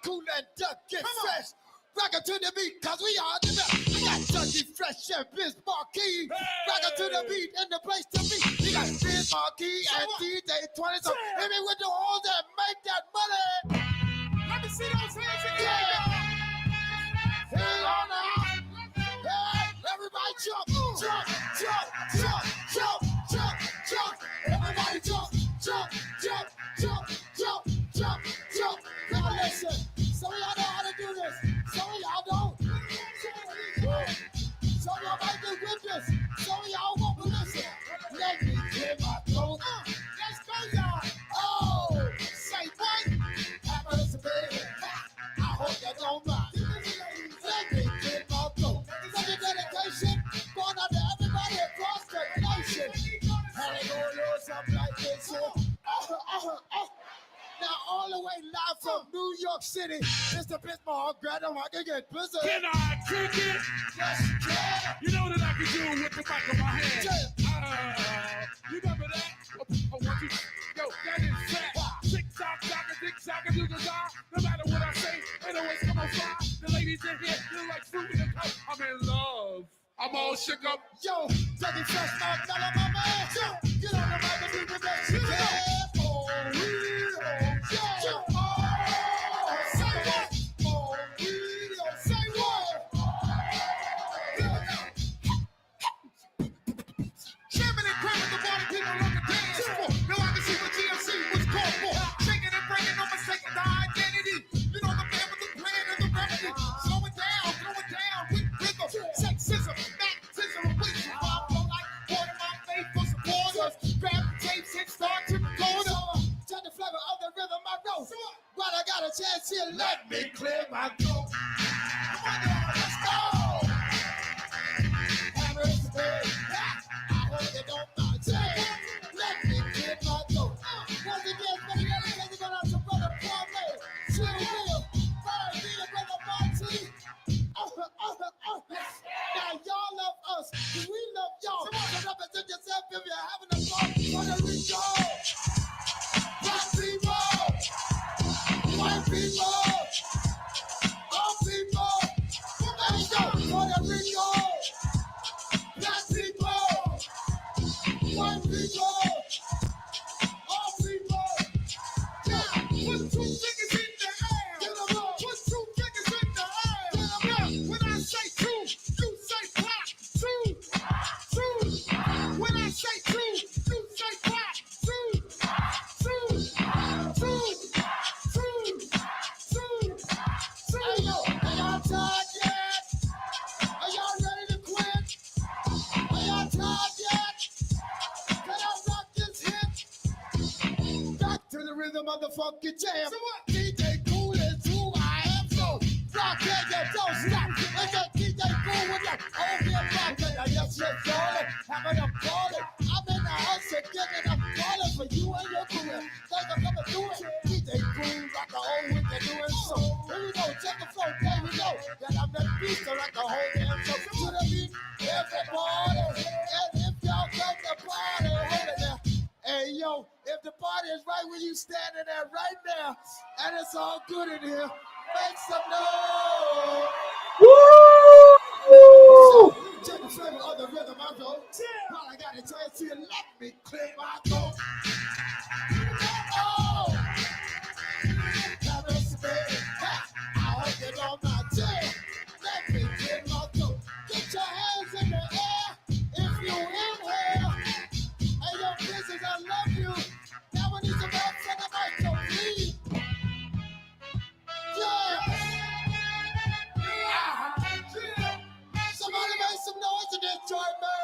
cool and duck, get fresh. Rock it to the beat, cause we are the best. We got Chucky Fresh and Biz Marquee. Rock it to the beat and the place to be. We got Biz Marquee and DJ 20. So hit me with the holes that make that money. Let me see those hands again. Hang on now. Hey, everybody jump, jump, jump, jump, jump, jump, jump. Everybody jump, jump, jump, jump, jump, jump, jump. Now listen, some of y'all know how to do this. Some of y'all don't. Some of y'all might be with this. Some of y'all won't listen. Let me clear my throat. Let's go, y'all. Oh, say what? Have us a baby. I hope you don't mind. Let me clear my throat. Such a dedication going out to everybody across the nation. How they gonna do something like this? Now all the way live from New York City, Mr. Bismarck, grab them, I can get busy. Can I kick it? Yes, you can. You know that I can do it with the back of my hand. You remember that? Oh, what you? Yo, that is fat. Tick-tock, tick-tock, do the die. No matter what I say, it always come on fly. The ladies in here feel like fruit in the cup. I'm in love. I'm all shook up. Yo, Dougie Fresh, my fella, my man. Yo, get on the mic and do the best you can. Oh, yeah. Yo, oh, say what? Oh, yeah. Say what? Jamming and cramming the body, people on the dance floor. Now I can see what GMC was called for. Shaking and breaking, no mistaking the identity. You know the man with the plan and the remedy. Slow it down with rhythm. Sexism, baptism, wisdom. I flow like water, my faith for supporters. Grab the tapes and start to record them. Turn the flavor of the rhythm I know. But I got a chance here, let me clear my throat. Come on, y'all, let's go. Hammers today. I hope you don't mind. Let me clear my throat. Once again, for the other ladies, going out to Brother Kwame, Chill Will, Brother Vita, Brother Monty. Now y'all love us, cause we love y'all. So represent yourself if you're having a fun. Puerto Rico, black people, white people, all people. Let's go, Puerto Rico, black people, white people, all people. Yeah, put two fingers in the air. Get them up. Put two fingers in the air. Get them up. When I say two, you say clap. Two. When I say two, you say clap. Two. Hey, yo, are y'all tired yet? Are y'all ready to quit? Are y'all tired yet? Can I rock this hit? Back to the rhythm of the funky jam. DJ Cool is who I am, so rock it, you don't stop. It's a DJ Cool with that old hip rock. And I just let y'all having a ballin'. I'm in the house again and I'm ballin' for you and your career. Thanks for coming through it. DJ Cool rock the whole week and doing so. Here we go, check the flow, there we go. That I'm that beast to rock the whole damn show. To the beat, everybody. And if y'all come to party, hold it there. Hey, yo, if the party is right where you standing there right now, and it's all good in here, make some noise. Woo! Check the flavor of the rhythm I go. While I got a chance here, let me clear my throat. Oh! Have us a baby. I hope you don't mind. Let me clear my throat. Get your hands in the air if you inhale. Hey, yo, business, I love you. Now when it's about for the mic, so please. Yeah. Somebody make some noise in this joint, man.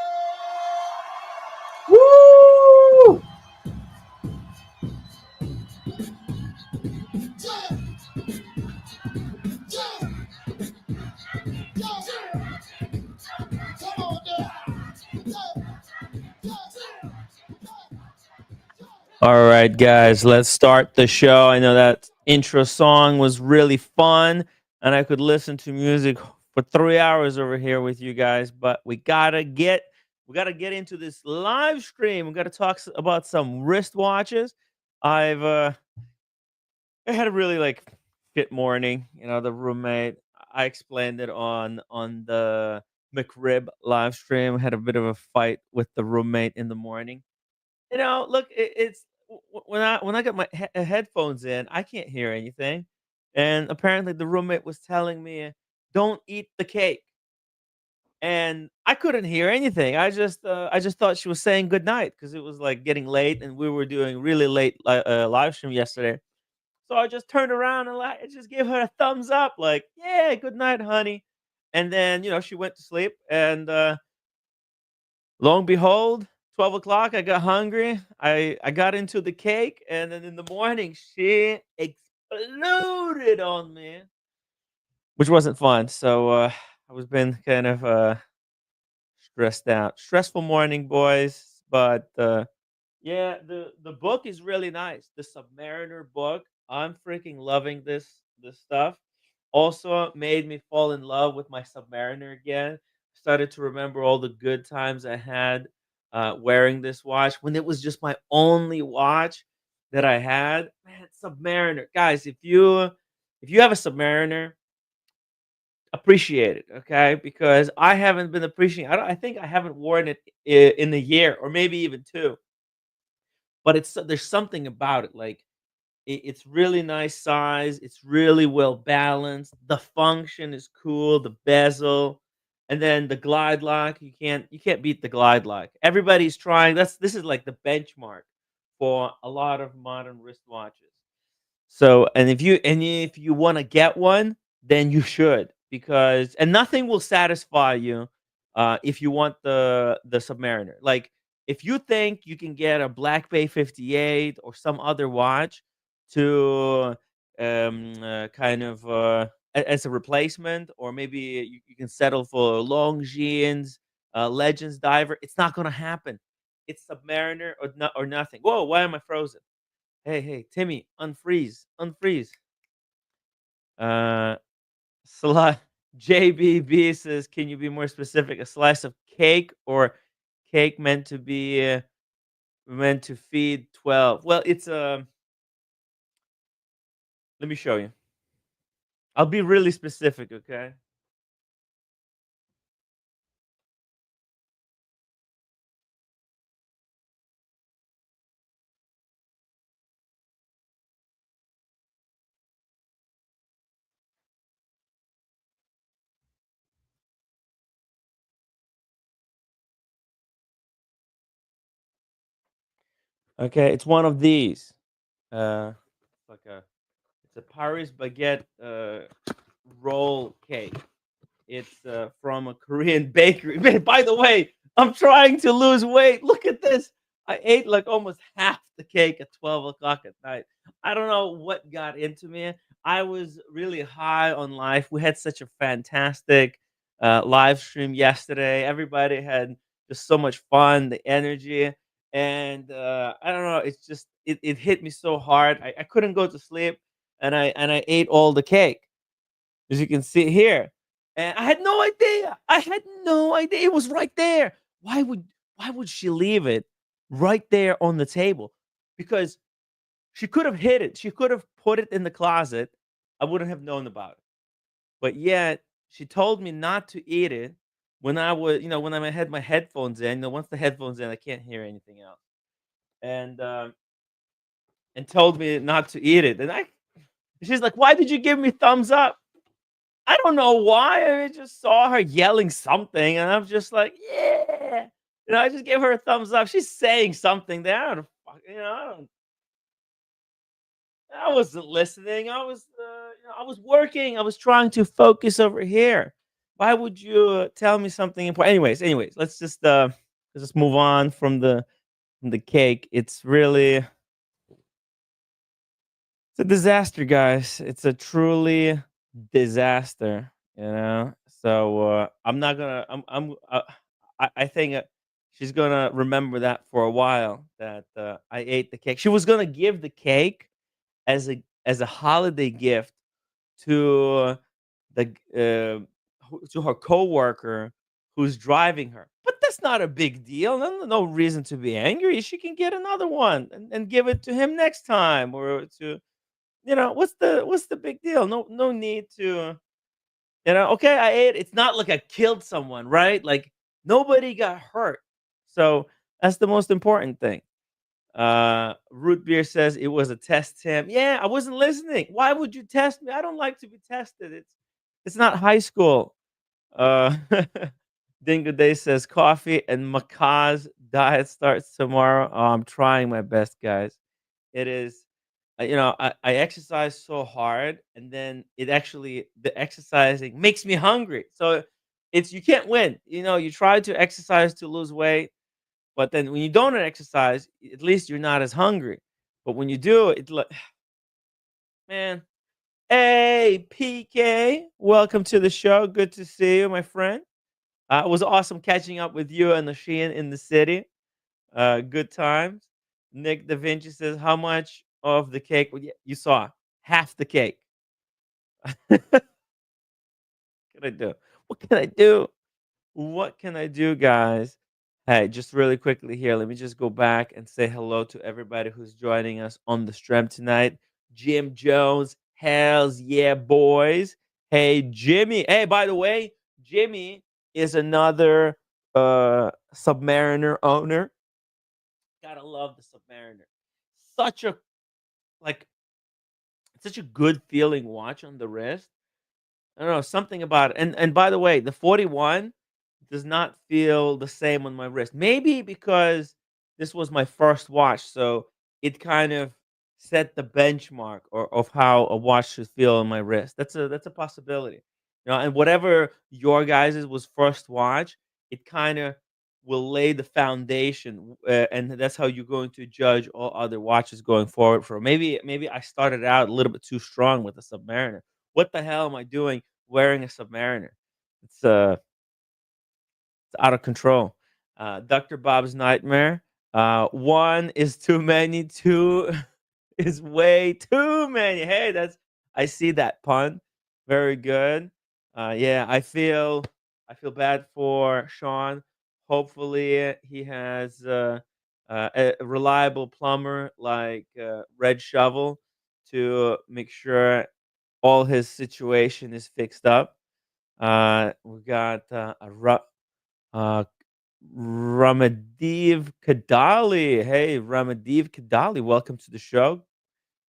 Woo! Yeah. Yeah. Yeah. Come on there. Yeah. All right, guys, let's start the show. I know that intro song was really fun, and I could listen to music for 3 hours over here with you guys, but we gotta get into this live stream. We gotta talk about some wristwatches. I had a really shit morning. The roommate. I explained it on the McRib live stream. Had a bit of a fight with the roommate in the morning. Look, it's when I got my headphones in, I can't hear anything, and apparently the roommate was telling me, "Don't eat the cake," and I couldn't hear anything. I just thought she was saying good night because it was like getting late, and we were doing really late live stream yesterday. So I just turned around and I just gave her a thumbs up, like, "Yeah, good night, honey." And then she went to sleep, and lo and behold, 12 o'clock, I got hungry. I got into the cake, and then in the morning, she exploded on me, which wasn't fun. So I was been kind of stressed out. Stressful morning, boys. But yeah, the book is really nice. The Submariner book. I'm freaking loving this stuff. Also made me fall in love with my Submariner again. Started to remember all the good times I had wearing this watch when it was just my only watch that I had. Man, Submariner, guys, if you have a Submariner, appreciate it, okay? Because I haven't been appreciating. I think I haven't worn it in a year or maybe even two. But there's something about it, like it's really nice size. It's really well balanced. The function is cool. The bezel, and then the glide lock. You can't beat the glide lock. Everybody's trying. This is like the benchmark for a lot of modern wristwatches. So, and if you want to get one, then you should, because and nothing will satisfy you if you want the Submariner. Like if you think you can get a Black Bay 58 or some other watch to kind of as a replacement, or maybe you can settle for Longines, Legends Diver. It's not going to happen. It's Submariner or nothing. Whoa, why am I frozen? Hey, hey, Timmy, unfreeze, unfreeze. Uh, sli JBB says, "Can you be more specific? A slice of cake or cake meant to feed 12?" Well, it's let me show you. I'll be really specific, okay? Okay, it's one of these. It's like a Paris baguette roll cake. It's from a Korean bakery. Man, by the way, I'm trying to lose weight. Look at this. I ate like almost half the cake at 12 o'clock at night. I don't know what got into me. I was really high on life. We had such a fantastic live stream yesterday. Everybody had just so much fun, the energy. And I don't know. It hit me so hard. I couldn't go to sleep, and I ate all the cake, as you can see here. And I had no idea. I had no idea. It was right there. Why would she leave it right there on the table? Because she could have hid it. She could have put it in the closet. I wouldn't have known about it. But yet she told me not to eat it when I had my headphones in. Once the headphones in, I can't hear anything else. And and told me not to eat it. She's like, "Why did you give me thumbs up?" I don't know why. I just saw her yelling something, and I'm just like, "Yeah." I just gave her a thumbs up. She's saying something there. I don't fuck, I wasn't listening. I was working. I was trying to focus over here. Why would you tell me something important? Anyways, let's just move on from the cake. It's a disaster, guys. It's a truly disaster, you know? So, I'm not gonna I think, she's gonna remember that for a while, that, I ate the cake. She was gonna give the cake as a holiday gift to the g to her coworker who's driving her. But that's not a big deal. No reason to be angry. She can get another one and give it to him next time, or to what's the big deal? No need to, okay, I ate. It's not like I killed someone, right? Like nobody got hurt. So that's the most important thing. Root beer says it was a test, Tim. Yeah, I wasn't listening. Why would you test me? I don't like to be tested. It's not high school. Uh Dingo Day says coffee and macaw's diet starts tomorrow. Oh, I'm trying my best, guys. It is, I exercise so hard, and then the exercising makes me hungry. So it's, you can't win. You try to exercise to lose weight, but then when you don't exercise, at least you're not as hungry. But when you do, it's like, man. Hey, PK, welcome to the show. Good to see you, my friend. It was awesome catching up with you and the Sheehan in the city. Good times. Nick Da Vinci says, "How much of the cake?" Well, you saw half the cake. What can I do? What can I do? What can I do, guys? Hey, just really quickly here, let me just go back and say hello to everybody who's joining us on the stream tonight. Jim Jones, hells yeah, boys. Hey, Jimmy. Hey, by the way, Jimmy is another Submariner owner. Gotta love the Submariner. Such a like such a good feeling watch on the wrist. I don't know, something about it. And by the way, the 41 does not feel the same on my wrist. Maybe because this was my first watch, so it kind of set the benchmark of how a watch should feel on my wrist. That's a possibility. And whatever your guys's was first watch, it kind of will lay the foundation, and that's how you're going to judge all other watches going forward. For maybe I started out a little bit too strong with the Submariner. What the hell am I doing wearing a Submariner? It's it's out of control. Dr. Bob's nightmare. One is too many. Two is way too many. Hey, I see that pun. Very good. Yeah, I feel bad for Sean. Hopefully, he has a reliable plumber like Red Shovel to make sure all his situation is fixed up. We got uh, Ramadev Kadali. Hey, Ramadev Kadali, welcome to the show.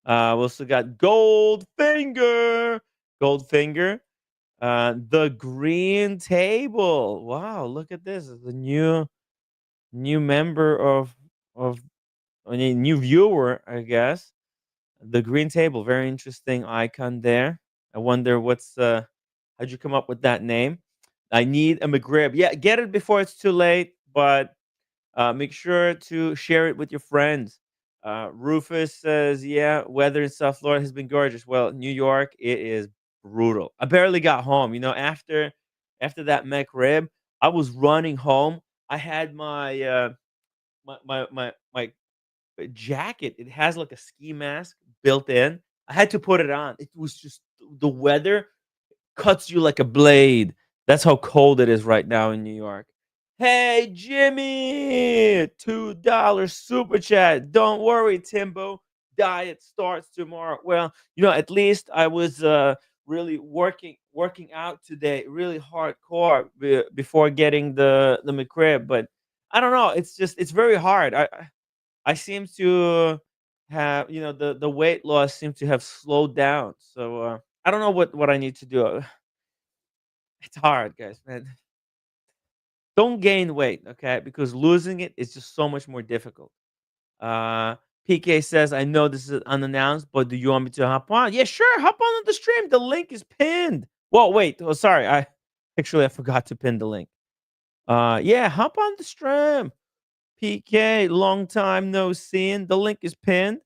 We also got Goldfinger. Goldfinger. The Green Table. Wow, look at this. It's a new member of I mean, new viewer, I guess. The Green Table, very interesting icon there. I wonder how'd you come up with that name? I need a McRib. Yeah, get it before it's too late, but make sure to share it with your friends. Rufus says, "Yeah, weather in South Florida has been gorgeous." Well, New York, it is brutal. I barely got home. After that McRib, I was running home. I had my jacket. It has like a ski mask built in. I had to put it on. It was just the weather cuts you like a blade. That's how cold it is right now in New York. Hey, Jimmy, $2 super chat. Don't worry, Timbo. Diet starts tomorrow. Well, at least I was really working out today, really hardcore before getting the McRib. But I don't know. It's very hard. I seem to have the weight loss seems to have slowed down. So I don't know what I need to do. It's hard, guys, man. Don't gain weight, okay? Because losing it is just so much more difficult. Uh, PK says, I know this is unannounced, but do you want me to hop on? Yeah, sure. Hop on the stream. The link is pinned. Whoa, wait. Oh, sorry. I forgot to pin the link. Yeah, hop on the stream. PK, long time no seen. The link is pinned.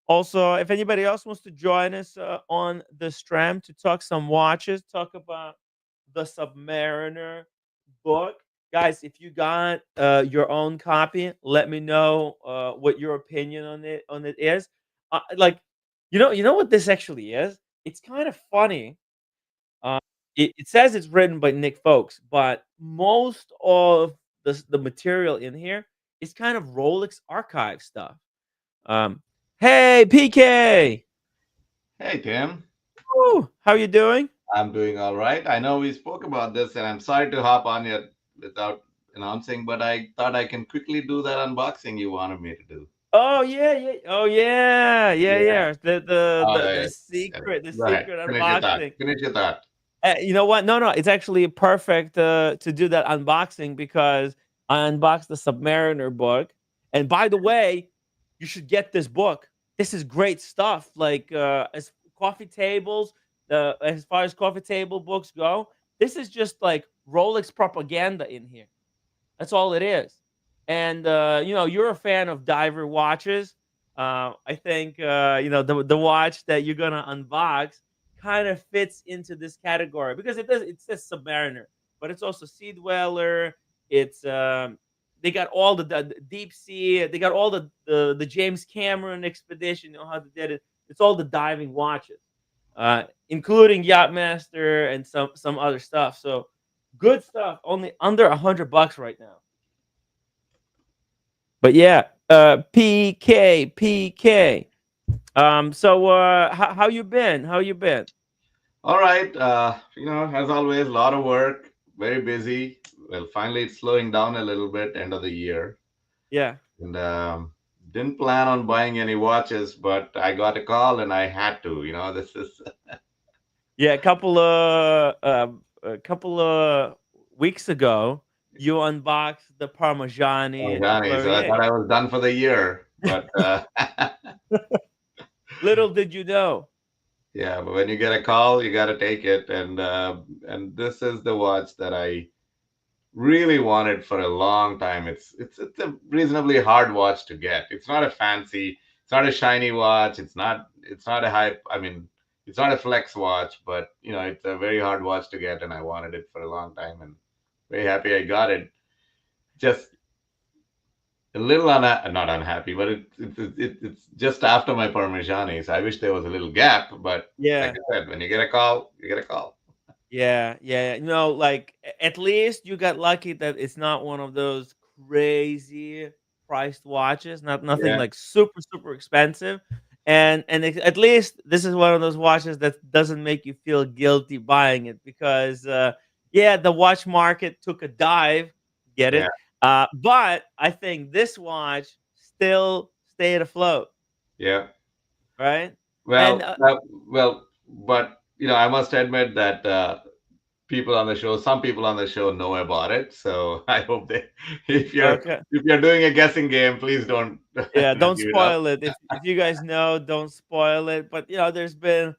Also, if anybody else wants to join us on the stream to talk some watches, talk about the Submariner book. Guys, if you got your own copy, let me know what your opinion on it is. Like, you know what this actually is? It's kind of funny. Uh, it says it's written by Nick Folks, but most of the material in here is kind of Rolex archive stuff. Um, hey, PK. Hey, Tim. Woo, how you doing? I'm doing all right. I know we spoke about this, and I'm sorry to hop on you without announcing, but I thought I can quickly do that unboxing you wanted me to do. Oh yeah, yeah. Oh yeah, yeah, Yeah. yeah. The Uh, secret, the Go ahead. secret Finish your thought. unboxing. Finish your thought. You know what? No, no, it's actually perfect to do that unboxing because I unboxed the Submariner book. And by the way, you should get this book. This is great stuff. Like as coffee tables, as far as coffee table books go, this is just like Rolex propaganda in here. That's all it is. And you're a fan of diver watches. I think the watch that you're gonna unbox kind of fits into this category because it says Submariner, but it's also Sea Dweller. It's they got all the deep sea. They got all the James Cameron expedition. You know how they did it. It's all the diving watches, including Yacht-Master and some other stuff. So good stuff. Only under $100 right now. But yeah, PK. So how you been? How you been? All right. As always, a lot of work, very busy. Well, finally, it's slowing down a little bit, end of the year. Yeah, And didn't plan on buying any watches, but I got a call and I had to. This is yeah. A couple of weeks ago, you unboxed the Oh, Parmigiani Johnny, so I Laurier. thought I was done for the year. But Little did you know. yeah, but when you get a call, you got to take it. And this is the watch that I really wanted for a long time. It's a reasonably hard watch to get. It's not a fancy, it's not a shiny watch. It's not a hype. I mean, it's not a flex watch, but it's a very hard watch to get, and I wanted it for a long time, and very happy I got it. Just a little not unhappy, but it's just after my Parmigiani, so I wish there was a little gap. But like Yeah. I said, when you get a call, you get a call. Yeah, yeah. No, like at least you got lucky that it's not one of those crazy priced watches. Not nothing Yeah, like super super expensive. At least this is one of those watches that doesn't make you feel guilty buying it because yeah, the watch market took a dive. Get yeah, it? But I think this watch still stayed afloat, yeah. right? And Well, but I must admit that some people on the show know about it. So I hope they, if you're okay. if you're doing a guessing game, please don't Yeah, don't give it up. spoil it. If you guys know, don't spoil it. But there's been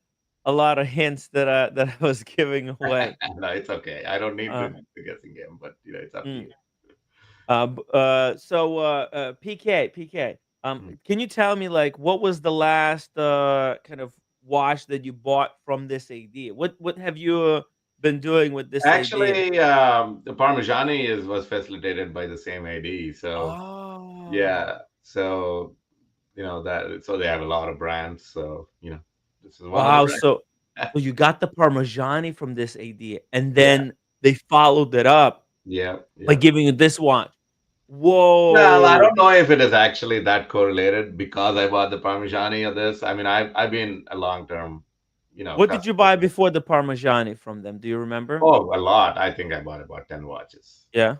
a lot of hints that I was giving away. No, it's okay. I don't need to Uh, do the guessing game, but it's up to mm. you. PK. Mm. Can you tell me like what was the last kind of watch that you bought from this AD? What have you been doing with this AD? Actually, the Parmigiani was facilitated by the same AD. So Oh, yeah, so that so they have a lot of brands. So this is one of the wow. brands. So you got the Parmigiani from this AD, and Yeah, then they followed it up yeah, by yeah. giving you this watch. Well, I Whoa! don't know if it is actually that correlated because I bought the Parmigiani of this. I mean, I've been a long term, What did you customer. buy before the Parmigiani from them? Do you remember? Oh, a lot. I think I bought about 10 watches. Yeah.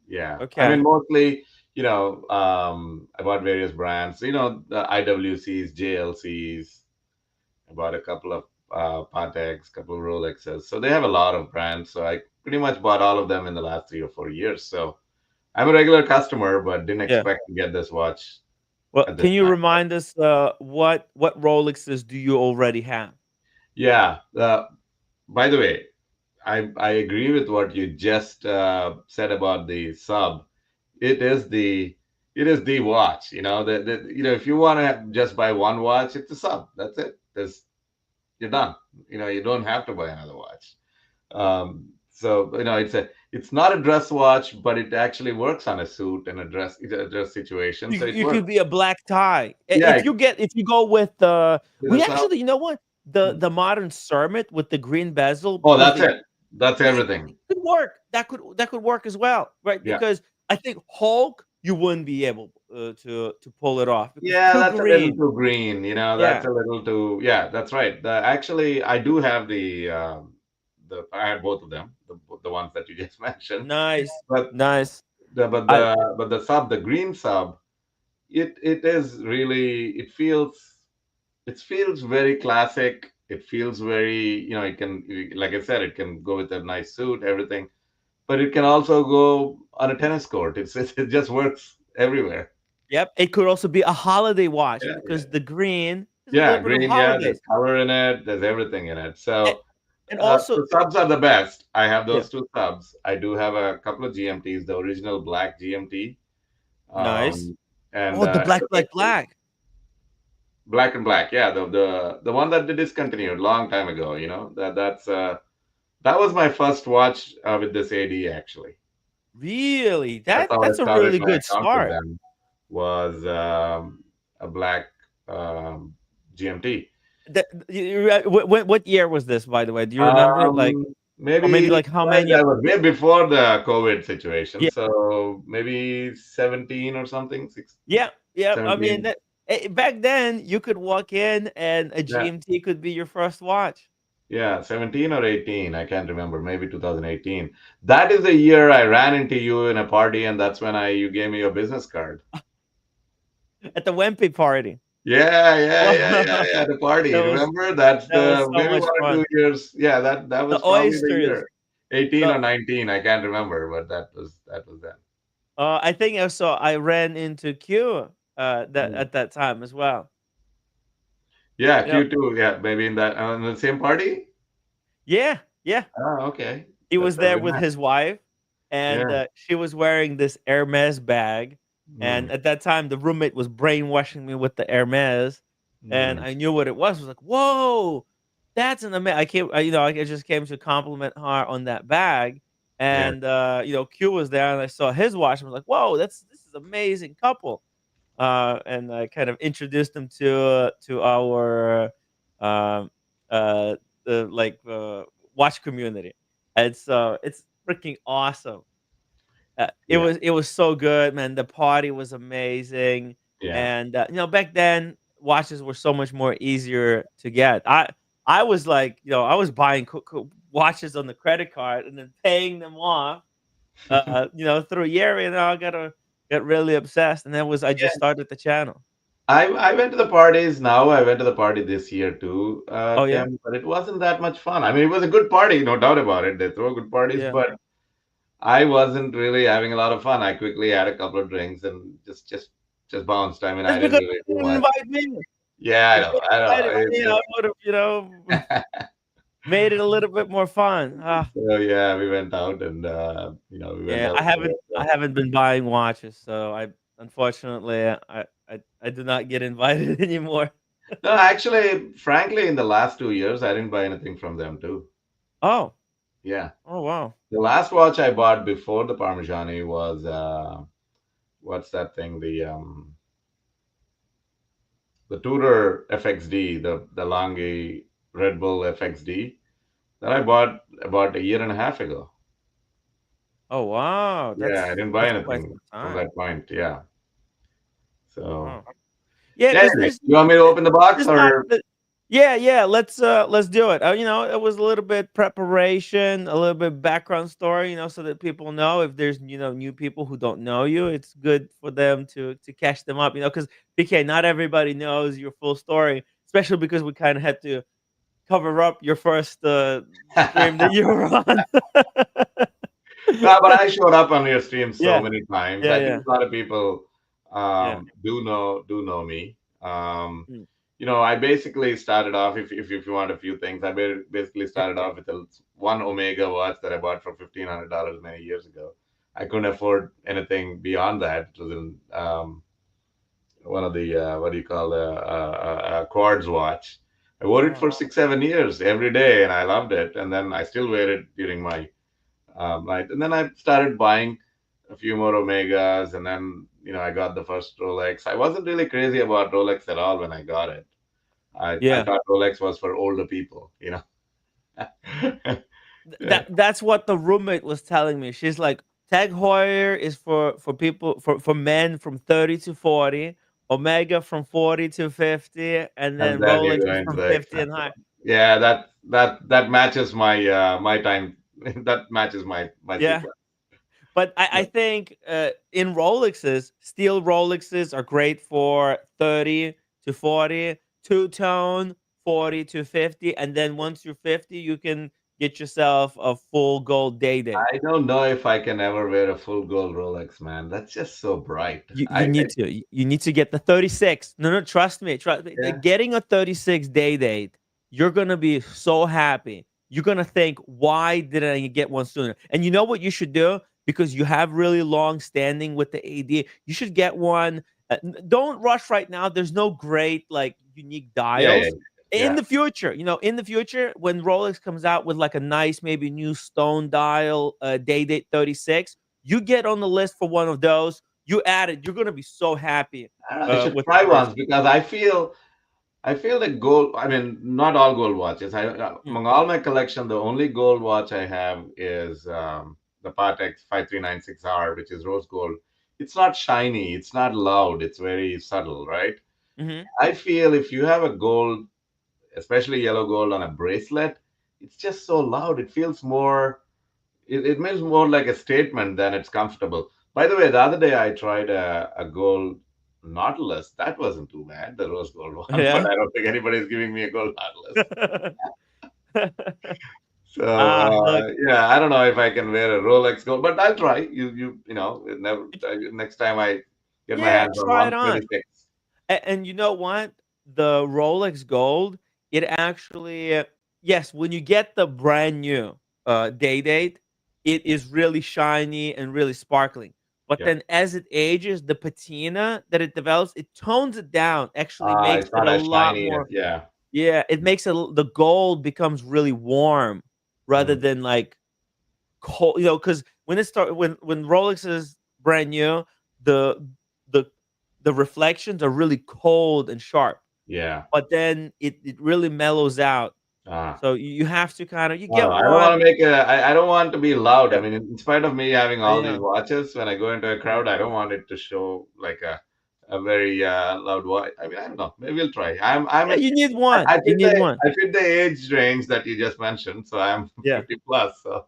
Yeah. I mean, Okay. mostly, I bought various brands, the IWCs, JLCs. I bought a couple of Pateks, couple of Rolexes. So they have a lot of brands. So I pretty much bought all of them in the last 3 or 4 years. So I'm a regular customer, but didn't Yeah. expect to get this watch Well, at this can you time. remind us what Rolexes do you already have? Yeah. By the way, I agree with what you just said about the sub. It is the watch. If you want to just buy one watch, it's a sub. That's it. You're done. You don't have to buy another watch. So it's not a dress watch, but it actually works on a suit and a dress situation. So it You works. could be a black tie. Yeah, If you go with it's a we sub. actually, you know what, the modern Cermet with the green bezel Oh, because that's they it. That's yeah, everything. it could work. That could work as well, right? Yeah. Because I think Hulk you wouldn't be able. to pull it off because Yeah, too that's a little green. too green. That's Yeah, a little too. Yeah, that's right. Actually, I do have the. I had both of them, the ones that you just mentioned. nice, But nice. the but I the but the sub, the green sub, it is really. It feels very classic. It feels very. It can, like I said, it can go with a nice suit, everything. But it can also go on a tennis court. It just works everywhere. Yep, it could also be a holiday watch Yeah, because yeah. the green is a Yeah, little bit of green, yeah, there's holidays. color in it, there's everything in it. A- So And also, the subs are the best. I have yeah, those two subs. I do have a couple of GMTs, the original black GMT, nice. um, and Oh, the black, black, actually black. black and black. Yeah, the one that they discontinued long time ago. That was my first watch with this AD actually. Really? That's how I That's a started really my good account with start. them. Was a black GMT. What year was this, by the way? Do you remember? Like, or maybe Maybe like how well, many? that was way before the COVID situation. Yeah, So maybe 17 or something, six, yeah, yeah. I mean, 17. back then you could walk in and a Yeah, GMT could be your first watch. yeah, 17 or 18. I can't remember. Maybe 2018. That is the year I ran into you in a party, and that's when you gave me your business card. At the Wempe party. Yeah, yeah, Wow, yeah, yeah, yeah. The party. that was Remember? That's that was the so maybe much 1 or 2 fun. years. Yeah, that The was probably the oysters. year. 18 The or 19. I can't remember, but that was then. I think also I ran into Q that Mm. at that time as well. Yeah, You know, Q2. Yeah, maybe in the same party. yeah, yeah. Oh, okay. He That's was how there we with met. his wife, and Yeah. she was wearing this Hermes bag. And Mm, at that time, the roommate was brainwashing me with the Hermes, and mm, I knew what it was. I was like, "Whoa, that's an amazing!" I just came to compliment her on that bag, yeah. and Q was there, and I saw his watch. And I was like, "Whoa, this is amazing couple." And I kind of introduced them to our um, uh, watch community. It's freaking awesome. Yeah. It was so good, man. The party was amazing, Yeah. and back then watches were so much more easier to get. I was like, I was buying watches on the credit card and then paying them off, through a year. I gotta get really obsessed, and then was I just Yeah. started the channel. I went to the parties now. I went to the party this year too, Oh yeah, Tim, but it wasn't that much fun. I mean, it was a good party, no doubt about it. They throw good parties, yeah. but I wasn't really having a lot of fun. I quickly had a couple of drinks and just bounced. I mean, I That's didn't because really you do didn't much. invite me. Yeah, I If know. you I know. invited It's me, I would have, just made it a little bit more fun. so yeah, we went out and we went Yeah, out there. I So. haven't been buying watches, so I unfortunately I do not get invited anymore. No, actually, frankly, in the last 2 years, I didn't buy anything from them too. Oh, Yeah. oh wow. The last watch I bought before the Parmigiani was what's that thing? The Tudor FXD, the Lange Red Bull FXD that I bought about a year and a half ago. Oh wow, Yeah, I didn't buy quite anything some from time. that point. Yeah. So Wow. Yeah, yeah. because Anyway, you want me to open the box there's not or? yeah, yeah, let's do it. It was a little bit preparation, a little bit background story, so that people know if there's new people who don't know you, it's good for them to catch them up, because BK, not everybody knows your full story, especially because we kind of had to cover up your first stream that you were on. No, but I showed up on your stream so Yeah, many times. yeah, I think yeah, a lot of people yeah. do know me. Mm. I basically started off. If you want a few things, I basically Yeah, started off with one Omega watch that I bought for $1,500 many years ago. I couldn't afford anything beyond that. It was in one of the what do you call a quartz watch. I wore it oh, for 6 7 years every day, and I loved it. And then I still wear it during my night. And then I started buying a few more Omegas, and then I got the first Rolex. I wasn't really crazy about Rolex at all when I got it. I yeah. thought Rolex was for older people. That's what the roommate was telling me. She's like, Tag Heuer is for people for men from 30 to 40, Omega from 40 to 50, and And then then you Rolex go is into from the 50 and expensive higher. one. Yeah, that matches my time. That matches my Yeah. sequence. But I Yeah. think in Rolexes, steel Rolexes are great for 30 to 40, two tone 40 to 50. And then once you're 50, you can get yourself a full gold day date. I don't know if I can ever wear a full gold Rolex, man. That's just so bright. You need to. You need to get the 36. No, no, trust me. Trust me. Yeah. Getting a 36 day date, you're gonna be so happy. You're gonna think, why didn't I get one sooner? And you know what you should do? Because you have really long standing with the AD, you should get one. Don't rush right now. There's no great like unique Yeah, yeah, dials. In yeah. the future, in the future, when Rolex comes out with like a nice, maybe new stone dial day date 36, you get on the list for one of those, you add it, you're gonna be so happy I don't know, I should with the try first once because I feel that gold. I mean, not all gold watches. one. Among all my collection, the only gold watch I have is the Patek 5396R, which is rose gold. It's not shiny. It's not loud. It's very subtle, right? Mhm. I feel if you have a gold, especially yellow gold on a bracelet, it's just so loud. It feels more. It feels more like a statement than it's comfortable. By the way, the other day I tried a gold Nautilus. That wasn't too bad, the rose gold one, but Yeah. I don't think anybody's giving me a gold Nautilus. So Look, yeah, I don't know if I can wear a Rolex gold, but I'll try. It never. Next time I get my yeah, hands on try it one on. 36. And you know what? The Rolex Gold, it actually, yes, when you get the brand new day date, it is really shiny and really sparkling. But Yeah. then as it ages, the patina that it develops, it tones it down, actually makes It's it not a as lot shiny as more. yeah. Yeah, it makes the gold becomes really warm rather Mm, than like cold. Because when Rolex is brand new, the the the reflections are really cold and sharp, yeah. but then it really mellows out. Ah. So you have to kind of you No, get no, I don't one. want to make I don't want to be loud. I Yeah, mean, in spite of me having all these yeah, watches, when I go into a yeah. crowd, I don't want it to show like a very loud watch. I mean, I don't know. Maybe we'll try. Yeah, you need one. You need one. I fit the age range that you just mentioned, so I'm Yeah. 50 plus. So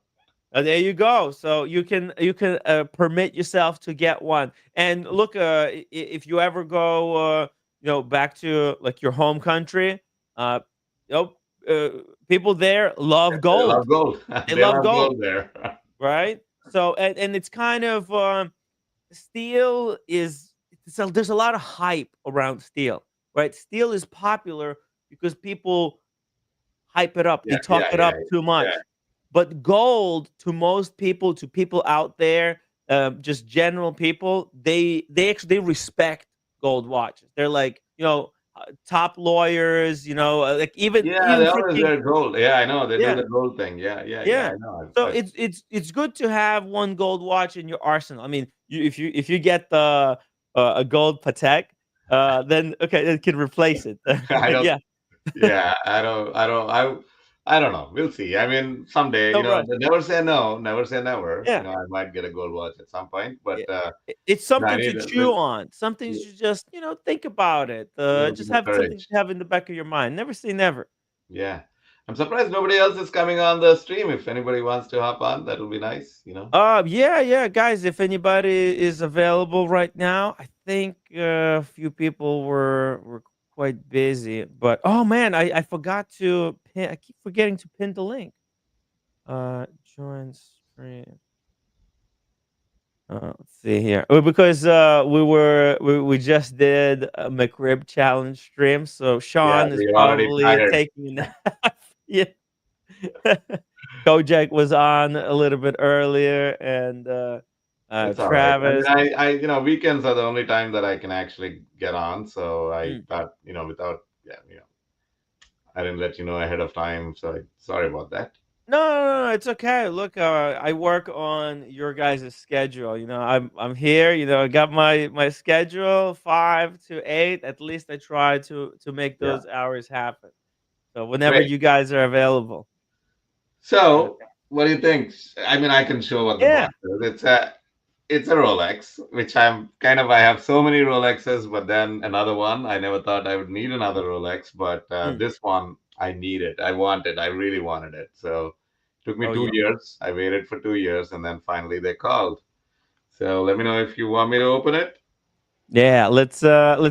There you go. So you can permit yourself to get one. And look, if you ever go, back to like your home country, uh, you know, people there love they love gold. gold. They They love love gold, gold there. right? So and it's kind of steel is so there's a lot of hype around steel, right? Steel is popular because people hype it up. They Yeah, talk yeah, it yeah, up too yeah. much. But gold, to most people, to people out there, just general people, they actually they respect gold watches. They're like, top lawyers, like even Yeah, even they always freaking wear gold. Yeah, I know. They do yeah, the gold thing. Yeah, yeah, yeah. yeah. I know. So it's good to have one gold watch in your arsenal. I mean, if you get the a gold Patek, then okay, it can replace it. I don't. Yeah, Yeah, I don't know. We'll see. I mean, someday, no rush. never say no, never say never. Yeah. I might get a gold watch at some point, but Yeah. It's no, I something to need chew on. Something you should just, think about it. a little bit Just more have something courage. to have in the back of your mind. Never say never. Yeah, I'm surprised nobody else is coming on the stream. If anybody wants to hop on, that would be nice. Yeah, yeah, guys. If anybody is available right now, I think a few people were quite busy. But oh man, I forgot to pin. I keep forgetting to pin the link. Join stream. Let's see here. Because we just did a McRib challenge stream, so Yeah, Sean is you're already probably tired. taking a nap. Yeah. Kojak was on a little bit earlier, and It's all right. I mean, Travis. weekends are the only time that I can actually get on. So I Mm. thought, without, yeah, I didn't let you know ahead of time. So sorry about that. No, no, no, it's okay. Look, I work on your guys' schedule. I'm here. I got my schedule 5 to 8. At least I try to make Yeah, those hours happen. So whenever great. you guys are available. So, Okay. What do you think? I mean, I can show what the Yeah. box is. It's a Rolex, which I have so many Rolexes, but then another one. I never thought I would need another Rolex, but Mm. this one I need it. I want it. I really wanted it. So it took me Oh two yeah. years. I waited for 2 years, and then finally they called. So let me know if you want me to open it. Yeah, let's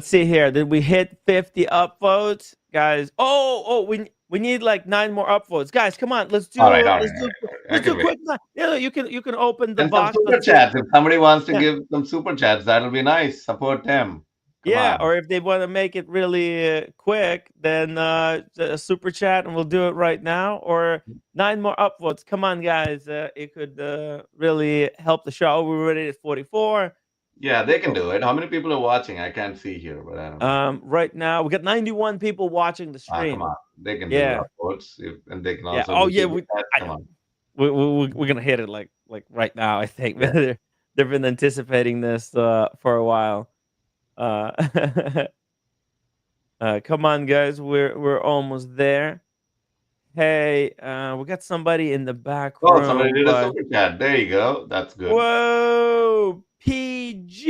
see here. Did we hit 50 upvotes? Guys. Oh, we need like 9 more upvotes. Guys, come on. All right, all right, Let's all do right. All right. I let's do can a wait. quick yeah, you can open the And some box. super Let's see. chats. If somebody wants to Yeah. give some super chats, that'll be nice. Support them. Come Yeah, on. or if they want to make it really quick, then a super chat and we'll do it right now or 9 more upvotes. Come on guys. It could really help the show. We're already at 44. Yeah, they can do it. How many people are watching? I can't see here, but I don't know. Right now we got 91 people watching the Ah, come stream. on. They can do Yeah. upvotes, and they can Yeah. also Oh do yeah, super chats. Come on. we're gonna hit it like right now. I think Yeah. they've been anticipating this for a while. Uh, come on, guys, we're almost there. Hey, we got somebody in the back Oh, somebody room, did a but super chat. There you go. That's good. whoa, Ah, PG.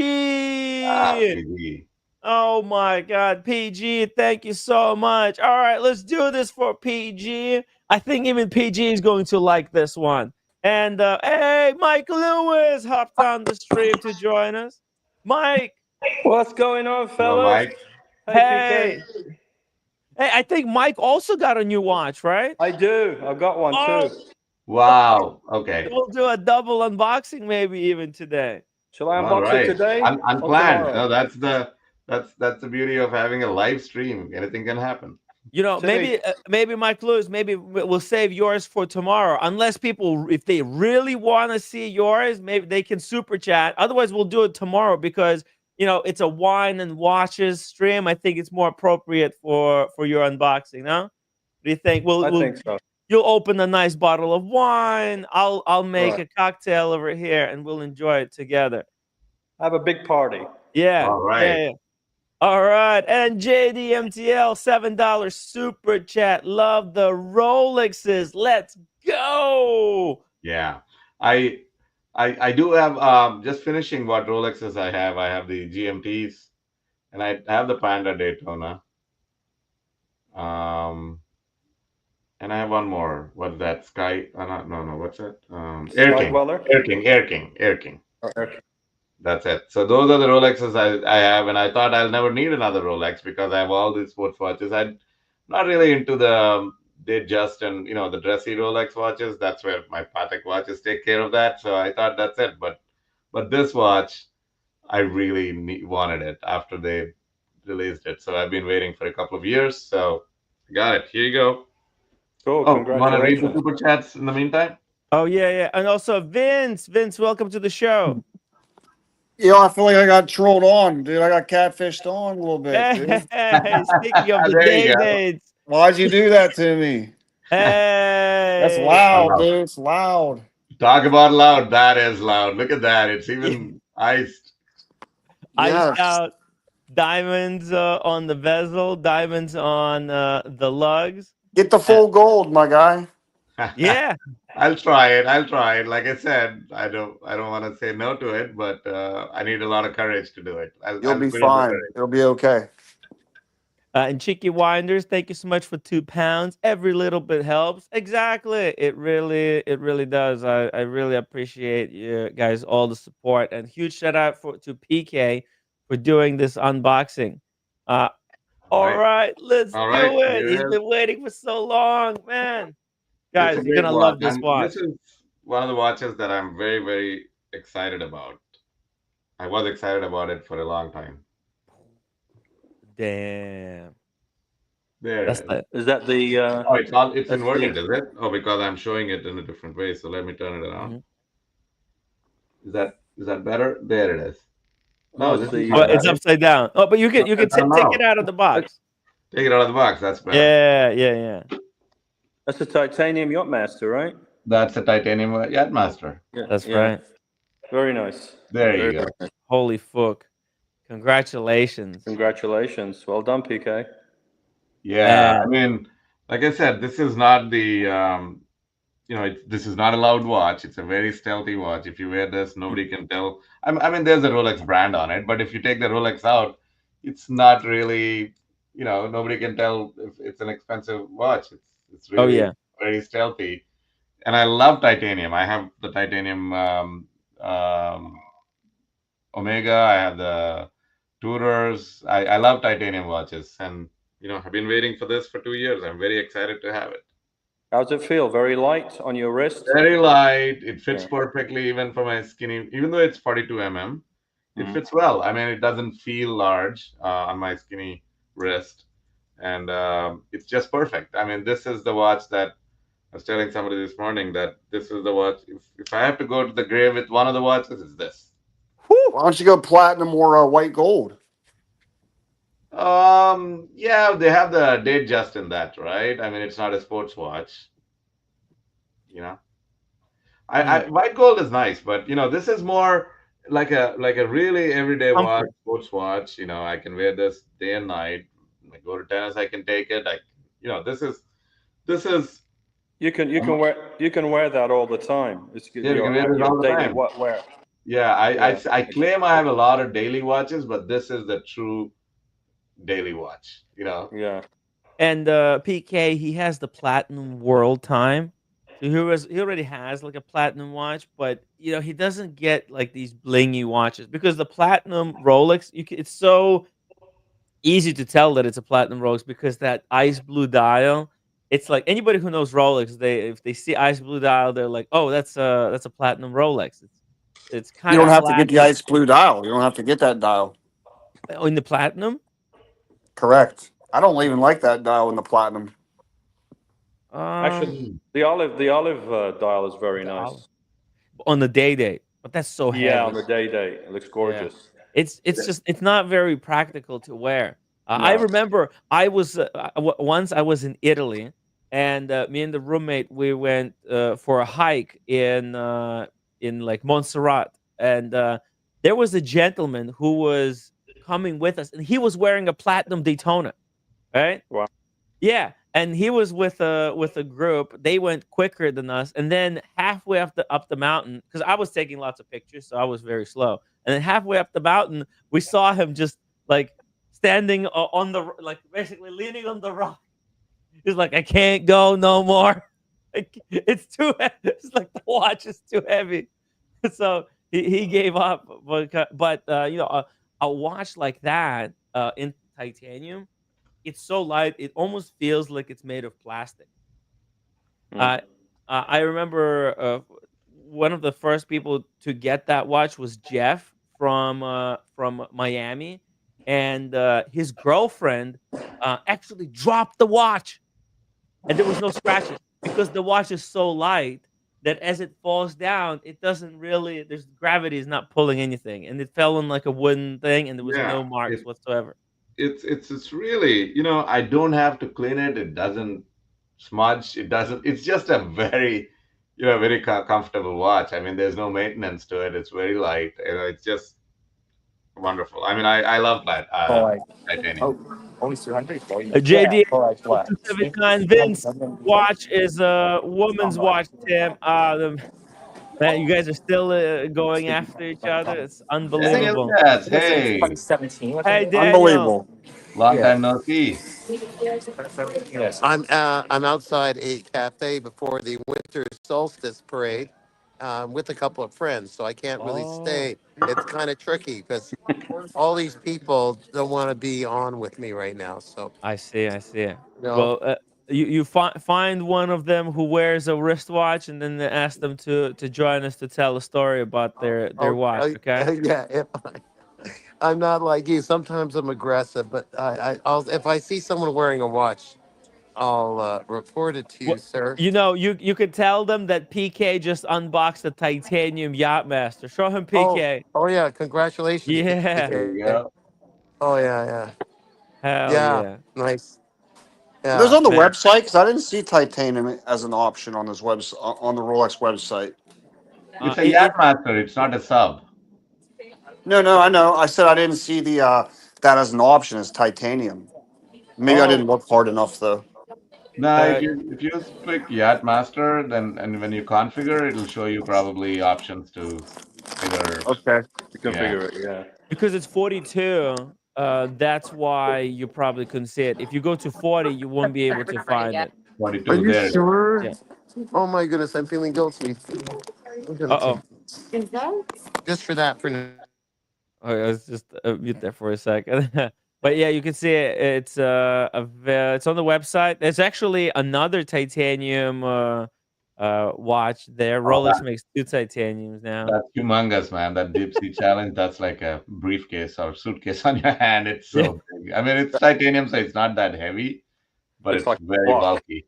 PG. Oh my God, PG, thank you so much. All right, let's do this for PG. I think even PG is going to like this one. And hey, Mike Lewis hopped on the stream to join us. Mike, What's going on, Hello, fellas? Mike. Hey, hey. PK. Hey, I think Mike also got a new watch, right? I do. I've got one Oh, too. Wow. Okay. we'll do a double unboxing maybe even today. Shall I All unbox it right. today or Unplanned. tomorrow? No, that's the beauty of having a live stream. Anything can happen. You know, Today. maybe Mike Lewis, maybe we'll save yours for tomorrow. Unless people, if they really want to see yours, maybe they can super chat. Otherwise, we'll do it tomorrow because it's a wine and watches stream. I think it's more appropriate for your unboxing. No, what do you think? I think so. You'll open a nice bottle of wine. I'll make Right. a cocktail over here, and we'll enjoy it together. Have a big party. Yeah, All right. yeah. All right, and JDMTL $7 super chat. Love the Rolexes. Let's go. Yeah. I I do have just finishing what Rolexes I have. I have the GMTs and I have the Panda Daytona. Um and I have one more. What's that? Sky? No. What's that? Air Sky King. Dweller. Air King. Okay. That's it. So those are the Rolexes I have, and I thought I'll never need another Rolex because I have all these sports watches. I'm not really into the Datejust and the dressy Rolex watches. That's where my Patek watches take care of that. So I thought that's it. But this watch, I really wanted it after they released it. So I've been waiting for a couple of years. So I got it. Here you go. Cool. Oh, you want to read the Congratulations. super chats in the meantime? Oh yeah. And also Vince, welcome to the show. I feel like I got trolled on, dude. I got catfished on a little bit, dude. Hey, speaking of the There you go. dates. Why'd you do that to me? That's Hey. loud, Wow. dude. It's loud. Talk about loud. That is loud. Look at that. It's even iced. Iced Yes. out diamonds on the bezel, diamonds on the lugs. Get the full gold, my guy. Yeah. I'll try it. I'll try it. Like I said, I don't want to say no to it, but I need a lot of courage to do it. You'll I'll be put in the fine. courage. It'll be okay. And Chicky Winders, thank you so much for £2. Every little bit helps. Exactly. It really does. I really appreciate you guys all the support and huge shout out to PK for doing this unboxing. All All right. right, let's All do right. it. Here He's it is. been waiting for so long, man. It's a Guys, you're great gonna watch, love this and watch. this is one of the watches that I'm very, very excited about. I was excited about it for a long time. Damn. There That's it is. the Is that the? Oh, it's That's inverted, the. is it? Oh, because I'm showing it in a different way. So let me turn it around. mhm. Is that better? There it is. Oh, No, it's this is the. not Well, it's better. upside down. Oh, but you can Upside down take it now. out of the box. Take it out of the box. That's better. Yeah. That's the titanium Yacht-Master, right? That's a titanium Yacht-Master. Yeah. That's Yeah. right. Very nice. There Very, you go. very nice. Holy fuck. Congratulations. Congratulations. Well done, PK. Yeah, I Man. mean, like I said, this is not the this is not a loud watch. It's a very stealthy watch. If you wear this, nobody can tell. I mean, there's a Rolex brand on it, but if you take the Rolex out, it's not really, nobody can tell if it's an expensive watch. It's Oh really yeah. very stealthy, and I love titanium. I have the titanium Omega. I have the Tudors. I love titanium watches, and I've been waiting for this for 2 years. I'm very excited to have it. How's it feel? Very light on your wrist? Very light. It fits Yeah. perfectly even for my skinny, even though it's 42 mm. It Mhm. fits well. I mean, it doesn't feel large on my skinny wrist, and it's just perfect. I mean, this is the watch that I was telling somebody this morning that this is the watch. If I have to go to the grave with one of the watches, it's this. Why don't you go platinum or white gold? Yeah, they have the date just in that, right? I mean, it's not a sports watch, you know. I Mm. white gold is nice, but this is more like a really everyday watch, Comfort. sports watch. I can wear this day and night. I go to tennis, I can take it. This is You can wear that all the time. It's yeah, we can wear this your all the daily time. wear. Yeah, I, Yeah. I I claim I have a lot of daily watches, but this is the true daily watch. Yeah. And PK, he has the platinum world time. So he already has like a platinum watch, but he doesn't get like these blingy watches because the platinum Rolex, it's so easy to tell that it's a platinum Rolex because that ice blue dial. It's like anybody who knows Rolex, if they see ice blue dial, they're like, oh, that's a platinum Rolex. It's You kind don't of have to get the flashy. ice blue dial. You don't have to get that dial. Oh, in the platinum. Correct. I don't even like that dial in the platinum. Actually, Um, Mm. the olive dial is very the olive nice. on the day, but that's so Yeah, on heavy. the day, it looks Yeah. gorgeous. It's not very practical to wear. I No. remember I was once I was in Italy, and me and the roommate we went for a hike in like Montserrat, and there was a gentleman who was coming with us, and he was wearing a platinum Daytona, right? Wow. Yeah, and he was with a group. They went quicker than us, and then halfway up the mountain, because I was taking lots of pictures, so I was very slow. And then halfway up the mountain, we saw him just like standing on like basically leaning on the rock. He's like, I can't go no more. Like, it's too. It's like the watch is too heavy, so he gave up. But a watch like that in titanium, it's so light, it almost feels like it's made of plastic. Mm. Uh, I remember one of the first people to get that watch was Jeff from Miami, and his girlfriend actually dropped the watch, and there was no scratches because the watch is so light that as it falls down, it doesn't really. There's gravity is not pulling anything, and it fell on like a wooden thing, and there was Yeah, no marks whatsoever. it's really, I don't have to clean it. It doesn't smudge. It doesn't. It's just a very, very comfortable watch. I mean, there's no maintenance to it. It's very light. It's just wonderful. I mean, I love that titanium. JD 279 Vince watch is a woman's watch, Tim. Man, you guys are still going after each other. It's Daniel unbelievable. Katz, hey, Hey, Daniel. Unbelievable. long time no see. I'm outside a cafe before the winter solstice parade with a couple of friends, so I can't really Oh, stay. It's kind of tricky because all these people don't want to be on with me right now. So, I see. I see. you know, Well, you find one of them who wears a wristwatch, and then ask them to join us to tell a story about their watch. Okay. yeah, I'm not like you. Sometimes I'm aggressive, but I'll if I see someone wearing a watch, I'll report it to you, Well, sir. you could tell them that PK just unboxed the titanium Yacht-Master. Show him Oh, PK. oh yeah, congratulations, Yeah. There you PK. go. Oh yeah, Hell yeah, yeah. nice. Are those Yeah, on the Man. website? Because I didn't see titanium as an option on this on the Rolex website. Uh, It's a it, yacht it master. It's not a sub. No, no, I know. I said I didn't see the that as an option as titanium. Maybe I oh didn't look hard enough though. No, Uh, if you just click Yacht-Master, then and when you configure, it'll show you probably options to either Okay. To yeah configure it, yeah. because it's 42. That's why you probably couldn't see it. If you go to 40, you won't be able to find it. Are 42 you there. sure? Yeah. Oh my goodness, I'm feeling guilty. I'm gonna Uh take oh. just for that for now. Okay, let's just mute that for a second. But yeah, you can see it. It's it's on the website. There's actually another titanium watch there. Oh, Rolex makes two titaniums now. that's humongous, man. That deep sea challenge, that's like a briefcase or suitcase on your hand. It's Yeah. so big. I mean, it's titanium, so it's not that heavy, but Looks it's like a very clock. bulky.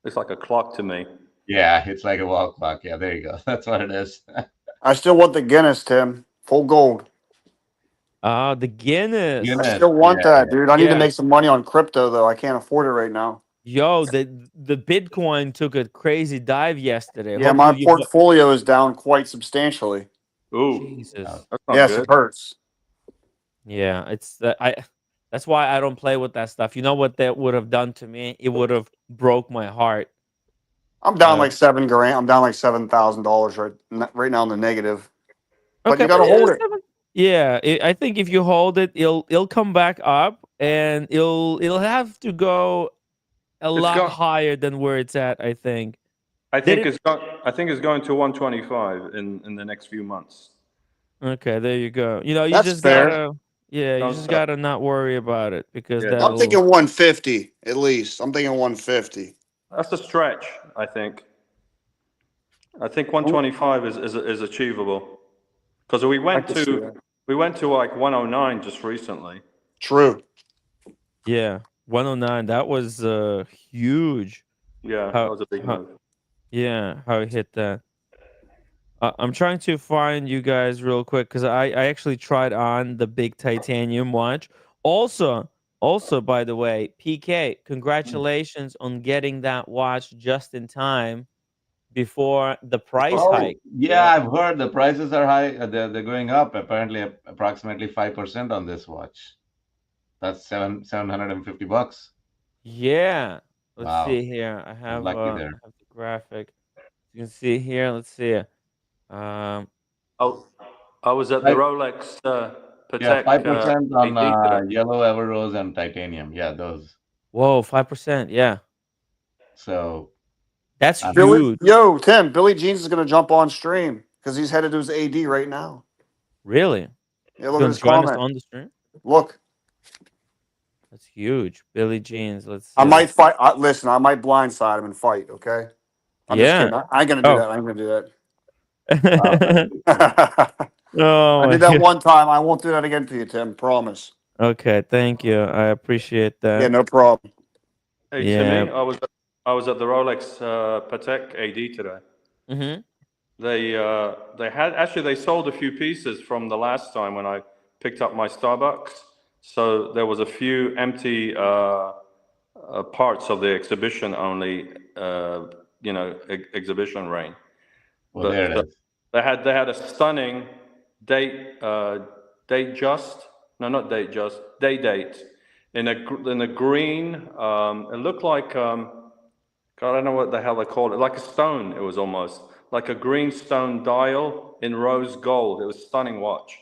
Looks like a clock to me. Yeah, it's like a wall clock. Yeah, there you go. That's what it is. I still want the Guinness, Tim. Full gold. Ah, the I Guinness. Guinness. still want Yeah, that, yeah. dude. I need to Yeah. make some money on crypto though. I can't afford it right now. Yo, the Bitcoin took a crazy dive yesterday. Yeah, my Hopefully you bought. portfolio is down quite substantially. Ooh, Uh, Jesus. that's not Yes, it good. hurts. Yeah, it's I. That's why I don't play with that stuff. You know what that would have done to me? It would have broke my heart. I'm down Uh, like 7 grand. I'm down like $7,000 right now in the negative. But okay, you but got to yeah, hold it. yeah. I think if you hold it, it'll come back up, and it'll have to go a It's lot got. higher than where it's at. I think. I Did think it? it's got. I think it's going to 125 in the next few months. Okay, there you go. You know, you That's just fair. gotta. Yeah, you Don't just sell. gotta not worry about it because Yeah, I'm don't. that'll. thinking 150 at least. I'm thinking 150. That's a stretch. I think. I think 125 is achievable because I can see that. we went to like 109 just recently. True. Yeah, 109. That was huge. Yeah, that How was a big how move. yeah, how it hit that. I'm trying to find you guys real quick because I actually tried on the big titanium watch. Also, by the way, PK, congratulations on getting that watch just in time before the price Oh, hike. yeah, Yeah. I've heard the prices are high. They're going up. Apparently, approximately 5% on this watch. That's $750. Yeah. Let's Wow, see here. I'm lucky I there. have the graphic. You can see here. Let's see. Um Oh, I was at the Rolex Yeah, Patek 5% on AD today. yellow Everrose and titanium. Yeah, those. whoa, 5%. Yeah. So, That's um, huge. Tim, Billy Jeans is going to jump on stream because he's headed to his AD right now. Really? Yeah, He's look at going his to join us comment. on the stream? Look, That's huge. Billy Jeans. Let's I see. might fight. Listen, I might blindside him and fight. Okay, I'm just Yeah. kidding. I ain't gonna do Oh. that. I ain't gonna do wow, that's pretty cool. that. Oh I my did that god. one time. I won't do that again to you, Tim. Promise. Okay, thank you. I appreciate Yeah, that. no problem. Hey Yeah. Timmy, I was at the Rolex Patek AD today. Mhm. They had actually they sold a few pieces from the last time when I picked up my Starbucks. So there was a few empty parts of the exhibition only, exhibition range. Well, there But it is. they had a stunning date date just no not date just day date in a green. It looked like God, I don't know what the hell they called it. Like a stone. It was almost like a green stone dial in rose gold. It was a stunning watch.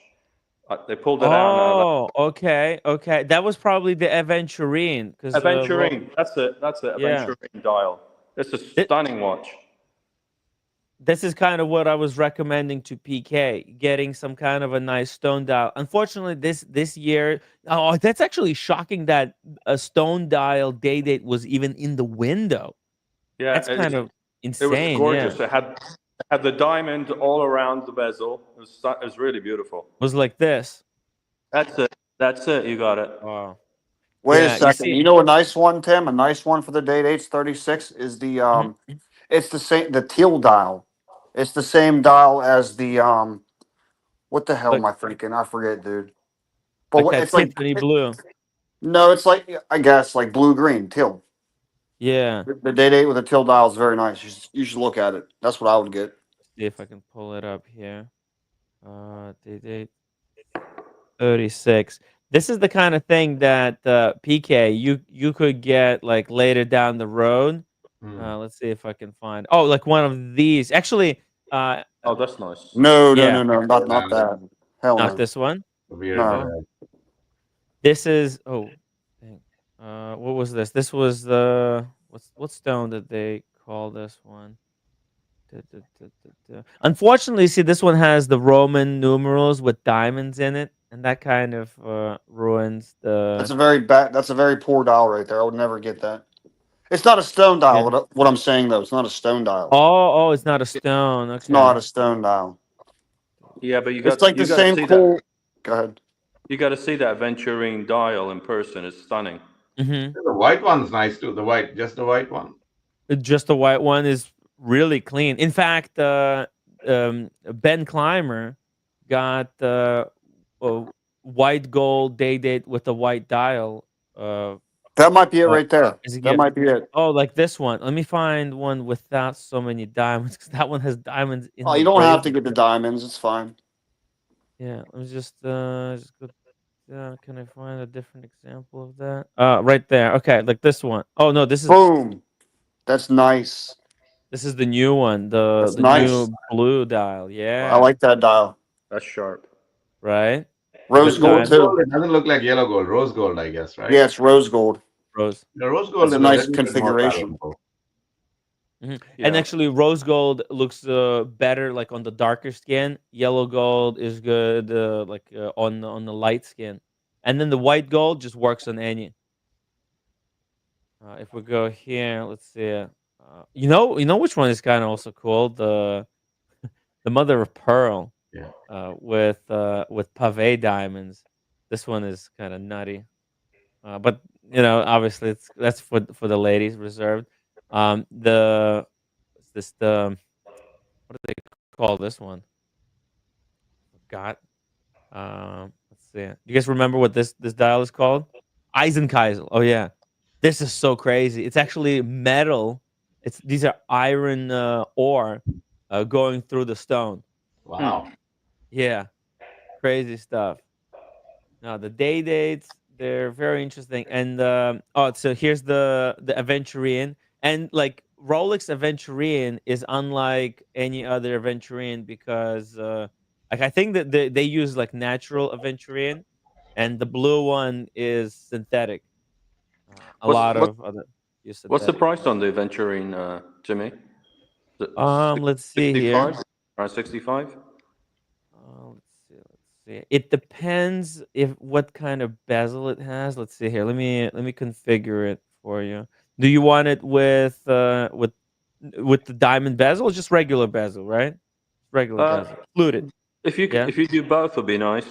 They pulled it out. Oh, okay. Okay. That was probably the Aventurine cuz Aventurine. That's it. That's it. yeah. Aventurine dial. It's a Thi- stunning watch. This is kind of what I was recommending to PK, getting some kind of a nice stone dial. Unfortunately, this year, oh, that's actually shocking that a stone dial day date was even in the window. Yeah, That's kind of it was insane. Yeah, gorgeous. It had the diamond all around the bezel. It was really beautiful. it was like this. That's it. That's it. You got it. Wow. Wait a Yeah, you second. see. You know a nice one, Tim? A nice one for the date 836 is the Mhm. it's the same the teal dial. It's the same dial as the what the hell am Like I thinking? I forget, dude. But like that it's like Tiffany blue. no, it's like I guess like blue green teal. Yeah. The date 8 with the teal dial is very nice. You should look at it. That's what I would get. See if I can pull it up here. Date 36. This is the kind of thing that PK you could get like later down the road. Hmm. Let's see if I can find. Oh, like one of these. Actually, Oh, that's nice. No, no, yeah, no, no, not Uh, that. Hell not no. this one. weird. No. Oh, this is. Oh, dang. What was this? This was the what stone did they call this one? Unfortunately, see, this one has the Roman numerals with diamonds in it, and that kind of ruins the. That's a very poor dial right there. I would never get that. It's not a stone Yeah. dial. What I'm saying though, it's not a stone dial. Oh, it's not a stone. It's not Okay. a stone dial. Yeah, but It's like the you got to same see that. cool. Go ahead. You got to see that Venturine dial in person. It's stunning. Mm-hmm. The white one's nice too. The white, just the white one. Just the white one is really clean. In fact, Ben Clymer got a white gold day date with a white dial uh, That might be it uh, right there. as a That gift. might be it. Oh, like this one. Let me find one without so many diamonds because that one has diamonds in Oh, the you don't have to bracelet. get the diamonds. It's fine. Yeah, let me just go. Can I find a different example of that? Right there. Okay, like this one. Oh no, Boom. That's nice. this is the new one. The That's the nice. new blue dial. I Yeah, like that dial. That's sharp. right. Is Rose This it gold rose kind too. gold? It doesn't look like yellow gold. Rose gold, I guess, right? Yeah, it's rose gold. rose. The rose gold That's a is a nice little bit more configuration. palatable. And Yeah. actually, rose gold looks better like on the darker skin. Yellow gold is good like on the light skin, and then the white gold just works on any. If we go here, let's see. You know which one is kind of also cool? The mother of pearl Yeah. with pave diamonds. This one is kind of nutty. But obviously that's for the ladies reserved. What's this the what do they call this one? Forgot. Let's see. Do you guys remember what this dial is called? Eisenkeisel. Oh yeah, this is so crazy. It's actually metal. These are iron ore going through the stone. Hmm. Wow. Yeah, crazy stuff. No, the day dates, they're very interesting. And so here's the Aventurine, and like Rolex Aventurine is unlike any other Aventurine because like I think that they use like natural Aventurine, and the blue one is synthetic. A What's lot what of other use what's the synthetic. price on the Venturine, Jimmy? Is it Let's see here. 65? Around 65? Let's see. It depends if what kind of bezel it has. Let's see here. Let me configure it for you. Do you want it with the diamond bezel or just regular bezel, right? Regular Uh, bezel. Fluted. Yeah. if you do both would be nice.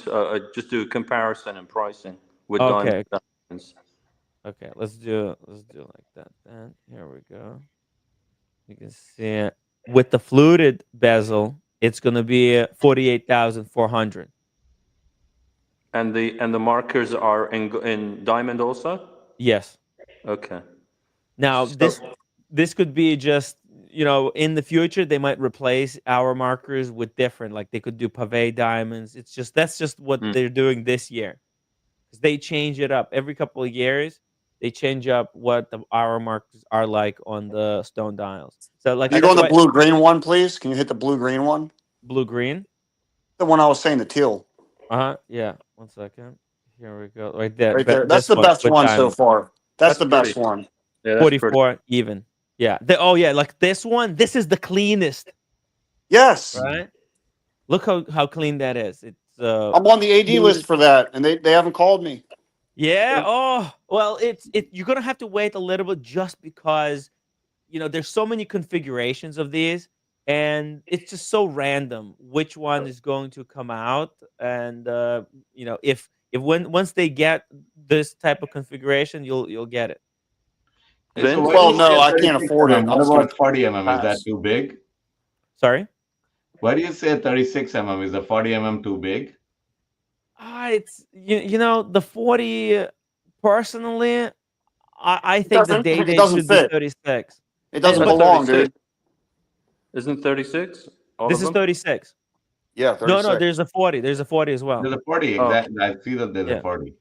Just do a comparison and pricing with Okay. diamonds. Okay. Let's do it like that then. Here we go. You can see it. With the fluted bezel, it's gonna be 48,400. And the markers are in diamond also. Yes. Okay. Now, So this could be just in the future they might replace our markers with different, like they could do pave diamonds. That's just what mm. they're doing this year because they change it up every couple of years. They change up what the hour markers are like on the stone dials. So like Can you go that's on the why blue green one, please? Can you hit the blue green one? blue green. The one I was saying, the teal. Yeah, 1 second. Here we go, right there. Right there. That's This the one best with one so diamonds. far. That's That's the pretty. best one. Yeah, that's pretty. 44 even. Yeah. Oh yeah, like this one. This is the cleanest, Yes. right? Look how clean that is. It's I'm on the AD smooth. list for that, and they haven't called me. Yeah. Oh, well, you're gonna have to wait a little bit just because there's so many configurations of these, and it's just so random which one is going to come out. And if once they get this type of configuration, you'll get it. Hey, so Vince, why do Well, you say no, a I can't 36 afford it. mm? I'm What just gonna about 40 mm? Is that pass. too big? Sorry. Why do you say 36 mm? Is the 40 mm too big? It's the 40. Personally, I It think the doesn't. day It date doesn't should be fit. 36. It And doesn't that's but belong, 36. dude. Isn't 36 all this of is them? 36. Yeah, No, 36. there's a 40. There's a 40 as well. There's a 40, Oh, exactly. I see that there's a Yeah. 40.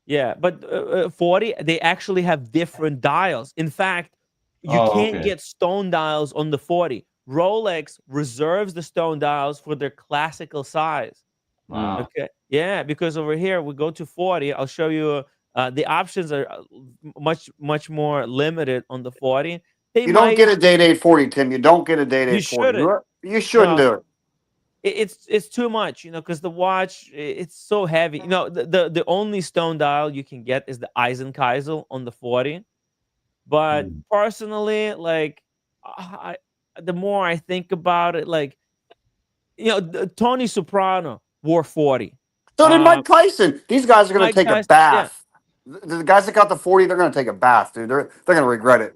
Yeah, but 40, they actually have different dials. In fact, you Oh, can't okay. get stone dials on the 40. Rolex reserves the stone dials for their classical size. Wow. Okay. Yeah, because over here we go to 40. I'll show you the options are much more limited on the 40. They You don't might get a date 840, Tim. You don't get a date you 840. shouldn't. You shouldn't No, do it. it's too much, because the watch it's so heavy. The only stone dial you can get is the Eisenkeisel on the 40. But Mm. personally, like, the more I think about it, like, Tony Soprano wore 40. So did Uh, Mike Tyson. These guys are going to Mike take a Tyson, yeah, bath. The guys that got the 40, they're going to take a bath, dude. They're going to regret it.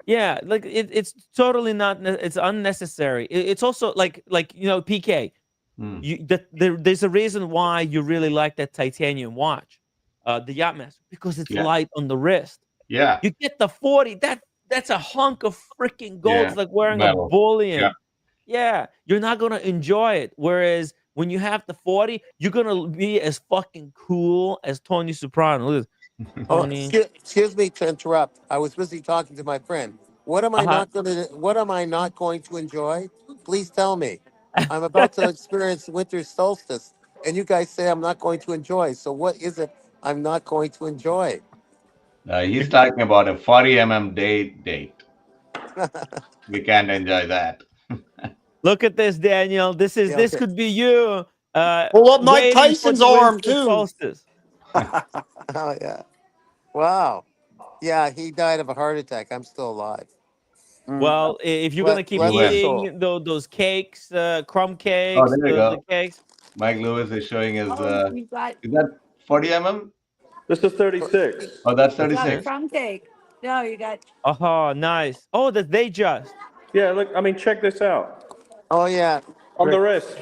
yeah, like it's totally not. It's unnecessary. It's also like PK. Mm. There's a reason why you really like that titanium watch, the Yacht-Master, because it's Yeah. light on the wrist. Yeah. You get the 40. That's a hunk of freaking gold. Yeah. It's like wearing a Metal. Yeah. bullion. Yeah, you're not gonna enjoy it. Whereas when you have the 40, you're gonna be as fucking cool as Tony Soprano. Look at Oh, Tony. excuse me to interrupt. I was busy talking to my friend. What am I Uh-huh. not going to? What am I not going to enjoy? Please tell me. I'm about to experience winter solstice, and you guys say I'm not going to enjoy. So what is it I'm not going to enjoy? He's talking about a 40 date. We can't enjoy that. Look at this, Daniel. This is Yeah. this Okay. could be you Pull up Mike waiting for Tyson's the arm, winter too. solstice. Oh yeah. Wow. Yeah, he died of a heart attack. I'm still alive. Mm. Well, if you're gonna But keep bless his Lewis. soul. eating those cakes, crumb Oh, cakes, there you the go. cakes. Mike Lewis is showing his. Is that 40 mm? This is 36. Oh, that's Okay. 36. Oh, nice. Oh, that they just. Yeah, look, I mean, check this out. Oh yeah. On the Rick, wrist,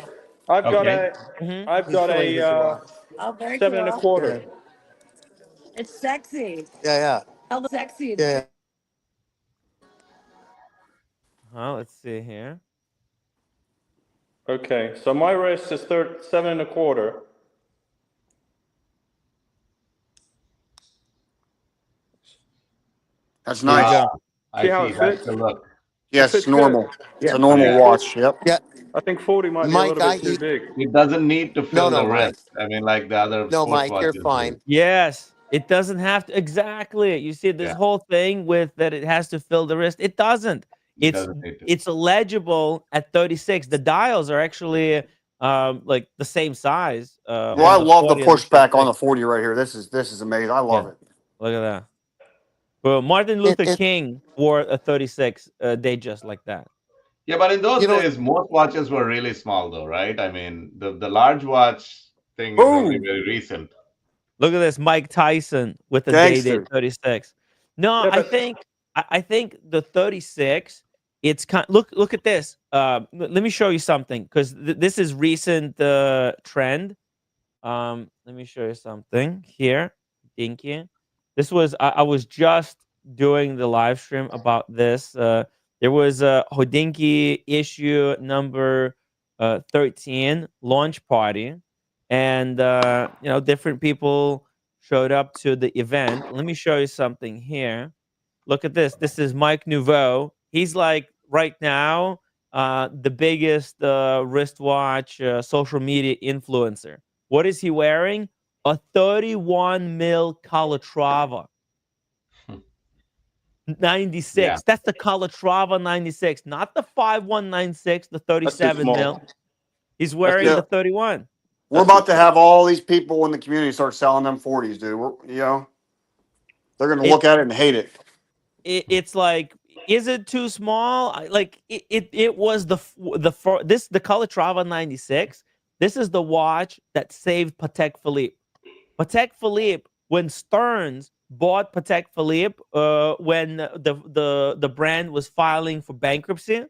I've got Okay. a, Hmm. I've he's got showing a his watch. seven and a quarter. Yeah. Yeah. Yeah. Let's see here. Okay, so my wrist is seven and a quarter. That's There you nice. go. I See how see. it That's fits? the look. It Yes, fits good. normal. It's Yeah. a normal Yeah. watch. Yep. Yeah. I think 40 might be a Mike, little I bit too you, big. It doesn't need to no fill no the Mike. wrist. I mean, like the other No sports Mike, you're watches do. fine. Yes, it doesn't have to exactly. You see this Yeah. whole thing with that it has to fill the wrist. It doesn't. It It's doesn't need to. it's legible at 36. The dials are actually like the same size Well, I on the love the 40 and the pushback on 36. the 40 right here. This is amazing. I Yeah, love it. look at that. Well, Martin It, Luther it King wore a 36 day just like that. Yeah, but in those you know days, most watches were really small, though, right? I mean, the large watch thing is only Boom. very recent. Look at this, Mike Tyson with a Day-Date Gangster. 36. No, Yeah, I but think I think the 36. It's kind. Look at this. Let me show you something because this is recent trend. Let me show you something here. Thank you. This was I was just doing the live stream about this. There was a Hodinky issue number 13 launch party, and different people showed up to the event. Let me show you something here. Look at this. This is Mike Nouveau. He's like right now the biggest wristwatch social media influencer. What is he wearing? A 31 mil Calatrava Yeah, 96. That's the Calatrava 96, not the 5196, the that's too 37 mil. small. He's That's wearing too, Yeah. the 31. We're that's too about to small. have all these people in the community start selling them 40s, dude. They're going to It, look at it and hate it. it's like, is it too small? Like it was the Calatrava 96. This is the watch that saved Patek Philippe. Patek Philippe, when Stearns bought Patek Philippe, when the brand was filing for bankruptcy,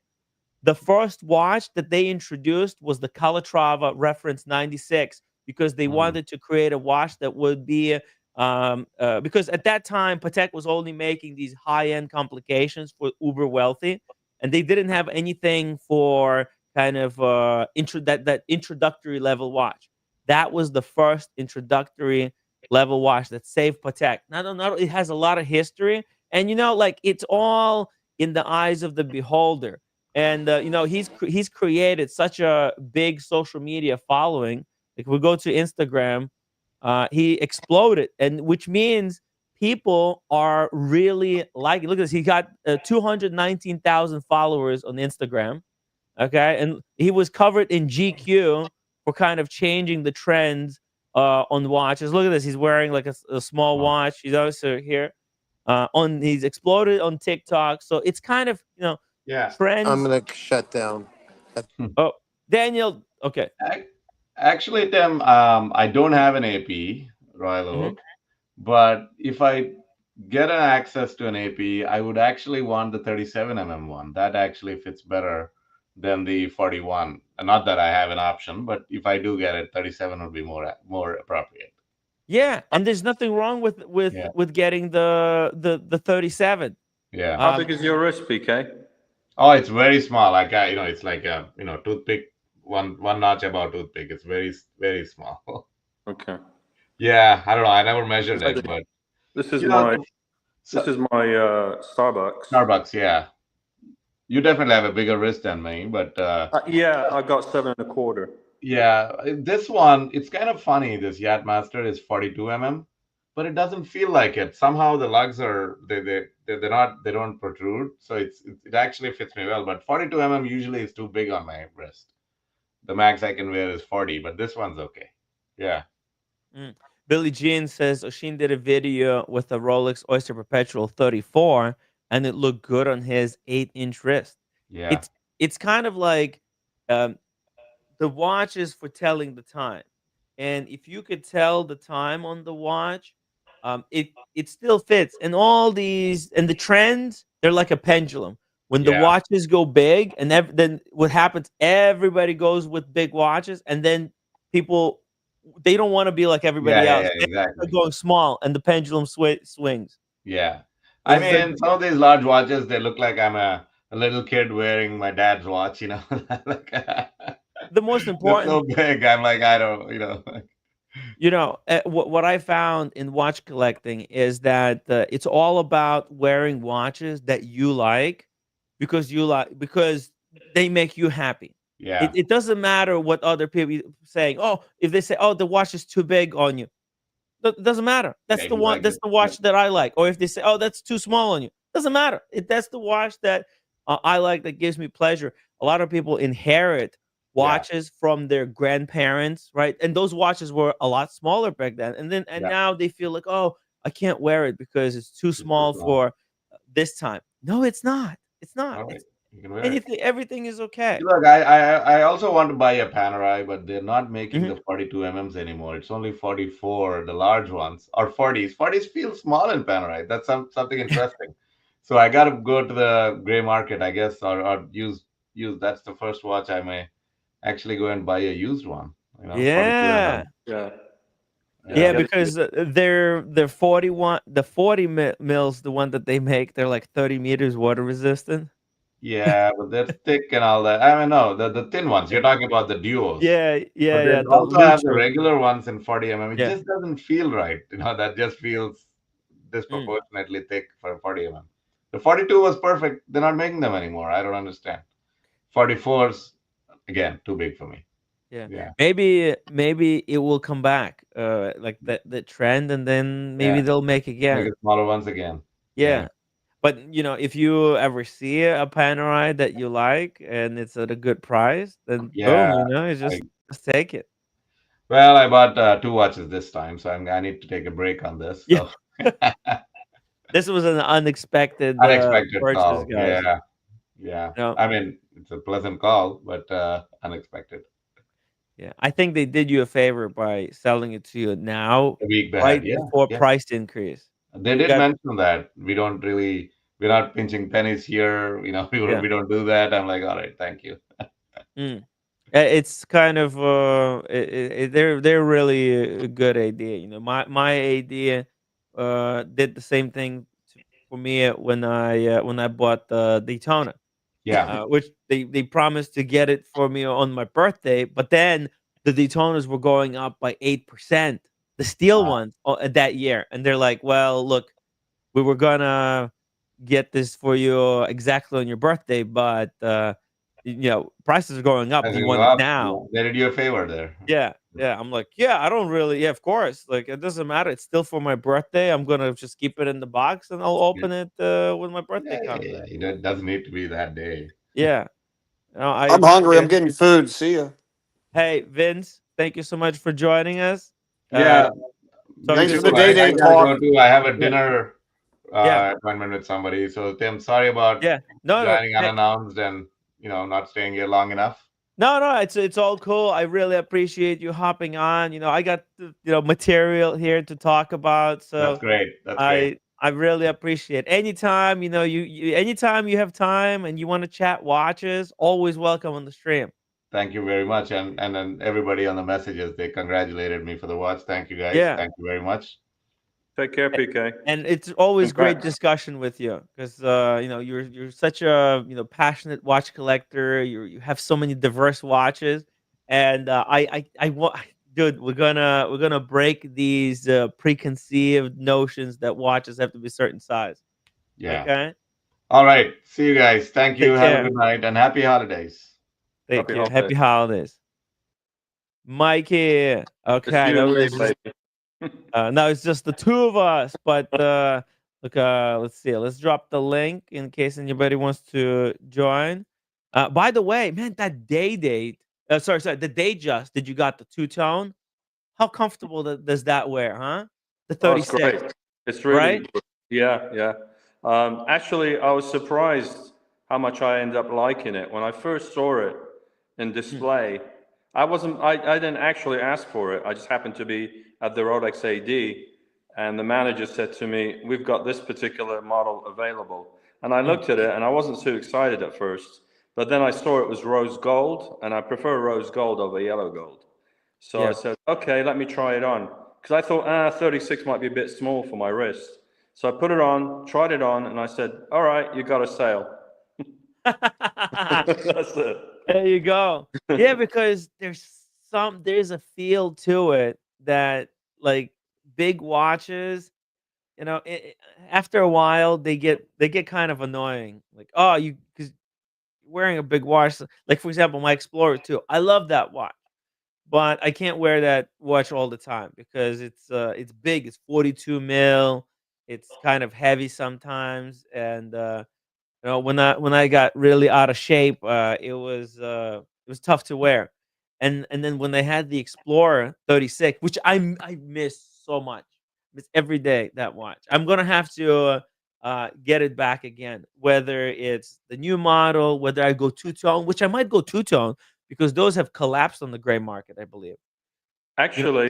the first watch that they introduced was the Calatrava Reference 96 because they mm, wanted to create a watch that would be because at that time Patek was only making these high-end complications for uber wealthy, and they didn't have anything for kind of that introductory level watch. That was the first introductory level watch that save protect. Not it has a lot of history, and like it's all in the eyes of the beholder. And he's created such a big social media following. Like we go to Instagram, he exploded, and which means people are really liking. Look at this, he got 219,000 followers on Instagram. Okay, and he was covered in GQ for kind of changing the trends on watches. Look at this, he's wearing like a small Wow. watch. He's also here on he's exploded on TikTok. So it's kind of Yeah. I'm trends. gonna shut down. Oh, Daniel. Okay. Ac- Actually, Tim, I don't have an AP Royal Hmm. Oak, but if I get an access to an AP, I would actually want the 37 one. That actually fits better than the 41. Not that I have an option, but if I do get it, 37 would be more appropriate. Yeah, and there's nothing wrong with Yeah. getting the 37. Yeah. How Um, big is your wrist, PK? Oh, it's very small. Like it's like a toothpick, one notch above toothpick. It's very small. Okay. Yeah, I don't know. I never measured So it, but this is you know, my so, Starbucks. Starbucks. Yeah, you definitely have a bigger wrist than me, but Yeah, I got 7 1/4. yeah, this one it's kind of funny. This Yacht-Master is 42 but it doesn't feel like it. Somehow the lugs are they don't protrude, so it actually fits me well. But 42 usually is too big on my wrist. The max I can wear is 40, but this one's okay. Yeah, mm. Billie Jean says Oshin did a video with a Rolex Oyster Perpetual 34, and it looked good on his 8-inch wrist. yeah, It's kind of like um, the watch is for telling the time, and if you could tell the time on the watch, it still fits. And all these and the trends, they're like a pendulum. When the yeah, watches go big, and then what happens? Everybody goes with big watches, and then people they don't want to be like yeah, everybody yeah, else. yeah, They start exactly. going small, and the pendulum swings. Yeah. I It's like mean, some of these large watches, they look like I'm a little kid wearing my dad's watch, like the most they're important. so big. I'm like, I don't, What I found in watch collecting is that it's all about wearing watches that you like because they make you happy. It, yeah, it doesn't matter what other people saying. Oh, if they say, "Oh, the watch is too big on you," doesn't matter. yeah, That's the you one. like That's it. the Yeah, watch that I like. Or if they say, "Oh, that's too small on you," doesn't matter. That's the watch that I like. That gives me pleasure. A lot of people inherit yeah, watches from their grandparents, right? And those watches were a lot smaller back then. And yeah. now they feel like, oh, I can't wear it because it's too It's too small small. for this time. No, it's not. It's not. All right, It's you can wear it. anything. Everything is okay. Look, I also want to buy a Panerai, but they're not making Mhm. the 42 anymore. It's only 44, the large ones, or 40s. 40s feel small in Panerai. That's something interesting. So I got to go to the gray market, I guess, or use. That's the first watch I may actually go and buy a used one. 42 Yeah. Yeah. Yeah. Yeah, Yeah, Get because they're 41 the 40 mils, the one that they make, they're like 30 meters water resistant. yeah, but they're thick and all that. I mean, no, the thin ones. You're talking about the duos. Yeah, But yeah, they yeah, the also have the Lucho. regular ones in 40 It Yeah. just doesn't feel right. That just feels Mm. disproportionately thick for 40 The 42 was perfect. They're not making them anymore. I don't understand. 44s, again, too big for me. Yeah. Yeah. Maybe it will come back, like the trend, and then maybe Yeah. they'll make Make again. it smaller ones again. Yeah. Yeah. But, if you ever see a Panerai that you like and it's at a good price, then boom, Yeah. you I, just take it. well, I bought two watches this time, so I need to take a break on this. Yeah. So This was an unexpected, unexpected purchase, call. guys. Yeah. Yeah. You know? I mean, it's a pleasant call, but unexpected. Yeah, I think they did you a favor by selling it to you now, A week ahead. right Yeah. before Yeah. price increase. They You did got mention that we're not pinching pennies here. yeah. We don't do that. I'm like, all right, thank you. Mm. It's kind of they're really a good idea. My idea did the same thing for me when I bought the Daytona, Yeah, which they promised to get it for me on my birthday, but then the Daytonas were going up by 8%. the steel ones that year, and they're like, "Well, look, we were gonna get this for you exactly on your birthday, but prices are going up. As Do you you go want it up, now?" they did you a favor there. Yeah, yeah. I'm like, yeah, I don't really. Yeah, of course. Like, it doesn't matter. It's still for my birthday. I'm gonna just keep it in the box, and I'll Yeah, open it when my birthday yeah, yeah. comes. Yeah. It doesn't need to be that day. Yeah, no, I I'm hungry. I'm appreciate. getting food. See ya. Hey, Vince, thank you so much for joining us. Uh, Yeah, talk me to Thanks you for too. the soon. day I day gotta go talk. too. I have a Yeah, dinner yeah, appointment with somebody. So Tim, sorry about yeah. No, no, joining hey, unannounced and not staying here long enough. no, no. It's all cool. I really appreciate you hopping on. I got material here to talk about, That's so great. That's great. I really appreciate anytime you anytime you have time and you want to chat watches. Always welcome on the stream. Thank you very much, and then everybody on the messages they congratulated me for the watch. Thank you guys. Yeah. Thank you very much. Take care, PK. And it's always great Congrats. discussion with you because you're such a passionate watch collector. You have so many diverse watches, and I want, dude, we're gonna break these preconceived notions that watches have to be certain size. Yeah. Okay, All right. See you guys. Thank you. take Have a care. good night and happy holidays. Thank Happy you. holidays. Happy holidays, Mikey. It's Okay, you now and me, it's just baby. now it's just the two of us. But look, let's see. Let's drop the link in case anybody wants to join. By the way, man, that day date. Sorry, the day just. Did you got the two tone? How comfortable does that wear, huh? The Oh, it's 36, great. It's really, right? yeah, yeah. Actually, I was surprised how much I ended up liking it. When I first saw it in Mm, display, I didn't actually ask for it. I just happened to be at the Rolex AD, and the manager said to me, "We've got this particular model available." And I mm, looked at it, and I wasn't too excited at first. But then I saw it was rose gold, and I prefer rose gold over yellow gold. So I yeah. said, okay, let me try it on. Because I thought, 36 might be a bit small for my wrist. So I put it on, tried it on, and I said, all right, you got a sale. That's it. There you go. Yeah, because there's a feel to it that, like, big watches, after a while they get kind of annoying. Like, oh, you because wearing a big watch, like for example, my Explorer 2. I love that watch, but I can't wear that watch all the time because it's big. It's 42 mil. It's kind of heavy sometimes, and when I got really out of shape, it was tough to wear. And then when they had the Explorer 36, which I miss so much, miss every day that watch. I'm gonna have to get it back again, whether it's the new model, whether I go two tone, which I might go two tone because those have collapsed on the gray market, I believe. You know, Actually,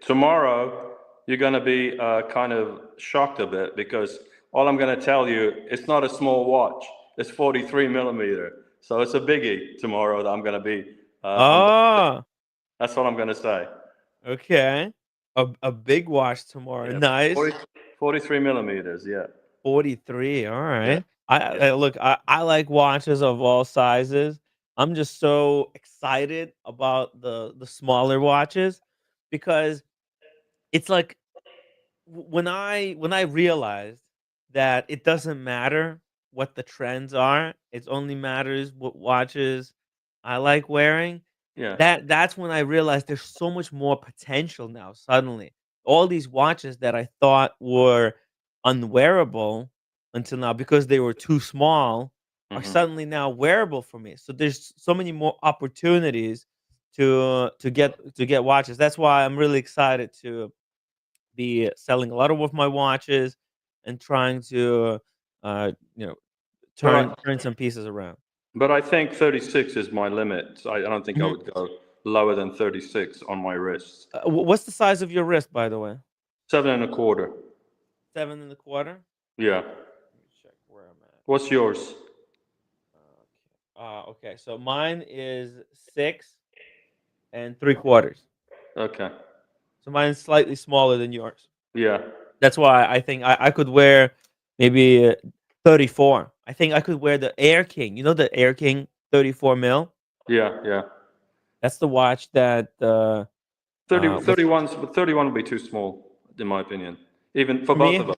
tomorrow, you're going to be kind of shocked a bit because all I'm going to tell you, it's not a small watch. It's 43 millimeter. So it's a biggie tomorrow that I'm going to be on. oh, That's what I'm going to say. okay, a big watch tomorrow. Yeah, Nice. 40, 43 millimeters. Yeah, 43, all yeah, right. I yeah. look, I like watches of all sizes. I'm just so excited about the smaller watches because it's like when I realized that it doesn't matter what the trends are, it only matters what watches I like wearing. Yeah. That's when I realized there's so much more potential now. Suddenly, all these watches that I thought were unwearable until now because they were too small are Hmm. suddenly now wearable for me. So there's so many more opportunities to get watches. That's why I'm really excited to be selling a lot of my watches and trying to uh, you know But turn some pieces around. I think 36 is my limit. I don't think I Mhm. would go lower than 36 on my wrist. What's the size of your wrist, by the way? 7 1/4. 7 1/4. Yeah. Let me check where I'm at. What's yours? Okay. Okay. So mine is 6 3/4. Okay. So mine's slightly smaller than yours. Yeah. That's why I think I could wear maybe 34. I think I could wear the Air King. You know the Air King 34 mil. Yeah. Yeah. That's the watch that Which 31 would be too small, in my opinion. Even for for both me, of us.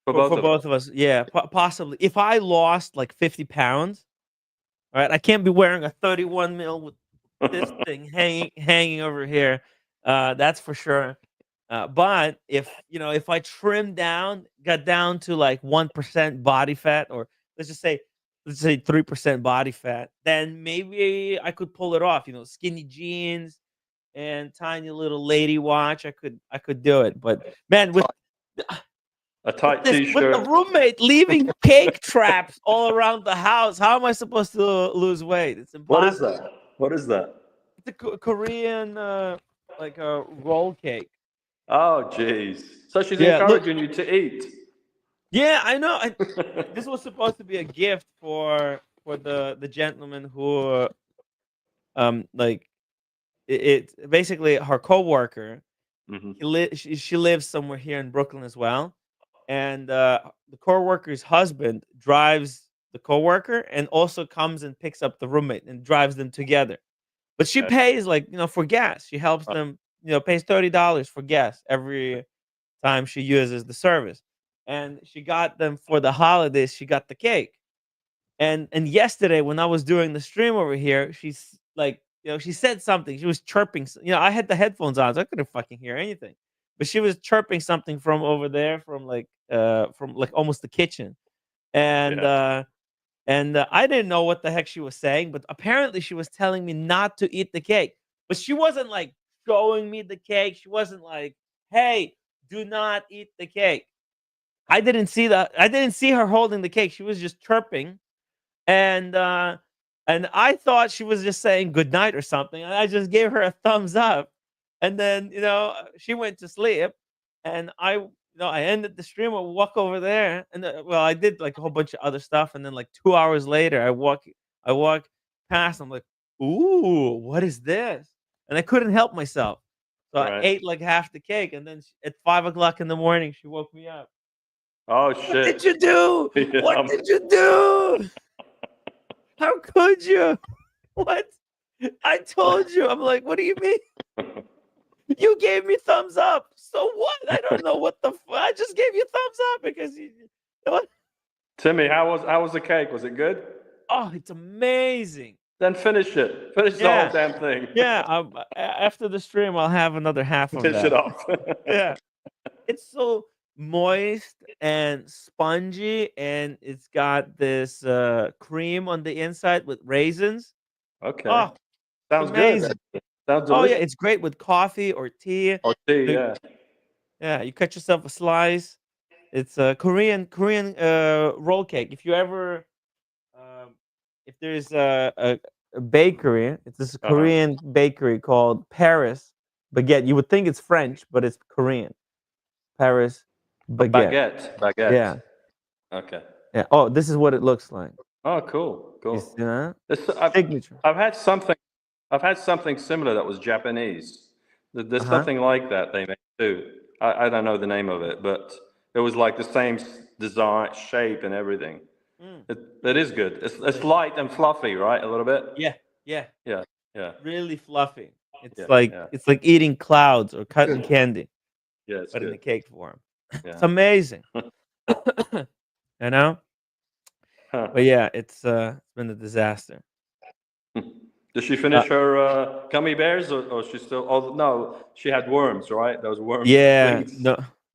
For for both for of us. both of us, yeah, possibly. If I lost like 50 pounds, all right, I can't be wearing a 31 mil with this thing hanging over here. That's for sure. But if I trim down, got down to like 1% body fat, or let's say 3% body fat, then maybe I could pull it off. Skinny jeans and tiny little lady watch. I could do it. But man, with A with tight this with the T-shirt. roommate leaving cake traps all around the house, how am I supposed to lose weight? It's What is impossible. that? What is that? It's a Korean like a roll cake. Oh, jeez. So she's Yeah, look. encouraging you to eat. Yeah, I know. This was supposed to be a gift for the gentleman who like it's basically her coworker. Hmm. She lives somewhere here in Brooklyn as well, and the coworker's husband drives the coworker and also comes and picks up the roommate and drives them together. But she Okay. pays like for gas. She helps them. Pays $30 for gas every time she uses the service. And she got them for the holidays. She got the cake. And yesterday when I was doing the stream over here, she's like, she said something. She was chirping. I had the headphones on, so I couldn't fucking hear anything. But she was chirping something from over there, from like almost the kitchen. And Yeah. I didn't know what the heck she was saying, but apparently she was telling me not to eat the cake. But she wasn't like showing me the cake. She wasn't like, "Hey, do not eat the cake." I didn't see that. I didn't see her holding the cake. She was just chirping, and I thought she was just saying good night or something. And I just gave her a thumbs up, and then she went to sleep, and I ended the stream. I walk over there, and well, I did like a whole bunch of other stuff, and then like 2 hours later, I walk past. I'm like, ooh, what is this? And I couldn't help myself, so I Right. ate like half the cake, and then at 5 o'clock in the morning, she woke me up. Oh, What shit. did you do? What Yeah. did you do? How could you? What? I told you. I'm like, what do you mean? You gave me thumbs up. So what? I don't know what I just gave you thumbs up because what? Timmy, how was the cake? Was it good? Oh, it's amazing. Then finish it. Finish the whole Yeah. damn thing. Yeah. After the stream, I'll have another half of Finish it that. off. Yeah. It's so moist and spongy, and it's got this cream on the inside with raisins. Okay. Oh, it's Sounds good. amazing. Sounds Oh yeah, delicious. it's great with coffee or tea. Oh, tea, You- yeah. Yeah, you cut yourself a slice. It's a Korean roll cake. If you ever if there's a bakery, it's this Uh-huh. Korean bakery called Paris Baguette. You would think it's French, but it's Korean. Paris A Baguette. baguette. Baguette. Yeah. Okay. Yeah. Oh, this is what it looks like. Oh, cool. You Cool. see that? I've, Signature. I've had something similar that was Japanese. There's Uh-huh. something like that they make too. I don't know the name of it, but it was like the same design, shape, and everything. Mm. It is good. It's light and fluffy, right? A little bit. Yeah. Yeah. Yeah. Yeah. Really fluffy. It's Yeah. like Yeah. it's like eating clouds or cotton candy, Yeah. It's but in the good. cake form. It's Yeah. amazing. You know? Huh. But yeah, it's been a disaster. Did she finish her gummy bears, or she still? Oh no, she had worms, right? Those worms. Yeah, Things.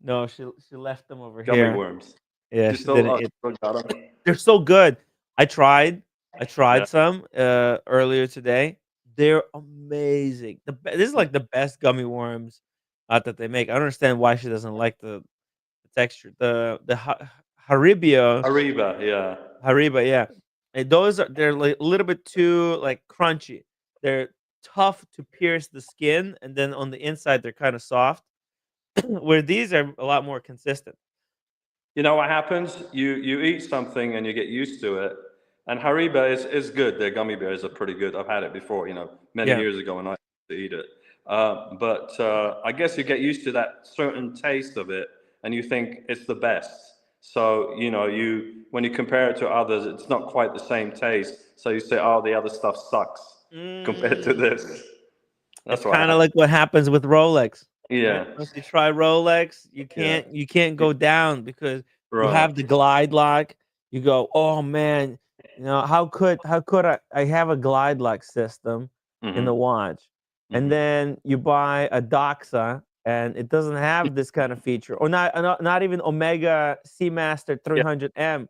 no, she left them over Gummy here. worms. Yeah, She she still, didn't eat. still got them. They're so good. I tried Yeah. some earlier today. They're amazing. This is like the best gummy worms that they make. I don't understand why she doesn't like the texture. Haribo, Ariba, yeah. Hariba, yeah. And they're like a little bit too like crunchy. They're tough to pierce the skin, and then on the inside they're kind of soft. Where these are a lot more consistent. You know what happens? You eat something and you get used to it. And Hariba is good. Their gummy bears are pretty good. I've had it before, many Yeah. years ago, and I used to eat it. But I guess you get used to that certain taste of it, and you think it's the best. So when you compare it to others, it's not quite the same taste. So you say, "Oh, the other stuff sucks compared to Mm. this." That's It's what kind of happened. like what happens with Rolex, right? Yeah, Once you try Rolex, yeah, you can't go down because you right. have the glide lock. You go, oh man, how could I have a glide lock system in the Hmm. watch, and Hmm. then you buy a Doxa and it doesn't have this kind of feature, or not even Omega Seamaster Yeah, 300M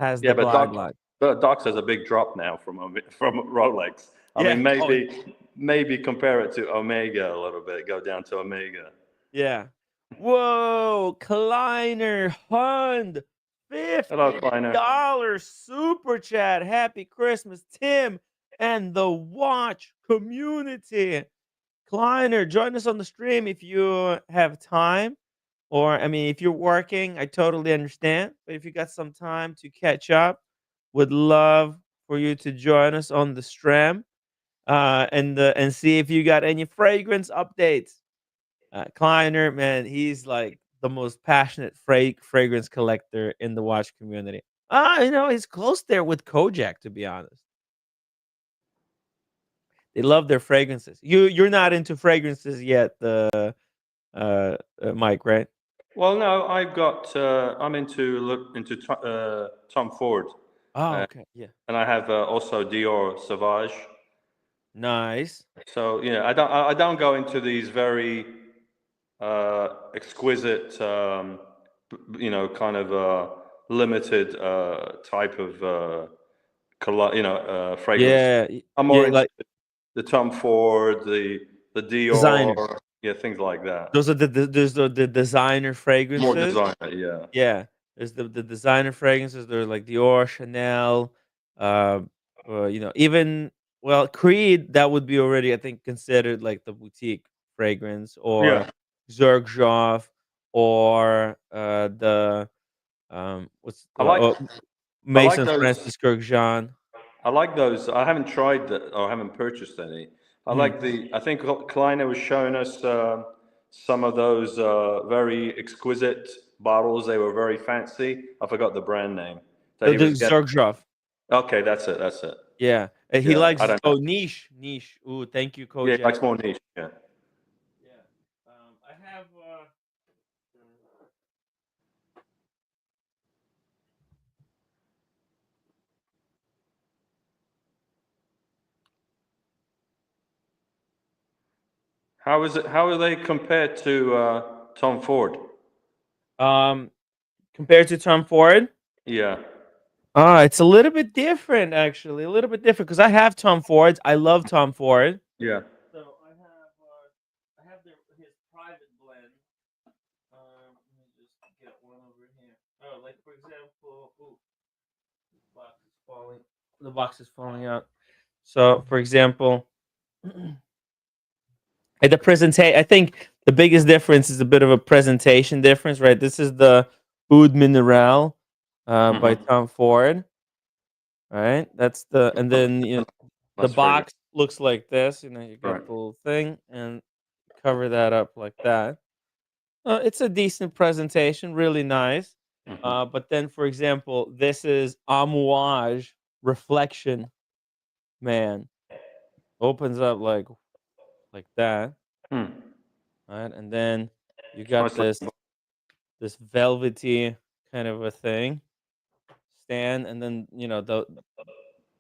has yeah, the but glide lock. Docs has a big drop now from from Rolex. I Yeah. mean, Oh, maybe compare it to Omega a little bit. Go down to Omega. yeah. Whoa, Kleiner Hund, Hello, $50 Kleiner. super chat. Happy Christmas, Tim and the watch community. Kleiner, join us on the stream if you have time. Or, I mean, if you're working, I totally understand. But if you got some time to catch up, would love for you to join us on the stream and see if you got any fragrance updates. Kleiner, man, he's like the most passionate fragrance collector in the watch community. He's close there with Kojak, to be honest. They love their fragrances. You're not into fragrances yet, Mike, right? Well, no, I'm Tom Ford, Oh, uh, okay, yeah, and I have also Dior Sauvage. nice. So I don't go into these very exquisite, kind of limited type of fragrance. Yeah, I'm more yeah, into like the Tom Ford, the designer. Dior, yeah, things like that. Those are the designer More fragrances. designer, yeah. Yeah, there's the designer fragrances. They're like Dior, Chanel, uh, even well, Creed. That would be already, I think, considered like the boutique fragrance, or Yeah, Xerjoff, or the what's I like I like Mason those. Francis Kurkdjian. I like those. I haven't tried that, or I haven't purchased any. I Mhm. like the. I think Kleiner was showing us some of those very exquisite bottles. They were very fancy. I forgot the brand name that he The was getting. Xerjoff. Okay, that's it. That's it. Yeah, he Yeah, I likes. don't know. Oh, niche. Ooh, thank you, Yeah, Kojak. like more niche. Yeah. Yeah, I have. How is it? How are they compared to Tom Ford? Um, Compared to Tom Ford, Yeah. it's a little bit different, actually. A little bit different because I have Tom Fords. I love Tom Ford. Yeah. So I have his private blend. Let me just get one over here. Oh, like for example, ooh, this box is falling. The box is falling out. So, for example, at the presentation, I think the biggest difference is a bit of a presentation difference, right? This is the Oud Mineral by Hmm. Tom Ford, right? That's and then the That's very good. box looks like this. You Right. got the little thing and cover that up like that. It's a decent presentation, really nice. Hmm. But then, for example, this is Amouage Reflection Man. Opens up like that, Hmm. right? And then you got Nice this velvety kind of a thing stand, and then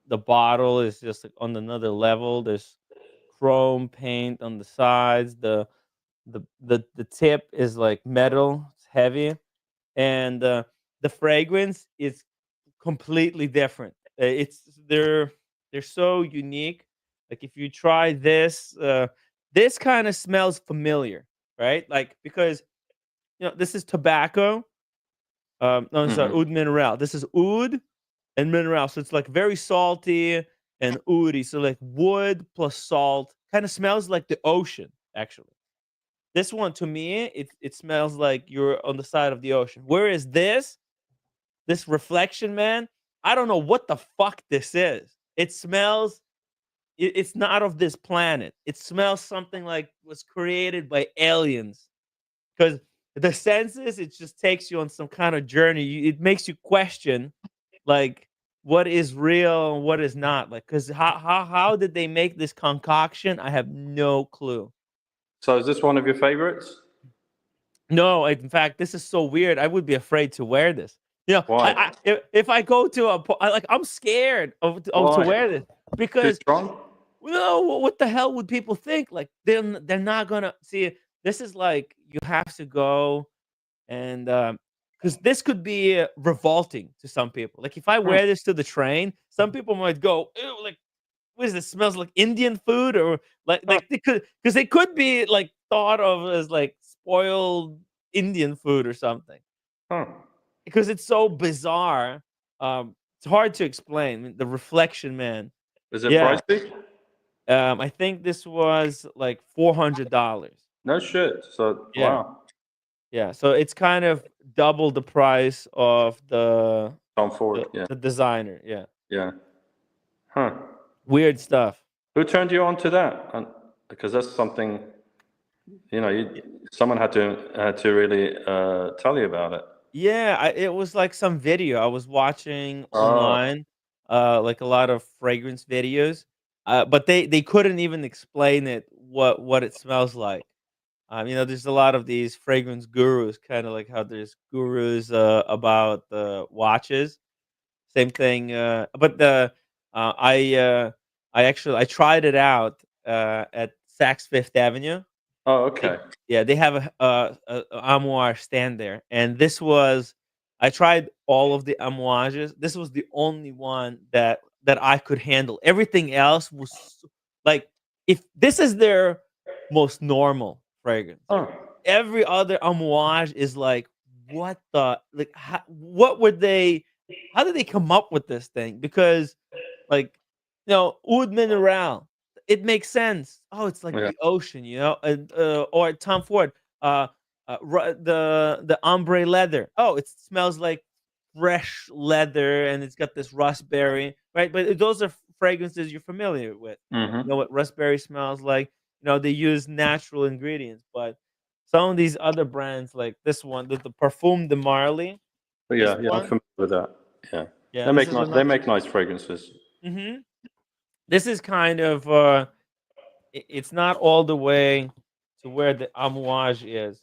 the bottle is just like on another level. There's chrome paint on the sides. The tip is like metal. It's heavy, and the fragrance is completely different. They're so unique. Like if you try this, this kind of smells familiar, right? Like because this is tobacco. No, I'm sorry, one. oud mineral. This is oud and mineral, so it's like very salty and oody. So like wood plus salt, kind of smells like the ocean. Actually, this one to me, it smells like you're on the side of the ocean. Whereas this reflection, man, I don't know what the fuck this is. It smells. It's not of this planet. It smells something like was created by aliens. Because the senses, it just takes you on some kind of journey. It makes you question, like, what is real and what is not. Like, cause how did they make this concoction? I have no clue. So is this one of your favorites? No, in fact, this is so weird. I would be afraid to wear this. You know, Why? if I go to like, I'm scared of to Why? wear this Too because strong? no, what the hell would people think? Like, they're not gonna see. This is like you have to go and because this could be revolting to some people. Like, if I Hmm. wear this to the train, some people might go, "Ew, like, what is this? Smells like Indian food," or Huh. like they could, because they could be like thought of as like spoiled Indian food or something Huh. because it's so bizarre. It's hard to explain. The reflection, man. Is it Yeah. pricey? I think this was like $400. No shit. So Yeah. wow. Yeah. So it's kind of double the price of Tom Ford. Yeah. the designer. Yeah. Yeah. Huh. Weird stuff. Who turned you on to that? Because that's something, someone had to really tell you about it. Yeah, it was like some video I was watching Oh. online, like a lot of fragrance videos, but they couldn't even explain it what it smells like. There's a lot of these fragrance gurus, kind of like how there's gurus about the watches. Same thing, but I tried it out at Saks Fifth Avenue. Oh, They okay. Yeah, they have a armoire stand there, and this was I tried all of the armoires. This was the only one that I could handle. Everything else was like, if this is their most normal fragrance, Oh. every other armoire is like, what the like? What would they? How did they come up with this thing? Because like, oud mineral. It makes sense. Oh, it's like Yeah. the ocean, and, or Tom Ford, the ombre leather. Oh, it smells like fresh leather, and it's got this raspberry, right? But those are fragrances you're familiar with. You Mm-hmm. know what raspberry smells like. They use natural ingredients, but some of these other brands, like this one, the Parfum de Marly, But this yeah, I'm one, familiar with that. Yeah. yeah, They this make is nice. They make nice fragrances. hmm this is kind of it's not all the way to where the amouage is.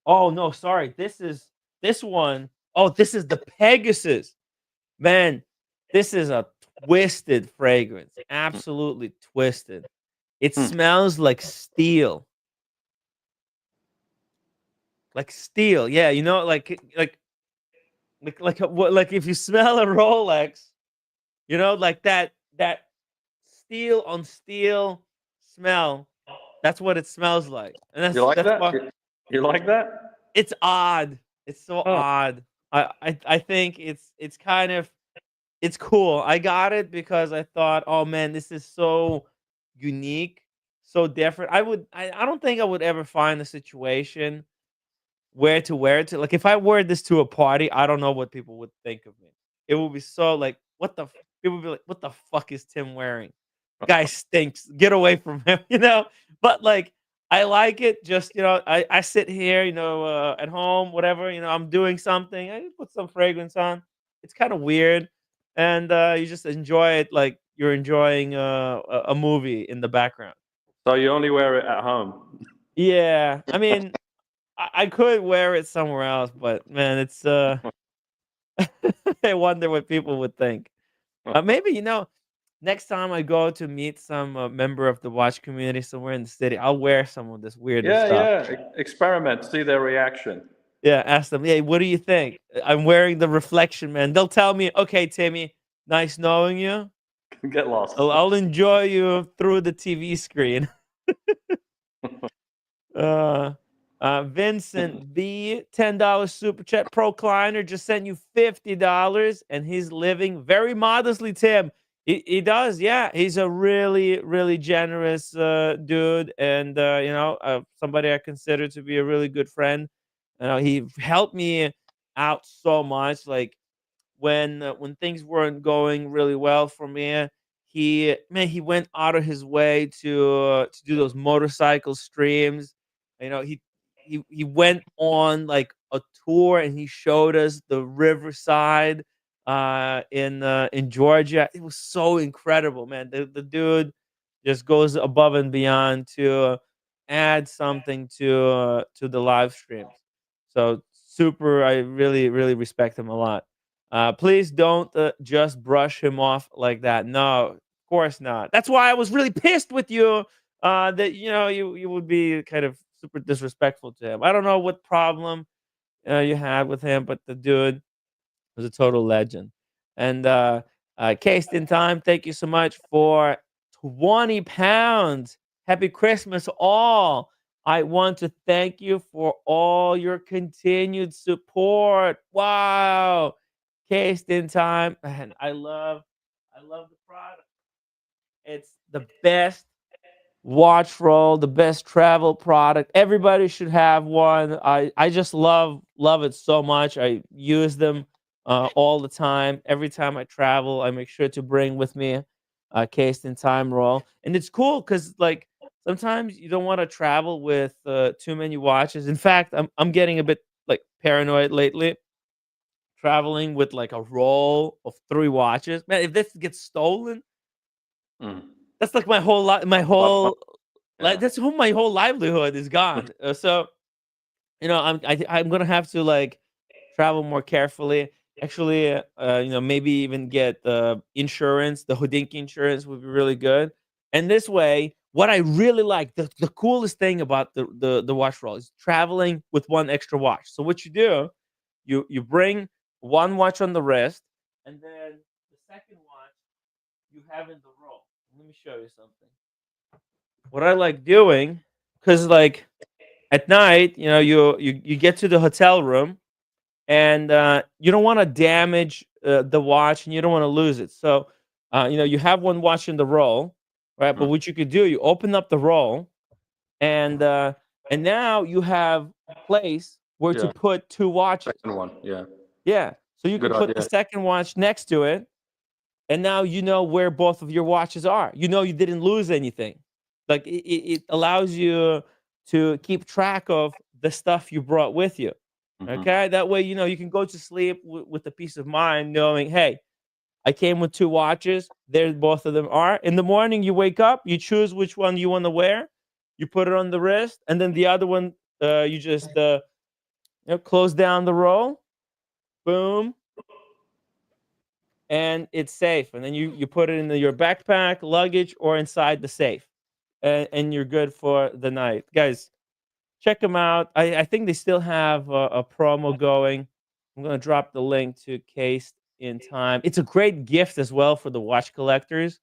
Oh no, sorry. This one. Oh, this is the Pegasus. Man, this is a twisted fragrance. Absolutely twisted. It Hmm. smells like steel. Like steel. Yeah, like if you smell a Rolex, like that steel on steel smell. That's what it smells like, and You like that's that? why You like that? it's odd. It's so Oh. odd. I think it's kind of it's cool. I got it because I thought, oh man, this is so unique, so different. I don't think I would ever find a situation where to wear it to. Like, if I wear this to a party, I don't know what people would think of me. It would be so like, people would be like, what the fuck is Tim wearing? Guy stinks. Get away from him, But like, I like it. Just I sit here, at home, whatever. I'm doing something. I put some fragrance on. It's kind of weird, and you just enjoy it like you're enjoying a movie in the background. So you only wear it at home? Yeah, I mean, I could wear it somewhere else, but man, it's I wonder what people would think. Maybe next time I go to meet some member of the watch community somewhere in the city, I'll wear some of this weirder Yeah, stuff. yeah. Experiment. See their reaction. Yeah, ask them. Hey, what do you think? I'm wearing the reflection, man. They'll tell me, okay, Timmy, nice knowing you. Get lost. I'll enjoy you through the TV screen. Uh, Vincent B, $10 super chat. Pro Kleiner just sent you $50, and he's living very modestly. Tim, he does, yeah. He's a really, really generous dude, and somebody I consider to be a really good friend. He helped me out so much. Like, when things weren't going really well for me, he went out of his way to do those motorcycle streams. He went on like a tour, and he showed us the riverside in Georgia. It was so incredible, man. The dude just goes above and beyond to add something to the live streams. So super, I really respect him a lot. Please don't just brush him off like that. No, of course not. That's why I was really pissed with you. That you would be kind of super disrespectful to him. I don't know what problem you had with him, but the dude was a total legend. And Cased in Time, thank you so much for 20 pounds. Happy Christmas, all. I want to thank you for all your continued support. Wow. Cased in Time. And I love the product. It's the best watch roll, the best travel product. Everybody should have one. I just love it so much. I use them all the time. Every time I travel, I make sure to bring with me a cased in time roll. And it's cool because like sometimes you don't want to travel with too many watches. In fact, I'm getting a bit like paranoid lately. Traveling with like a roll of 3 watches, man. If this gets stolen, Mm. that's like my whole life. My whole Yeah. that's whole my whole livelihood is gone. So I'm gonna have to like travel more carefully. Actually, maybe even get the insurance. The Hodinky insurance would be really good. And this way, what I really like, the coolest thing about the watch roll is traveling with one extra watch. So what you do, you bring one watch on the wrist, and then the second watch you have in the roll. Let me show you something. What I like doing, because like at night, you get to the hotel room and you don't want to damage the watch and you don't want to lose it. So, you have one watch in the roll, right? But Mm. what you could do, you open up the roll and now you have a place where to Yeah. put 2 watches. Second one. Yeah. Yeah. So you Good can put the idea. second watch next to it and now you know where both of your watches are. You know you didn't lose anything. Like it allows you to keep track of the stuff you brought with you. Hmm. Okay, that way you can go to sleep with the peace of mind knowing, hey, I came with 2 watches. There, both of them are. In the morning, you wake up, you choose which one you want to wear, you put it on the wrist, and then the other one, you just close down the roll, boom, and it's safe. And then you put it in your backpack, luggage, or inside the safe, and you're good for the night, guys. Check them out. I think they still have a promo going. I'm gonna drop the link to Cased in Time. It's a great gift as well for the watch collectors.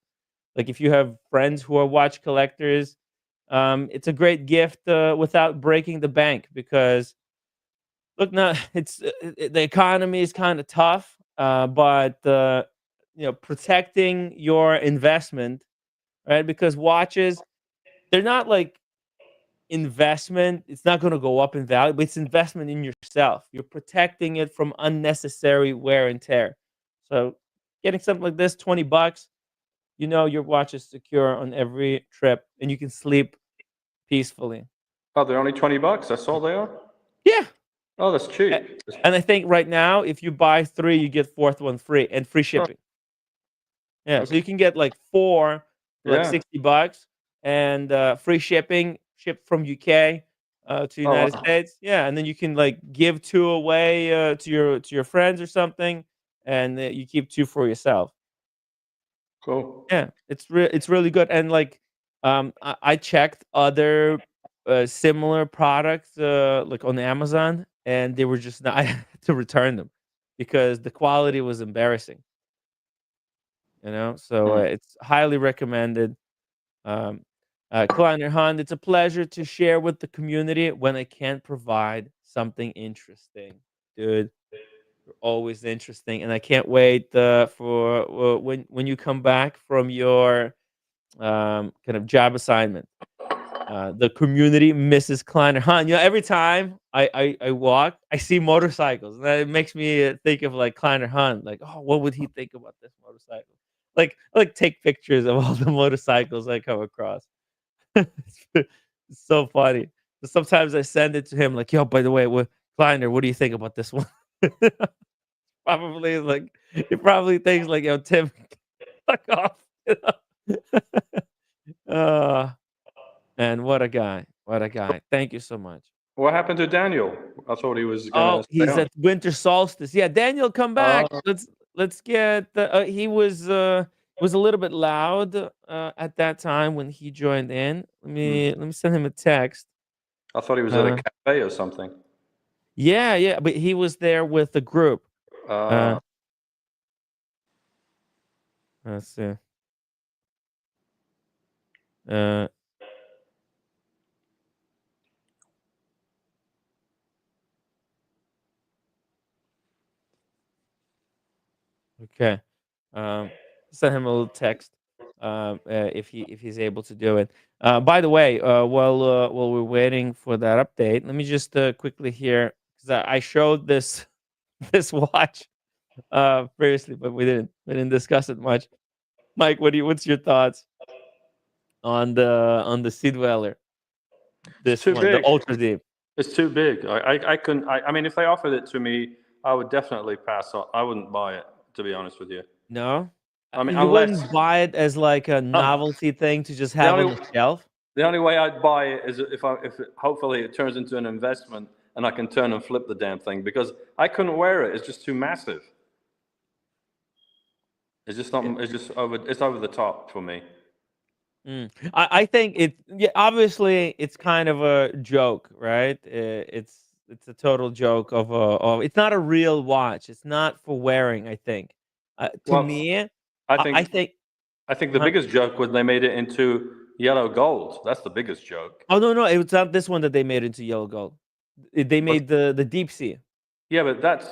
Like if you have friends who are watch collectors, it's a great gift without breaking the bank because look, now the economy is kind of tough, but protecting your investment, right? Because watches, they're not like investment. It's not going to go up in value, but it's investment in yourself. You're protecting it from unnecessary wear and tear. So getting something like this, $20, your watch is secure on every trip and you can sleep peacefully. Oh, they're only $20. That's all they are. Yeah. Oh, that's A- cheap. And I think right now, if you buy 3, you get fourth one free and free Oh, shipping. Yeah. So okay. you can get like 4 for like Yeah. $60 and free shipping shipped from UK to Oh, United wow. States. Yeah. And then you can like give 2 away to your friends or something, and you keep 2 for yourself. Cool. Yeah, it's really good. And like, I checked other similar products like on Amazon, and they were just not. I had to return them because the quality was embarrassing. So Mm. it's highly recommended. Um, Kleiner Hunt, it's a pleasure to share with the community when I can't provide something interesting, dude. You're always interesting, and I can't wait for when you come back from your kind of job assignment. The community misses Kleiner Hunt. Every time I walk, I see motorcycles, and that makes me think of like Kleiner Hunt. Like, oh, what would he think about this motorcycle? I like take pictures of all the motorcycles I come across. It's so funny. Sometimes I send it to him, like, yo, by the way, Kleiner, what do you think about this one? probably like he probably thinks like, "Yo, Tim, fuck off." You know? uh, man, what a guy! What a guy! Thank you so much. What happened to Daniel? I thought he was Oh, gonna stay he's on. at winter solstice. Yeah, Daniel, come back. Uh, Let's get. He was a little bit loud at that time when he joined in. Let me send him a text. I thought he was at a Uh, cafe or something. yeah, yeah, but he was there with the group. Uh, Uh, let's see. Uh, okay. Um, send him a little text if he's able to do it. By the way, while we're waiting for that update, let me just quickly here because I showed this this watch previously, but we didn't discuss it much. Mike, what's your thoughts on the Sea Dweller? it's This too one, the big. Ultra Deep. It's too big. I couldn't. I mean, if they offered it to me, I would definitely pass on. I wouldn't buy it, to be honest with you. No, I mean, you unless wouldn't buy it as like a um, novelty thing to just the have on only the shelf. the only way I'd buy it is hopefully it turns into an investment and I can turn and flip the damn thing because I couldn't wear it. It's just too massive. It's just not. It's just over. It's over the top for me. I think yeah, obviously it's kind of a joke, right? It's a total joke of it's not a real watch. It's not for wearing. I think. To Well, me, I I think think. I think the Huh? biggest joke was they made it into yellow gold. That's the biggest joke. Oh no, no, it was not this one that they made into yellow gold. They But made the deep sea. yeah, but that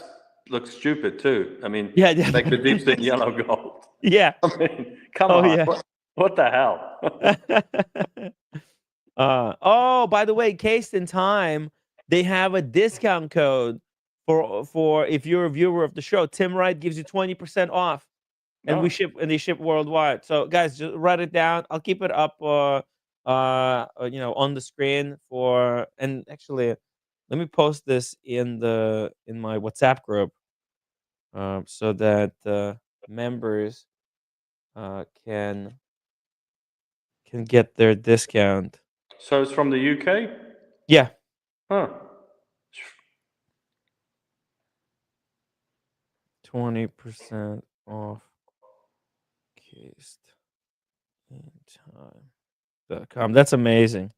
looks stupid too. I mean, Yeah, yeah, make the deep sea yellow gold. yeah. I mean, come Oh on. yeah. What the hell? Oh, by the way, Cased in Time, they have a discount code for if you're a viewer of the show. Tim Wright gives you 20% off, and No. they ship worldwide. So guys, just write it down. I'll keep it up, on the screen for. And actually, let me post this in my WhatsApp group, so that members can get their discount. So it's from the UK? Yeah. Huh. 20% off cased in time.com. That's amazing.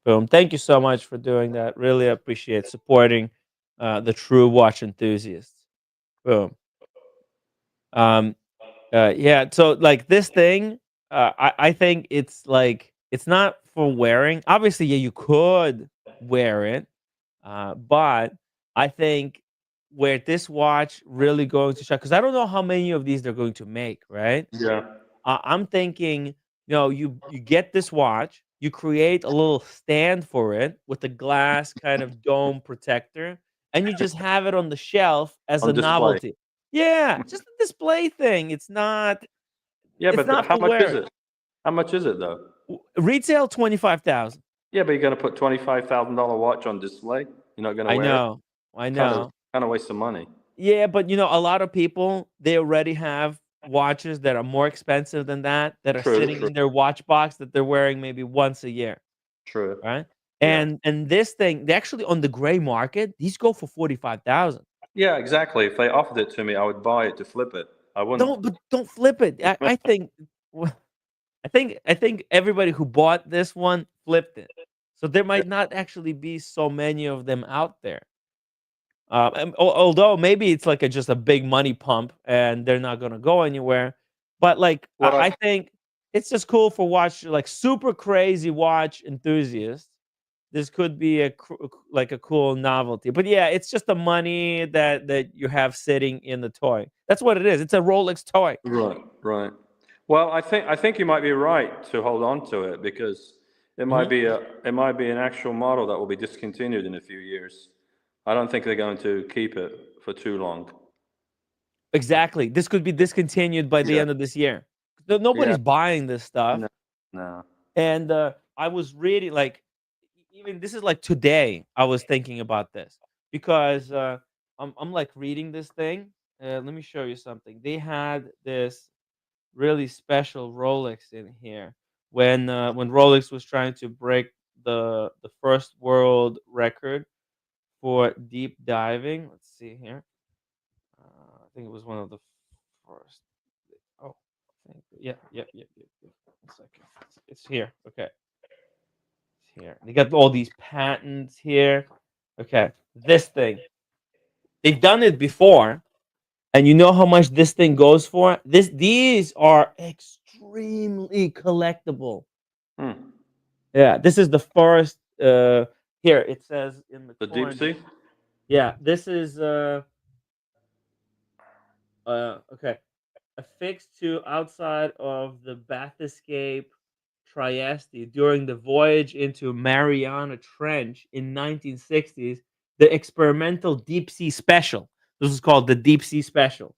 Boom. Thank you so much for doing that. Really appreciate supporting the true watch enthusiasts. Boom. Um, yeah, so like this thing, I think it's like it's not for wearing. Obviously, yeah, you could wear it, but I think where this watch really going to shine, because I don't know how many of these they're going to make, right? Yeah. I'm thinking, you get this watch, you create a little stand for it with a glass kind of dome protector, and you just have it on the shelf as On a display. novelty. Yeah, just a display thing. It's not. Yeah, It's but not how for much is wearing. it? How much is it though? Retail 25,000. Yeah, but you're gonna put $25,000 watch on display. You're not gonna I wear it. know. I Kind of know. kind of waste of money. Yeah, but a lot of people they already have watches that are more expensive than that are True, sitting true, in their watch box that they're wearing maybe once a year. true. Right? Yeah. And this thing, they actually on the gray market, these go for 45,000. Yeah, exactly. If they offered it to me, I would buy it to flip it. I wouldn't. Don't flip it. I think I think everybody who bought this one flipped it. So there Yeah. might not actually be so many of them out there. Although maybe it's like just a big money pump and they're not gonna go anywhere. But like What I I think it's just cool for watch like super crazy watch enthusiasts. This could be like a cool novelty. But yeah, it's just the money that you have sitting in the toy. That's what it is. It's a Rolex toy. Right, right. Well, I think you might be right to hold on to it because Mhm. it might be an actual model that will be discontinued in a few years. I don't think they're going to keep it for too long. Exactly. This could be discontinued by the Yeah, end of this year. yeah. Nobody's buying this stuff. No, no. And I was reading like even this is like today I was thinking about this because I'm like reading this thing let me show you something. They had this really special Rolex in here when Rolex was trying to break the first world record for deep diving. Let's see here. I think it was one of the first. Oh, yeah. 1 second. It's here. Okay, it's here. They got all these patents here. Okay, this thing. They've done it before, and you know how much this thing goes for? These are extremely collectible. Hmm. Yeah, this is the first. Here it says in the The deep corner. sea? Yeah, this is okay. Affixed to outside of the Bathyscaphe Trieste during the voyage into Mariana Trench in 1960s, the experimental deep sea special. This is called the deep sea special.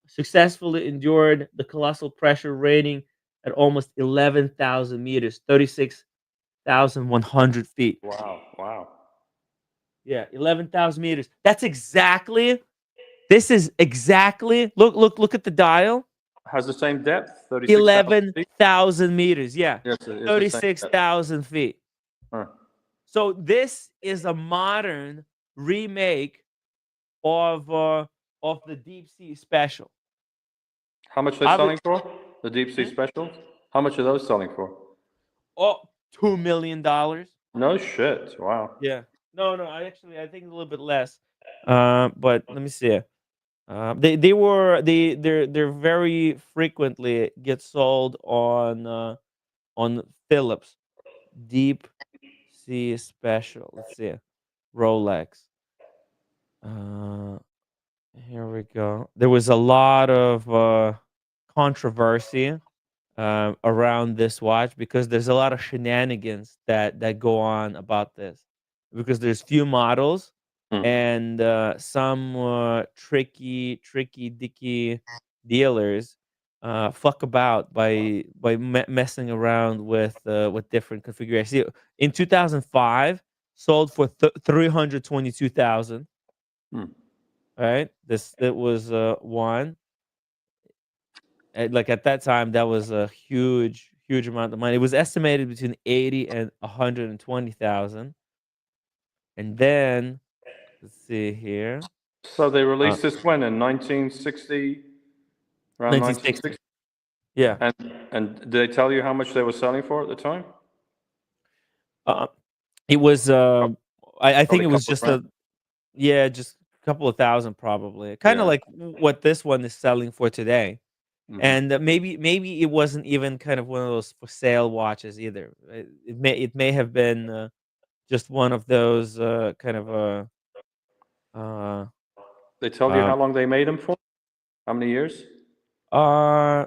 Successfully endured the colossal pressure rating at almost 11,000 meters, 36,100 feet. Wow, wow. Yeah, 11,000 meters. That's exactly. This is exactly. Look at the dial. Has the same depth, 36,000 feet? 11,000 meters. Yeah, Yes, it's the same depth. 36,000 feet. Huh. So this is a modern remake of the deep sea special. How much are they selling for? The deep sea specials? How much are those selling for? Oh, $2 million. No shit. Wow. Yeah. No. I think a little bit less. But let me see. They're very frequently get sold on Philips deep sea special. Let's see, Rolex. Uh, Here we go. There was a lot of controversy around this watch because there's a lot of shenanigans that go on about this because there's few models Hmm. and some tricky dicky dealers fuck about by messing around with different configurations. See, in 2005 sold for 322,000. Hmm. Right, this it was one. Like at that time, that was a huge amount of money. It was estimated between 80 and 120,000. And then let's see here, So they released this when in 1960, around 1960. 1960. Yeah, And did they tell you how much they were selling for at the time? uh, it was. I think Probably it a was couple of just grand. just a couple of thousand, probably. Kind of Yeah. like what this one is selling for today. Mhm. And maybe it wasn't even kind of one of those for sale watches either. It may have been just one of those kind of uh They tell you uh how long they made them for? How many years? uh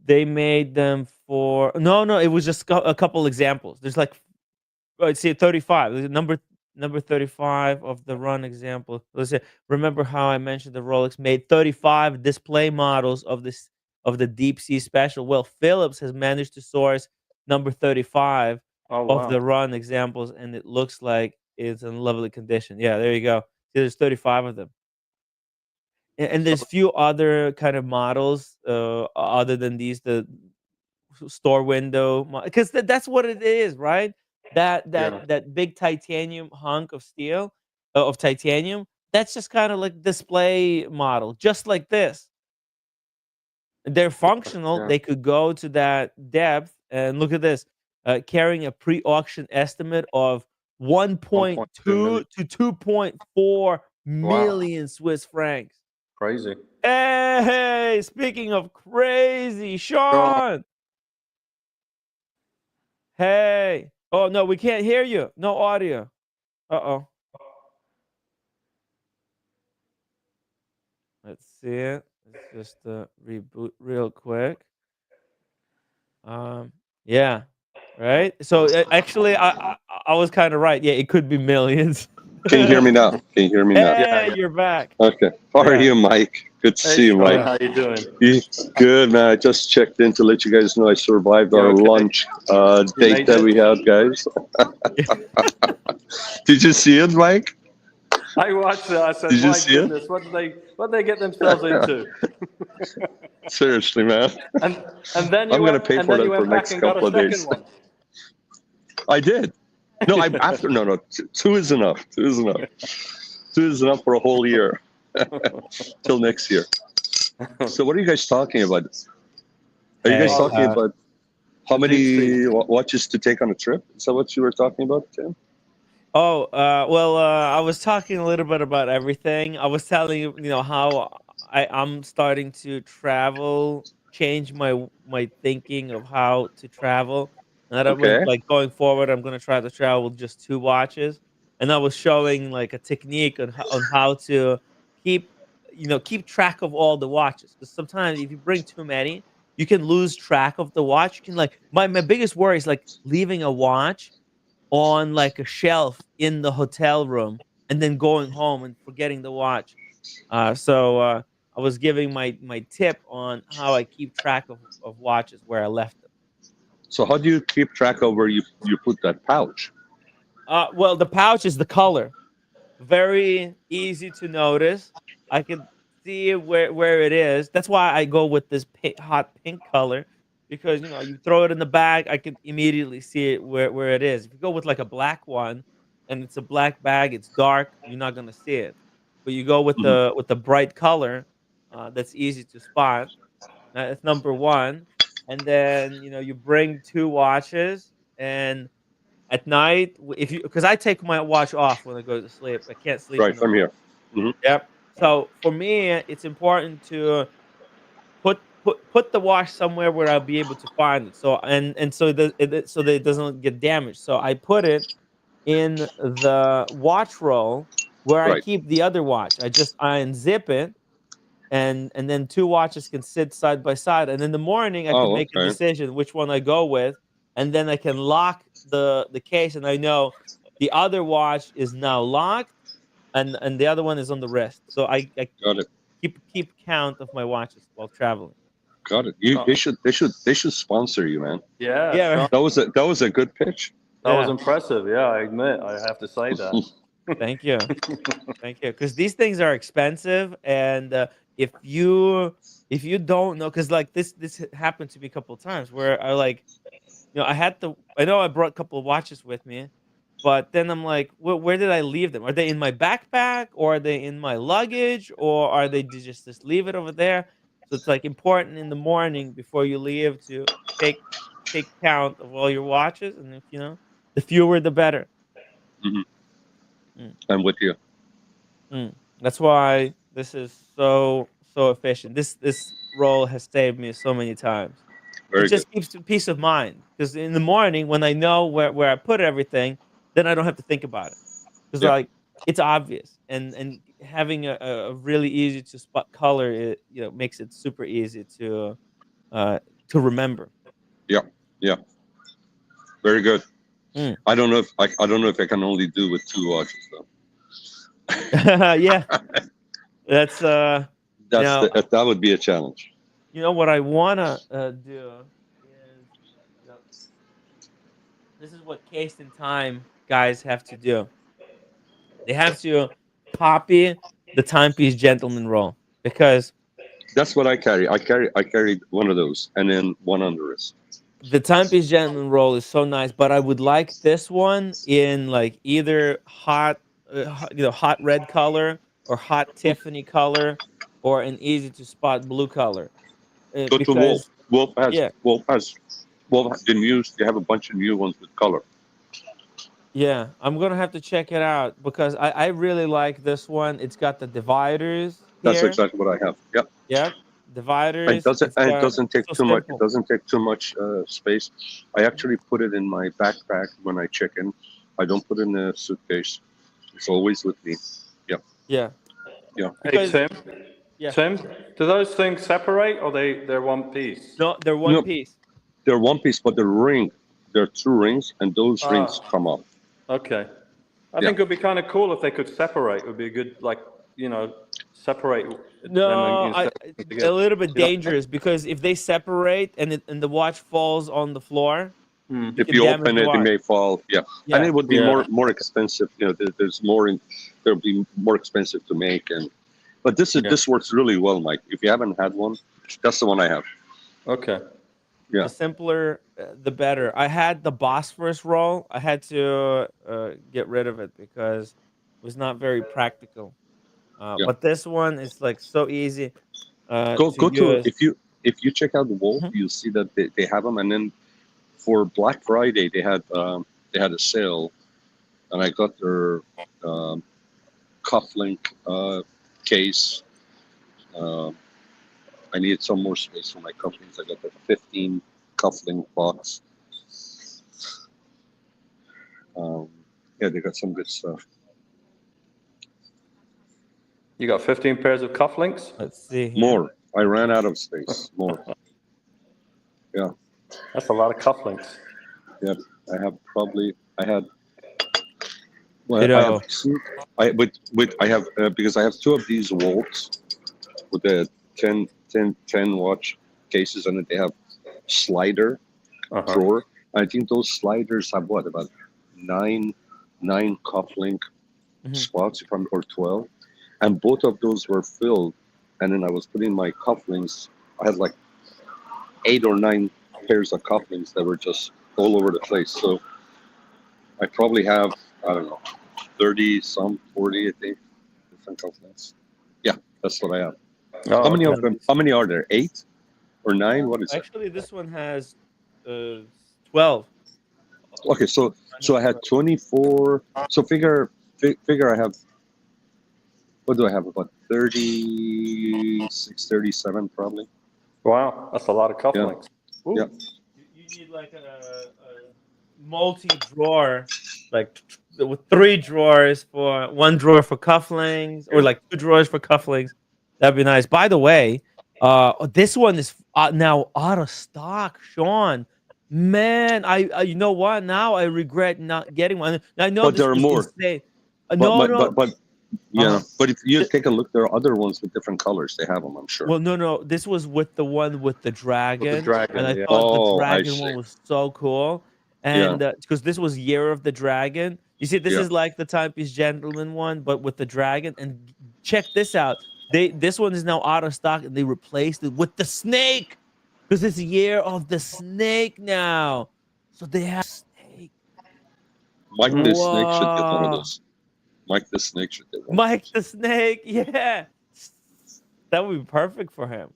they made them for no, it was just a couple examples. There's like let's see 35. There's number 35 of the run example. Let's say, remember how I mentioned the Rolex made 35 display models of the deep sea special? Well, Philips has managed to source number 35 Oh, of the wow. run examples, and it looks like it's in lovely condition. Yeah, there you go. See, there's 35 of them. And So, there's few other kind of models other than these, the store window, because that's what it is, right? yeah. That big titanium hunk of steel, of titanium, that's just kind of like display model, just like this. They're functional. Yeah. They could go to that depth. And look at this, carrying a pre-auction estimate of 1.2 million. 1.2 to 2.4 Wow. million Swiss francs. Crazy. Hey, speaking of crazy, Go Sean. Hey. Oh no, we can't hear you. No audio. Uh-oh. Let's see it. Let's just reboot real quick. Yeah. Right? So actually I was kind of right. Yeah, it could be millions. Can you hear me now? Can you hear me now? Yeah, Hey, you're back. Okay. How are Yeah. you, Mike? Good to Hey, see you, Sean, Mike. how you doing? Good, man. I just checked in to let you guys know I survived You our okay? lunch date made that it? we had, guys. Did you see it, Mike? I watched it. I said, Did you "My see it? goodness, what did they get themselves into?" Seriously, man. And then I'm you gonna went pay and for then you that for went the back next and got a couple of second days. one. I did. No, no. Two is enough. Two is enough. Two is enough for a whole year. Till next year. So what are you guys talking about? Are you guys Hey, talking about how the deep sea. many watches to take on a trip? Is that what you were talking about, Tim? I was talking a little bit about everything. I was telling you, how I'm starting to travel, change my thinking of how to travel. And that Okay. like going forward, I'm gonna try to travel with just 2 watches. And I was showing like a technique on how to keep keep track of all the watches. Because sometimes if you bring too many, you can lose track of the watch. You can like my biggest worry is like leaving a watch on like a shelf in the hotel room and then going home and forgetting the watch. I was giving my tip on how I keep track of watches where I left them. So how do you keep track of where you put that pouch? Well, the pouch is the color. Very easy to notice. I can see where it is. That's why I go with this hot pink color because you throw it in the bag, I can immediately see it where it is. If you go with like a black one and it's a black bag, it's dark, you're not gonna see it. But you go with Mhm. the bright color, that's easy to spot. That's number one. And then you bring 2 watches and at night, if you because I take my watch off when I go to sleep. I can't sleep Right, in the I'm watch. here. Hmm. Yep. So for me, it's important to put the watch somewhere where I'll be able to find it. So and so so that it doesn't get damaged. So I put it in the watch roll where I Right. keep the other watch. I unzip it and then 2 watches can sit side by side. And in the morning, I can Oh, make a okay. decision which one I go with, and then I can lock the case, and I know the other watch is now locked, and the other one is on the wrist. So I Got it. keep count of my watches while traveling. Got it. Oh, They should sponsor you, man. yeah, Yeah, sure. That was a good pitch. That was yeah. impressive. Yeah, I admit. I have to say that. Thank you. Thank you. Because these things are expensive, and if you if you don't know, because like this happened to me a couple of times where I like I know I brought a couple of watches with me, but then I'm like, where did I leave them? Are they in my backpack or are they in my luggage or are they just leave it over there? So it's like important in the morning before you leave to take take count of all your watches, and if the fewer the better. Hmm. Mm, I'm with you. That's why this is so efficient. This role has saved me so many times. It Very good. just keeps the peace of mind because in the morning when I know where I put everything, then I don't have to think about it because Yeah. like it's obvious and having a really easy to spot color it makes it super easy uh to remember. Yeah. Yeah. Very good. Mm. I don't know if I can only do with 2 watches though. Yeah, that's That's now that would be a challenge. what I wanna do is you know this is what case in time guys have to do. They have to copy the timepiece gentleman roll because That's what I carry. I carried one of those and then one on the wrist. the timepiece gentleman roll is so nice, but I would like this one in like either hot red color or hot Tiffany color or an easy to spot blue color. Go to Wolf. Because yeah, Wolf has the news. They have a bunch of new ones with color. yeah, I'm gonna have to check it out because I really like this one. It's got the dividers That's here. exactly what I have. Yep. Yep, dividers. It's And it got doesn't take so too much. It simple. doesn't take too much space. I actually put it in my backpack when I check in. I don't put it in a suitcase. It's always with me. Yeah. Yeah, Yeah. Hey, because yeah, Tim, do those things separate or they're one piece? no, they're one No, piece. they're one piece, but the ring, there are 2 rings, and those rings Ah, come off. okay. I Yeah. think it would be kind of cool if they could separate. It would be a good, like, separate them No, instead of a together. little bit You don't think? dangerous because if they separate and the watch falls on the floor, If can you damage open the it, it watch. may fall. Yeah, and Yeah. it would be Yeah. more expensive. You know, there's more in. There'll be more expensive to make, but this works really well, Mike. If you haven't had one, that's the one I have. Okay. Yeah. The simpler, the better. I had the Bosphorus roll. I had to get rid of it because it was not very practical. Yeah. But this one is like so easy Go to to use. if you check out the Wolf, Mhm. you'll see that they have them, and then for Black Friday they had a sale, and I got their cufflink case. I needed some more space for my cufflinks. I got the 15 cufflink box. Yeah, they got some good stuff. You got 15 pairs of cufflinks? Let's see here. More. I ran out of space. More. Yeah. That's a lot of cufflinks. Yeah. I had. Well, You I know, have two. I have because I have two of these Wolves with the 10 watch cases, and then they have slider drawer. I think those sliders have what, about nine cufflink spots, if I'm, or 12, and both of those were filled. And then I was putting my cufflinks. I had like 8 or 9 pairs of cufflinks that were just all over the place. So I probably have, I don't know, 40, I think, different cufflinks. Yeah, that's what I have. Oh, How many okay. of them? How many are there? 8 or 9? What is it? actually, this one has 12. Okay, so I had 24. So figure I have. What do I have? About 36, 37 probably. Wow, that's a lot of cufflinks. Yeah. You need like a multi-drawer, like with 3 drawers for 1 drawer for cufflinks, or like 2 drawers for cufflinks. That'd be nice. By the way, this one is now out of stock, Sean. Man, I you know what? Now I regret not getting one. I know But this there are was more. insane. But yeah. But if you Th- take a look, there are other ones with different colors. They have them, I'm sure. Well, no. This was with the one with the dragon, dragon, and I yeah. thought the Oh, I dragon one see. was so cool. Yeah. And because this was Year of the Dragon, you see, this Yeah. is like the Timepiece Gentleman one, but with the dragon. And check this out. This one is now out of stock, and they replaced it with the snake because it's Year of the Snake now. So they have snake. Mike the Snake should get one of Whoa. those. Mike the Snake should get one. Mike the Snake, yeah, that would be perfect for him.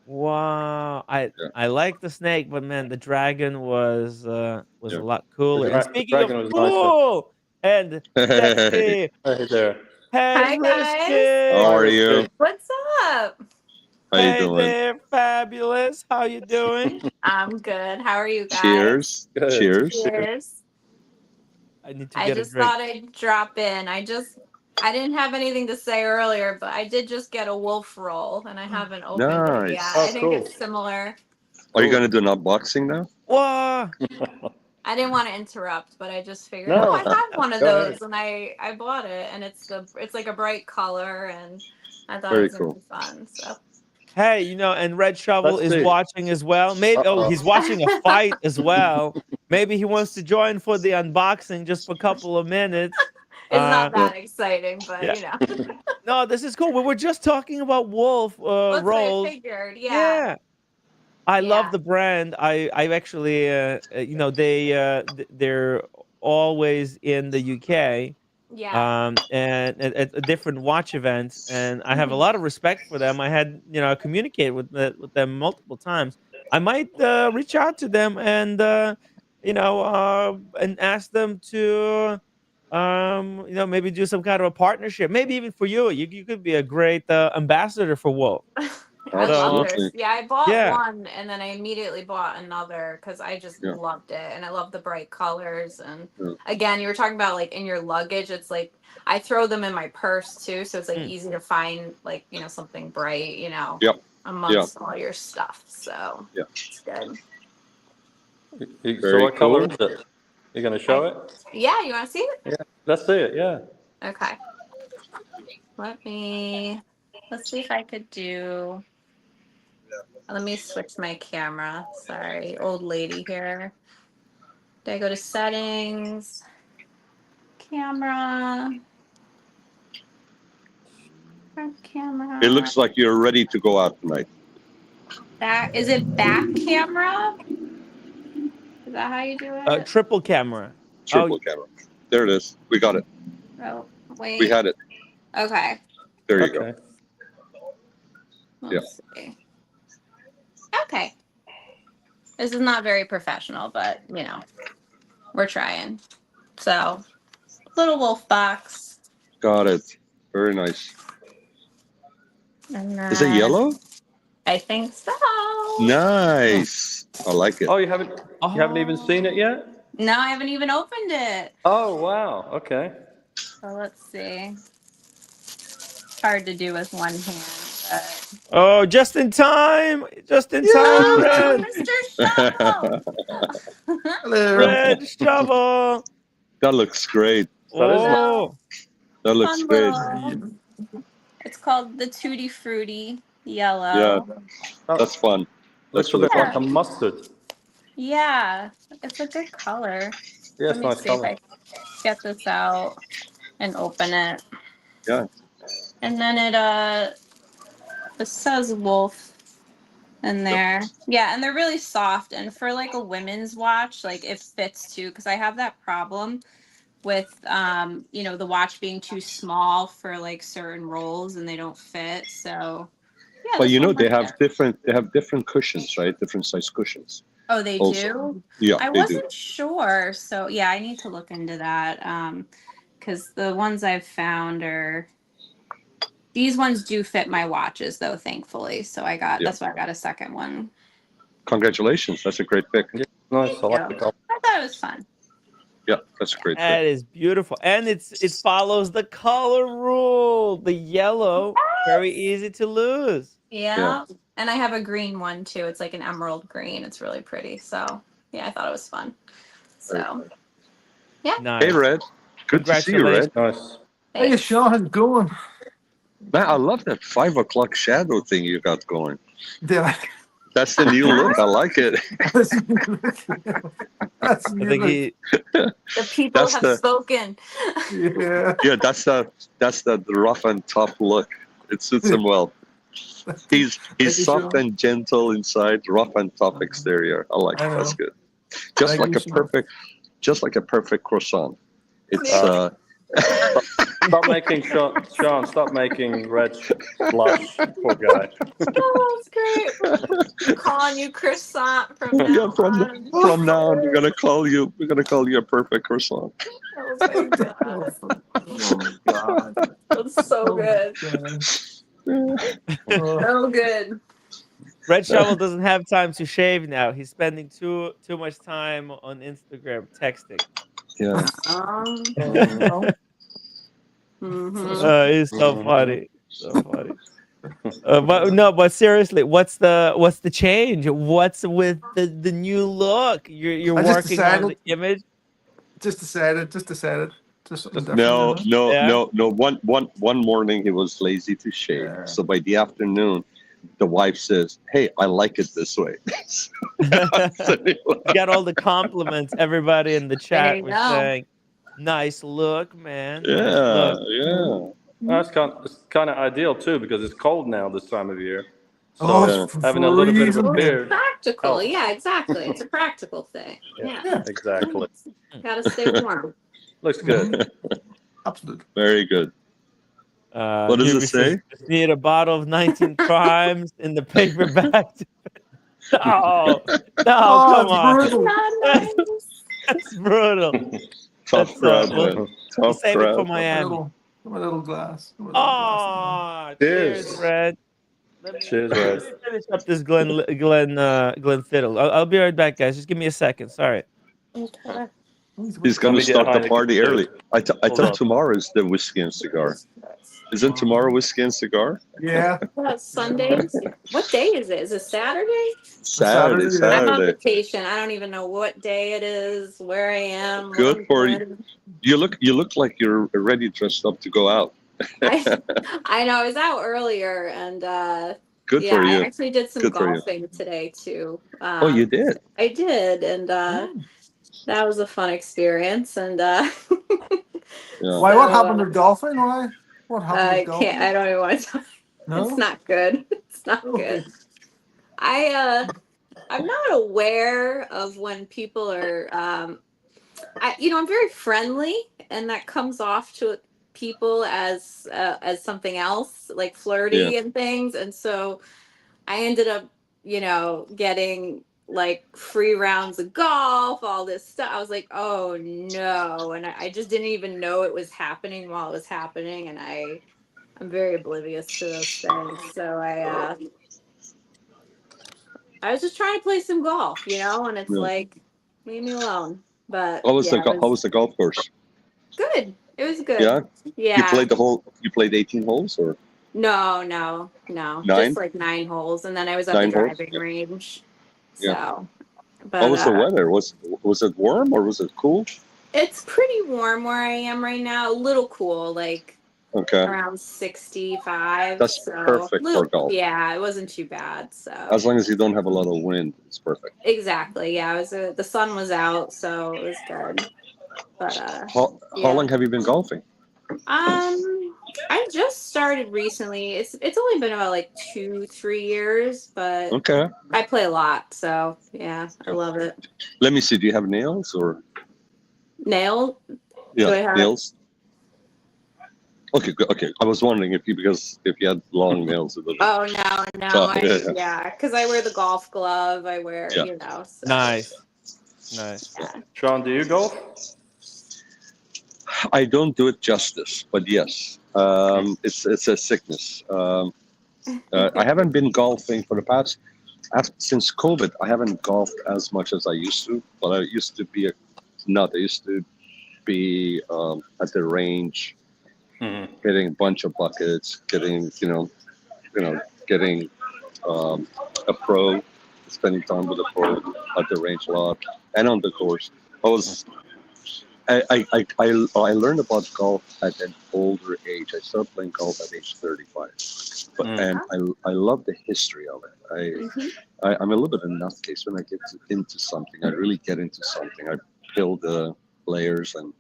Wow, I like the snake, but man, the dragon was a lot cooler. And speaking of dragon was cool and sexy, Hey there. hey Hi, guys. Risky, How are you? What's up? How you hey doing? there, fabulous. How you doing? I'm good. How are you guys? Cheers. Good. Cheers. Cheers. I need to I get a just drink. thought I'd drop in. I didn't have anything to say earlier, but I did just get a wolf roll and I haven't opened Nice. it yet. Oh, I think cool. it's similar. Are you gonna do an unboxing now? Wow. I didn't want to interrupt, but I just figured, No. I have one of Go ahead. those and I bought it and it's like a bright color and I thought Very it was gonna cool. be fun. So Hey, and Red Shovel Let's is see. watching as well. Maybe he's watching a fight as well. Maybe he wants to join for the unboxing just for a couple of minutes. it's not that exciting, but yeah. you know. No, this is cool. We were just talking about wolf That's what I rolls. figured. Yeah. I love Yeah. the brand. I actually they're always in the UK. Yeah. And at different watch events, and I have a lot of respect for them. I had communicated with them multiple times. I might reach out to them and and ask them to maybe do some kind of a partnership. Maybe even for you. You could be a great ambassador for Wolf. I love Absolutely. this. Yeah, I bought Yeah. one and then I immediately bought another because I just Yeah. loved it and I love the bright colors. And Yeah. again, you were talking about like in your luggage, it's like I throw them in my purse too, so it's like easy to find like something bright, Yep. amongst all your stuff. So Yeah. it's good. So Very what color cool. is it? You gonna show it? Yeah, you want to see it? Yeah. Let's see it. Yeah. Okay. Let's see if I could do. Let me switch my camera. Sorry, old lady here. Did I go to settings? Camera. Front camera. It looks like you're ready to go out tonight. Back. Is it back camera? Is that how you do it? Triple camera. Triple camera. There it is. We got it. Oh, wait. We had it. Okay. There you go. Let's see. Okay. This is not very professional, but you know, we're trying. So, little wolf box. Got it. Very nice. And Is it yellow? I think so. Nice. I like it. Oh, you haven't even seen it yet? No, I haven't even opened it. Oh, wow. Okay. So let's see. Hard to do with one hand, but Oh, just in time. Just in time, oh, Red. Mr. Shovel. Hello. Red shovel. That looks great. Oh, That looks Fun great. little- It's called the Tutti Frutti yellow. Yeah. That's fun. Looks That's a really bit fun. like a mustard. Yeah, it's a good color. Yeah, Let it's me nice see if color. I get this out and open it. Yeah. And then it says wolf in there. Yeah, and they're really soft. And for like a women's watch, like it fits too, because I have that problem with you know, the watch being too small for like certain rolls and they don't fit. So yeah. But this you know one they works have out. different cushions, right? Different size cushions. Oh, they also. do? Yeah, I they wasn't sure. So yeah, I need to look into that. Because the ones I've found are these ones do fit my watches though, thankfully. So that's why I got a second one. Congratulations. That's a great pick. Yeah, nice. I like the Yeah. color. I thought it was fun. Yeah, that's a great that pick. is beautiful, and it follows the color rule. The yellow, very easy to lose. Yeah. And I have a green one too. It's like an emerald green. It's really pretty. So yeah, I thought it was fun. So Nice. Hey, Red. Good to see you, Red. Nice. Hey, thanks. Sean, how's it going? Man, I love that 5 o'clock shadow thing you got going. Yeah. That's the new look. I like it. That's I think he. The people That's have the- spoken. yeah. Yeah, that's the rough and tough look. It suits him well. He's Thank you, soft Sean. and gentle inside, rough and tough exterior. I like it. I That's know. good. Just Thank like you, a Sean. perfect croissant. It's Yeah. Stop making Sean. Stop making Red blush. Poor guy. Oh, that's great. I'm calling you croissant from now yeah, on. from now on we're gonna call you a perfect croissant. Oh my god. Oh, God. That's so good. Oh, So good. Red Shovel doesn't have time to shave now. He's spending too much time on Instagram texting. Yeah. Mhm. He's so funny. So funny. But seriously, what's the change? What's with the new look? You're I just working on the decided- image. Just decided. Just something different. No, you know? Yeah. no. One morning he was lazy to shave. Yeah. So by the afternoon, the wife says, "Hey, I like it this way." You got all the compliments. Everybody in the There chat you was go. saying, "Nice look, man." Nice Yeah, look." yeah. That's kind of ideal too because it's cold now this time of year. So Oh, it's having a little bit of a freezing. beard. Practical. Oh. Yeah, exactly. It's a practical thing. Yeah. Exactly. Gotta stay warm. Looks good. Absolutely. Very good. What does it Hubie says, say? "Just need a bottle of 19 crimes in the paper bag." No, come it's on. brutal. Not nice. That's brutal. Tough That's, crowd, we'll- man. We'll Tough save it for crowd. Miami. My little glass. My little glass. Oh, cheers, Cheers. Red. Let me Cheers, Red. finish up this Glen Fiddle. I'll be right back, guys. Just give me a second. Sorry. He's going to Let me get start the Heineken party too. early. I Hold thought on. tomorrow is the whiskey and cigar. Isn't tomorrow whiskey and cigar? Yeah. Sundays. What day is it? Is it Saturday? Saturday, Saturday, yeah. I'm on Saturday. vacation. I don't even know what day it is, where I am. what Good I'm for doing. You look like you're already dressed up to go out. I know. I was out earlier and Good Yeah, for I you. actually did some Good for you. golfing today too. Oh, you did? I did, and that was a fun experience. And Yeah. Why? What so happened to golfing? Why? What happened with I can't. I golfing? don't even want to talk. No. It's not good. It's not Okay. good. I'm not aware of when people are I'm very friendly, and that comes off to people as something else, like Yeah. flirty and things. And so I ended up, getting like free rounds of golf, all this stuff. I was like, oh no. And I just didn't even know it was happening while it was happening. And I'm very oblivious to those things. So I was just trying to play some golf, and it's Yeah. like, leave me alone. But How was yeah, it how was was the golf course? good. It was good. Yeah. Yeah. You played 18 holes or No. Just 9? like 9 holes. And then I was at the 9 holes? driving range. Yeah. So, How but was the weather? Was it warm or was it cool? it's pretty warm where I am right now. A little cool, like Okay. around 65. That's So, perfect for golf. yeah, it wasn't too bad. So, As long as you don't have a lot of wind, it's perfect. exactly. Yeah, the sun was out, so it was good. But How yeah. long have you been golfing? I just started recently. It's only been about like 2-3 years, but Okay. I play a lot, so yeah, I love it. Let me see. Do you have nails or? Nail? Yeah, Do I have nails. Okay, good. Okay. I was wondering if you had long nails. It would- Oh no, yeah. because I wear the golf glove. I wear, Yeah. so Nice. yeah. Sean, do you golf? I don't do it justice, but yes, it's a sickness. I haven't been golfing for the past since COVID. I haven't golfed as much as I used to, but I used to be at the range, hitting a bunch of buckets, getting a pro, spending time with a pro at the range a lot, and on the course. I learned about golf at an older age. I started playing golf at age 35, and I love the history of it. I'm a little bit of a nutcase when I get into something. I really get into something. I build the layers and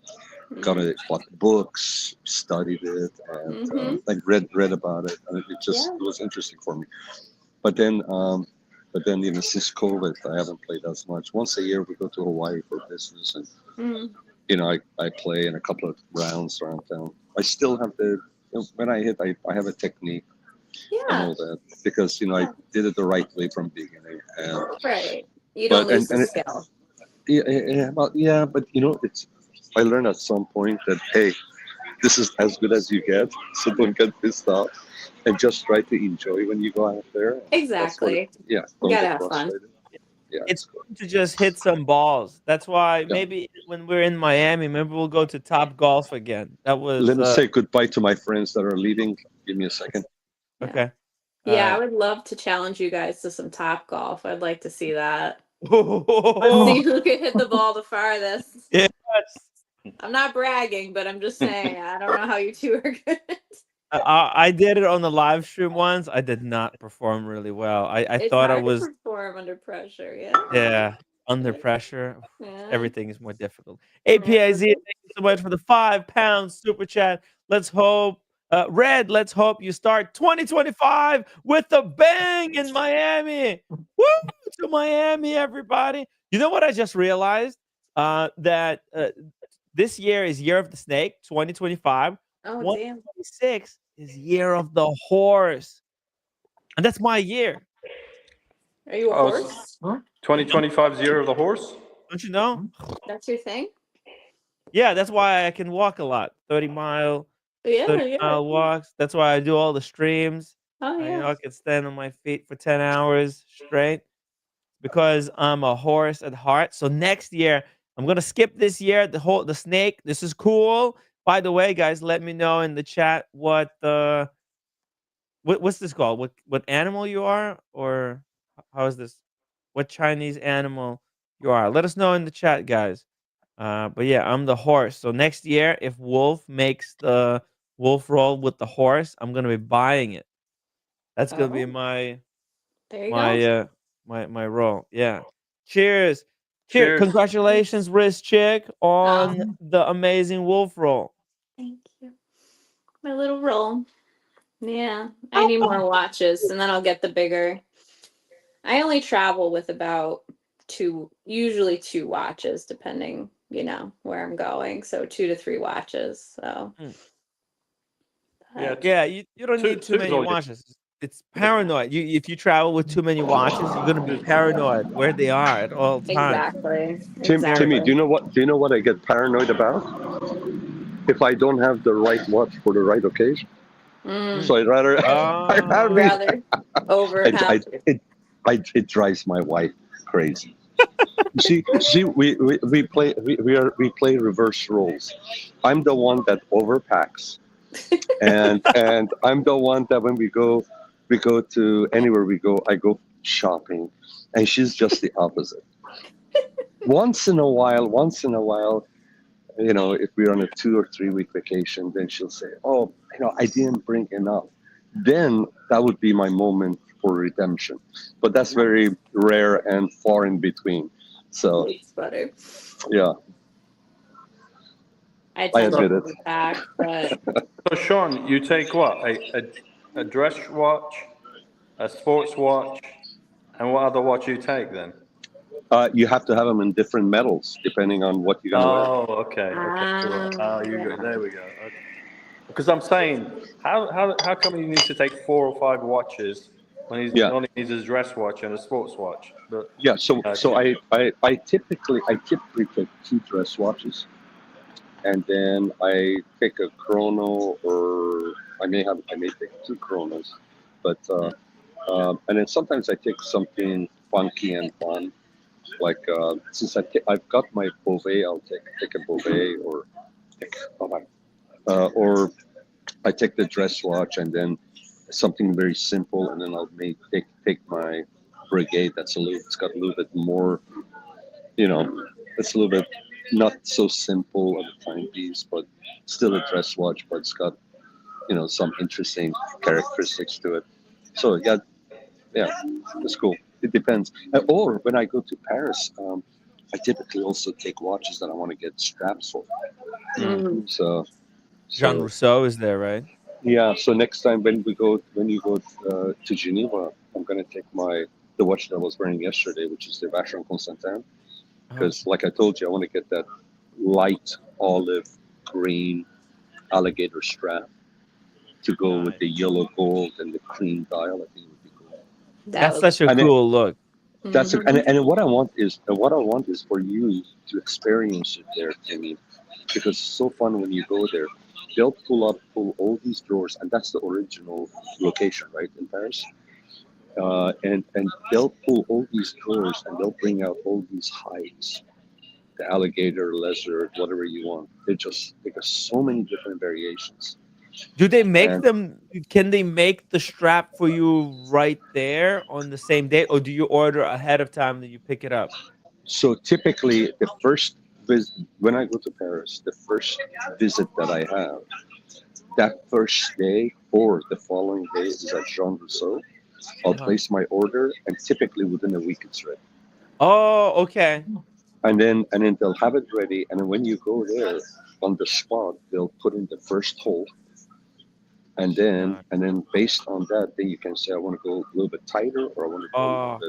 bought books, studied it, and like read about it, and it was interesting for me. But then since COVID, I haven't played as much. Once a year, we go to Hawaii for business, and I play in a couple of rounds around town. I still have when I hit, I have a technique and all that because I did it the right way from the beginning. And, right. You don't lose the skill. But I learned at some point that hey, this is as good as you get, so don't get pissed off and just try to enjoy when you go out there. Exactly. You gotta have fun. Yeah, it's good to just hit some balls. That's why maybe when we're in Miami, maybe we'll go to Top Golf again. That was. Let me say goodbye to my friends that are leaving. Give me a second. Okay. Yeah, I would love to challenge you guys to some Top Golf. I'd like to see that. Let's see who can hit the ball the farthest. Yes. I'm not bragging, but I'm just saying I don't know how you two are good. I did it on the live stream once. I did not perform really well. I thought I was. To perform under pressure. Yeah, under pressure, Yeah. everything is more difficult. APIZ, thank you so much for the £5 super chat. Let's hope, Red, let's hope you start 2025 with a bang in Miami. Woo! To Miami, everybody. You know what I just realized? That this year is Year of the Snake, 2025. Oh, damn. 2026 is Year of the Horse. And that's my year. Are you a horse? 2025 is Year of the Horse? Don't you know? That's your thing? Yeah, that's why I can walk a lot. 30-mile walks. That's why I do all the streams. Oh, yeah. I can stand on my feet for 10 hours straight because I'm a horse at heart. So next year, I'm going to skip this year, the snake. This is cool. By the way, guys, let me know in the chat what's this called? What animal you are, or how is this? What Chinese animal you are? Let us know in the chat, guys. But yeah, I'm the horse. So next year, if Wolf makes the wolf roll with the horse, I'm gonna be buying it. That's gonna be Oh, my there you go. my my role. Yeah. Cheers. Cheers. Cheers. Congratulations, wrist chick, on Oh, the amazing wolf roll. thank you. My little roll. Yeah, I need more watches, and then I'll get the bigger. I only travel with about usually two watches, depending, where I'm going. So 2 to 3 watches. So, Mm. Yeah, Yeah, you don't need too two's many all you watches. It's paranoid. If you travel with too many watches, you're gonna be paranoid where they are at all times. exactly. Very Timmy, Exactly. do you know what I get paranoid about? If I don't have the right watch for the right occasion. Mm, So I'd rather I'd you rather Oh, be, rather over have. it drives my wife crazy. We play reverse roles. I'm the one that overpacks, and I'm the one that when we go to anywhere we go, I go shopping, and she's just the opposite. Once in a while, if we're on a 2 or 3 week vacation, then she'll say, "Oh, I didn't bring enough." Then that would be my moment for redemption. But that's very rare and far in between. So It's better. yeah, I I tend to admit it. overpack, but So, Sean, you take what? A dress watch, a sports watch, and what other watch you take then? You have to have them in different metals depending on what you're gonna wear. Oh, okay, okay. There we go. Okay. Because I'm saying, how come you need to take 4 or 5 watches when he Yeah, only needs his dress watch and a sports watch? But yeah. So okay. I typically take 2 dress watches, and then I take a chrono, or I may take 2 chronos, but and then sometimes I take something funky and fun. Like since I've got my Beauvais, I'll take a Beauvais, or oh my, or I take the dress watch and then something very simple, and then I'll take my Brigade. It's got a little bit more, it's a little bit not so simple of a timepiece, but still a dress watch, but it's got some interesting characteristics to it. So yeah, it's cool. It depends. Or when I go to Paris, I typically also take watches that I want to get straps for. mm. So, Jean so Rousseau is there, right? yeah. So next time when you go to Geneva, I'm gonna take the watch that I was wearing yesterday, which is the Vacheron Constantin, Uh-huh. because like I told you, I want to get that light olive green alligator strap to go with Nice. the yellow gold and the cream dial. I think it would be cool. that That's would. such a And then, cool look. and what I want is for you to experience it there, Timmy, because it's so fun when you go there. They'll pull all these drawers, and that's the original location, right, in Paris. And they'll pull all these drawers, and they'll bring out all these hides, the alligator, lizard, whatever you want. They got so many different variations. Do they make And them? Can they make the strap for you right there on the same day, or do you order ahead of time that you pick it up? so typically, when I go to Paris, the first visit that I have, that first day or the following day is at Jean Rousseau. I'll Uh-huh. place my order, and typically within a week it's ready. Oh, okay. And then they'll have it ready, and then when you go there on the spot, they'll put in the first hole, Nice. and then based on that, then you can say I want to go a little bit tighter, or I want to go a little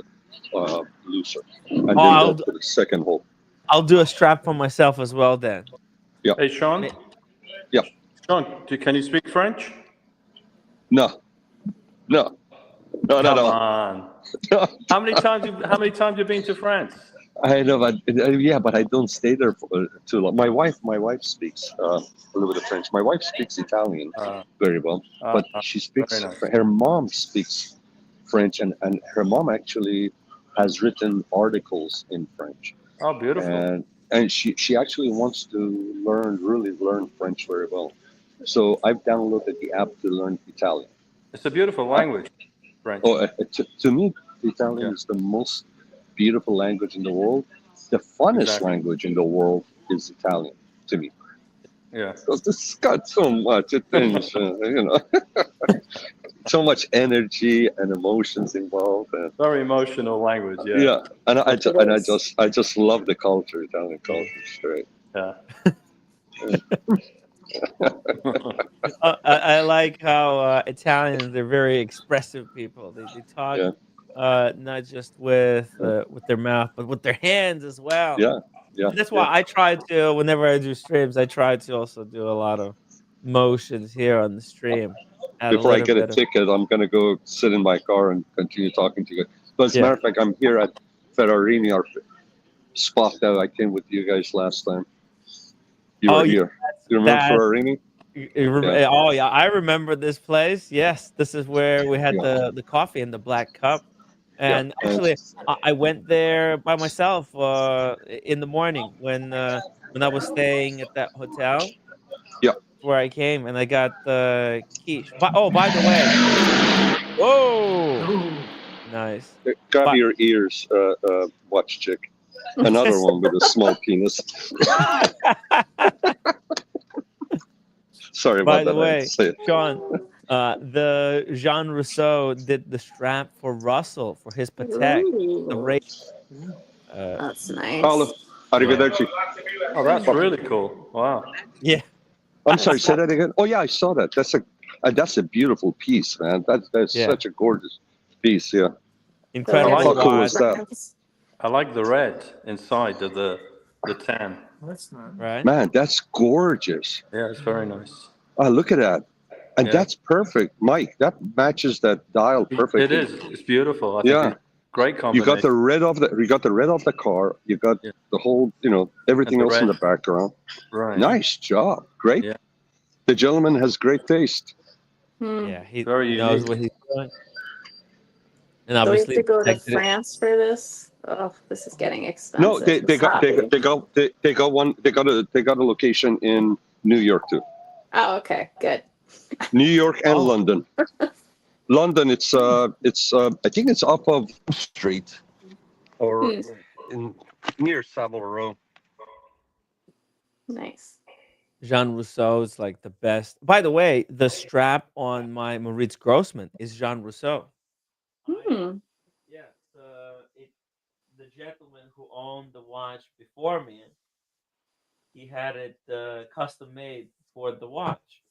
Oh, bit looser, and oh, then they'll put a second hole. I'll do a strap for myself as well then. Yeah, Hey, Sean. Ma- yeah. Sean, can you speak French? No, no, not at Come all. on. No. How many times you been to France? I know, but yeah, but I don't stay there for too long. My wife speaks a little bit of French. My wife speaks Italian very well, but she speaks. Very nice. Her mom speaks French, and her mom actually has written articles in French, Oh, beautiful. and she actually wants to really learn French very well. So I've downloaded the app to learn Italian. It's a beautiful language, French. To me, Italian Yeah. is the most beautiful language in the world. The funnest Exactly. language in the world is Italian to me. Yeah. Because it's got so much attention, so much energy and emotions involved, and Very emotional language. Yeah. yeah, and Yes, it is. I just love the culture, Italian culture. It's great. Yeah. I like how Italians, they're very expressive people. They talk Yeah, not just yeah, with their mouth, but with their hands as well. yeah, yeah, And that's yeah. why I try to, whenever I do streams, I try to also do a lot of motions here on the stream. Add a Before I little get a bit of ticket, I'm gonna go sit in my car and continue talking to you. But as a yeah. matter of fact, I'm here at Ferrarini, our spot that I came with you guys last time. You Oh were yeah, here. You remember that. Ferrarini? Yeah, Oh yeah, I remember this place. Yes, this is where we had yeah, the coffee in the black cup. yeah. And actually, I went there by myself in the morning when I was staying at that hotel Yeah. where I came, and I got the quiche. But oh, by the way, whoa, Ooh. nice. Cover But your ears, watch chick. Another one with a small penis. Sorry by about the that. I had to way, say it. Sean, the Jean Rousseau did the strap for Russell for his Patek, the Ooh, race. Uh, that's Paolo, nice. yeah, arrivederci. Oh, that's really cool. Wow. yeah. I'm sorry, say that again. Oh yeah, I saw that. That's a beautiful piece, man. That's Yeah, such a gorgeous piece. Yeah. Those are incredible How beautiful cool watch, was that? brands. I like the red inside of the tan. That's not. right? Man, that's gorgeous. Yeah, it's very nice. Oh, look at that. And Yeah. that's perfect, Mike. That matches that dial It perfectly. is. It's beautiful. I think Yeah. it's great You got combination. the red of the car. You got Yeah. the whole, everything And the else in red. the background. Right. Nice job. Great. Yeah. The gentleman has great taste. Hmm. Yeah, Very he knows unique. what he's doing, and Do we have obviously to go to protected it. France for this? Oh, this is getting No, expensive. they got a location in New York too. Oh, okay, good. New York and Oh, London. London, it's I think it's off of Street or Hmm, in near Savile Row. nice. Jean Rousseau is like the best. By the way, the strap on my Moritz Grossman is Jean Rousseau. Hmm. Yeah, the gentleman who owned the watch before me, he had it custom made for the watch.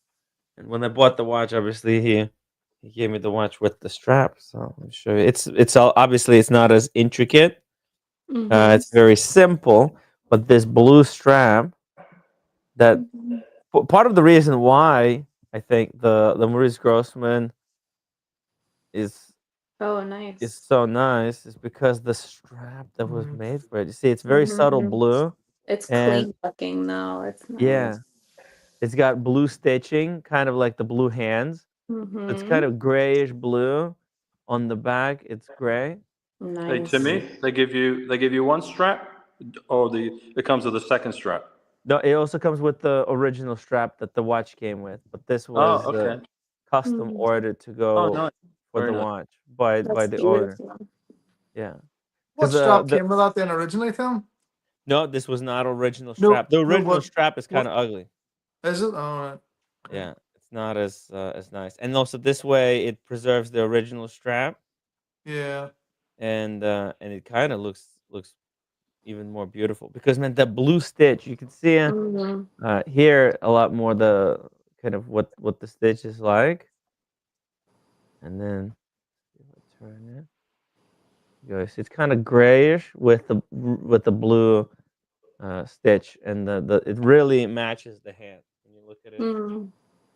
And when I bought the watch, obviously he gave me the watch with the strap. So I'm sure it's all obviously it's not as intricate. Mm-hmm. It's very simple, but this blue strap that Mm-hmm. part of the reason why I think the Maurice Grossman is Oh, is nice. so nice is because the strap that was Mhm. made for it. You see, it's very subtle Mm-hmm. blue, It's and clean looking though. It's yeah, nice. it's got blue stitching, kind of like the blue hands. It's Mm-hmm. kind of grayish blue on the back. It's gray. Hey, Nice. Timmy, they give you one strap, or it comes with a second strap. No, it also comes with the original strap that the watch came with, but this Oh, was okay. custom Mhm. ordered to Oh, go nice. for Very the nice. watch by That's the owner. beautiful. Yeah, What because strap came without then originally, Tim? no, this was not original No, strap. The no. original strap is kind What of ugly. is it? All right. Okay. Yeah, it's not as nice. And also this way it preserves the original strap, Yeah. and it kind of looks even more beautiful because man, the blue stitch you can see Mm-hmm. here a lot more the kind of what the stitch is like, and then if I turn it, guys, it's kind of grayish with the blue stitch, and the it really matches the hand when you look at it. Mm.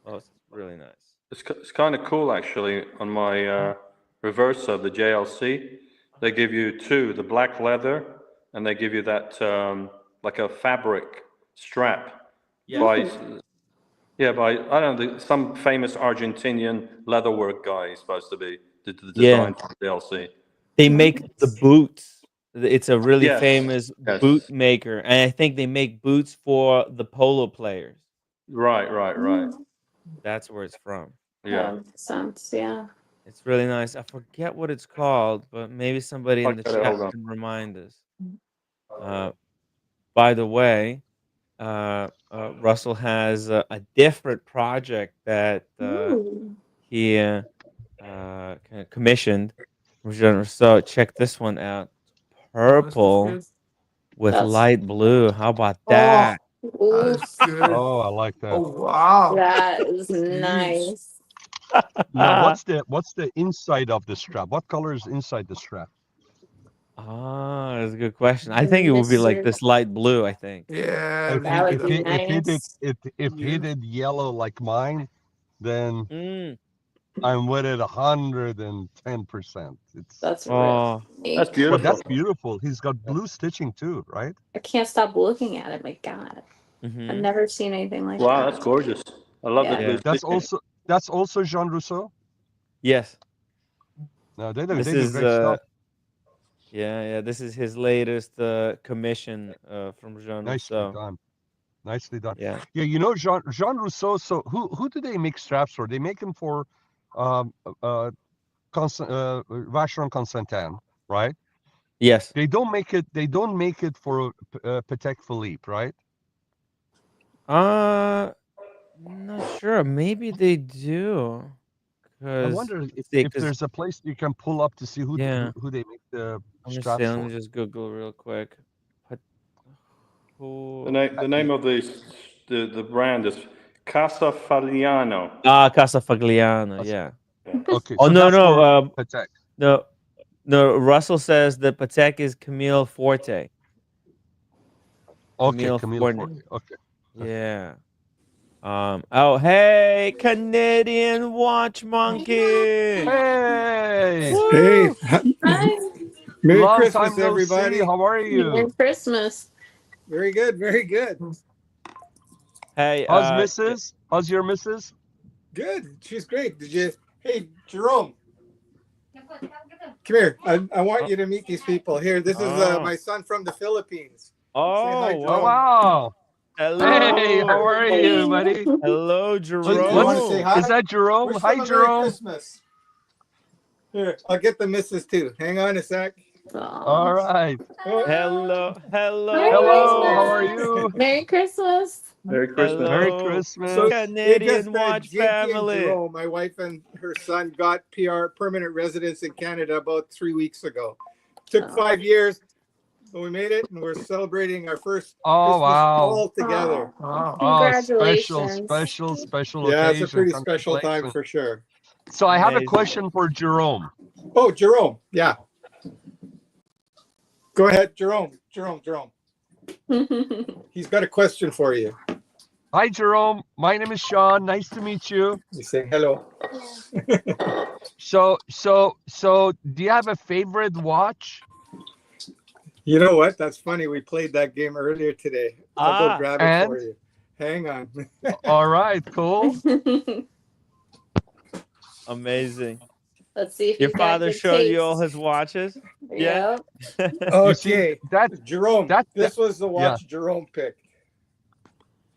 Oh, it's really nice. It's kind of cool actually. On my reverse of the JLC, they give you two, the black leather, and they give you that like a fabric strap Yeah, by Ooh. by I don't know some famous Argentinian leatherwork guy is supposed to be did the yeah. design for the JLC. They make the Nice. boots. It's a really Yes, famous boot yes, maker, and I think they make boots for the polo players. right. Mm. That's where it's from. Yeah, That makes sense. Yeah. It's really nice. I forget what it's called, but maybe somebody I in the got it. chat Hold on. can remind us. Uh, by the way, Russell has a different project that Ooh. he kind of commissioned from Jean Rousseau. Check this one out. Purple with That's light blue. How about oh, that? Ooh, that's good. Oh, I like that. Oh wow. that is Jeez. nice. Now, what's the inside of the strap? What color is inside the strap? Ah, that's a good question. I think it would be like Mr. this light blue, I think. Yeah, If That he would if be he if he did nice. if he Yeah. did yellow like mine, then Mm. I'm with it 110%. It's That's Oh, really. That's but beautiful. that's beautiful. He's got blue stitching too, right? I can't stop looking at it. My God, I've mm-hmm. never seen anything like Wow, that. that's gorgeous. I love the Yeah. blue That's stitching. also Jean Rousseau. Yes. No, they do This they do is great stuff. yeah. This is his latest commission from Jean Nicely Rousseau. done. Nicely done. Yeah. Yeah, Jean Rousseau. So who do they make straps for? They make them for Vacheron Constantin, right? Yes. They don't make it. They don't make it for Patek Philippe, right? Not sure. Maybe they do. I Cause wonder if if there's a place you can pull up to see who yeah. who they make the Let me see. straps Let me for. just Google real quick. Pat- The who? name of the brand is Casa Fagliano. Ah, Casa Fagliano. That's- Yeah. Okay, Oh so no that's for no Patek. no. Russell says the Patek is Camille Okay, Forte. Camille Forte. Forte. Okay. Yeah. Oh, hey, Canadian Watch Monkey. Hey, Woo! Hey, Hi. Merry long Christmas, time no everybody. see. How are Merry you? Christmas. Very good, very good. Hey, How's Mrs.? How's your Mrs.? Good. She's great. Did you? Hey, Jerome, come here. I want you to meet these people. Here, this is Oh. my son from the Philippines. Oh, Say hi, Oh Jerome. wow! hello. Hey, how are you, buddy? Hello, Do you want to Jerome. say hi? Is that Jerome? Wish Hi, them a Merry Jerome. Christmas. Here, I'll get the missus too. Hang on a sec. All right. Hello, hello. Hello. How are you? Merry Christmas. Merry Christmas. Merry Hello, Christmas. So Canadian Watch JP and family. Jerome, my wife and her son got permanent residence in Canada about 3 weeks ago. Took 5 years, but we made it, and we're celebrating our first Oh Christmas wow! all together. Oh, Congratulations. special Yeah, it's occasion. a pretty special time Congratulations. for sure. So I have a Amazing. question for Jerome. Oh, Jerome, yeah. Go ahead, Jerome. He's got a question for you. Hi, Jerome. My name is Sean. Nice to meet you. You say hello. So, do you have a favorite watch? You know what? That's funny. We played that game earlier today. I'll go grab it for and? you. Hang on. All right, cool. Amazing. Let's see if Your you got father good showed you all taste. his watches? Yep. You see, Okay, that Jerome. that- This was the watch Jerome picked.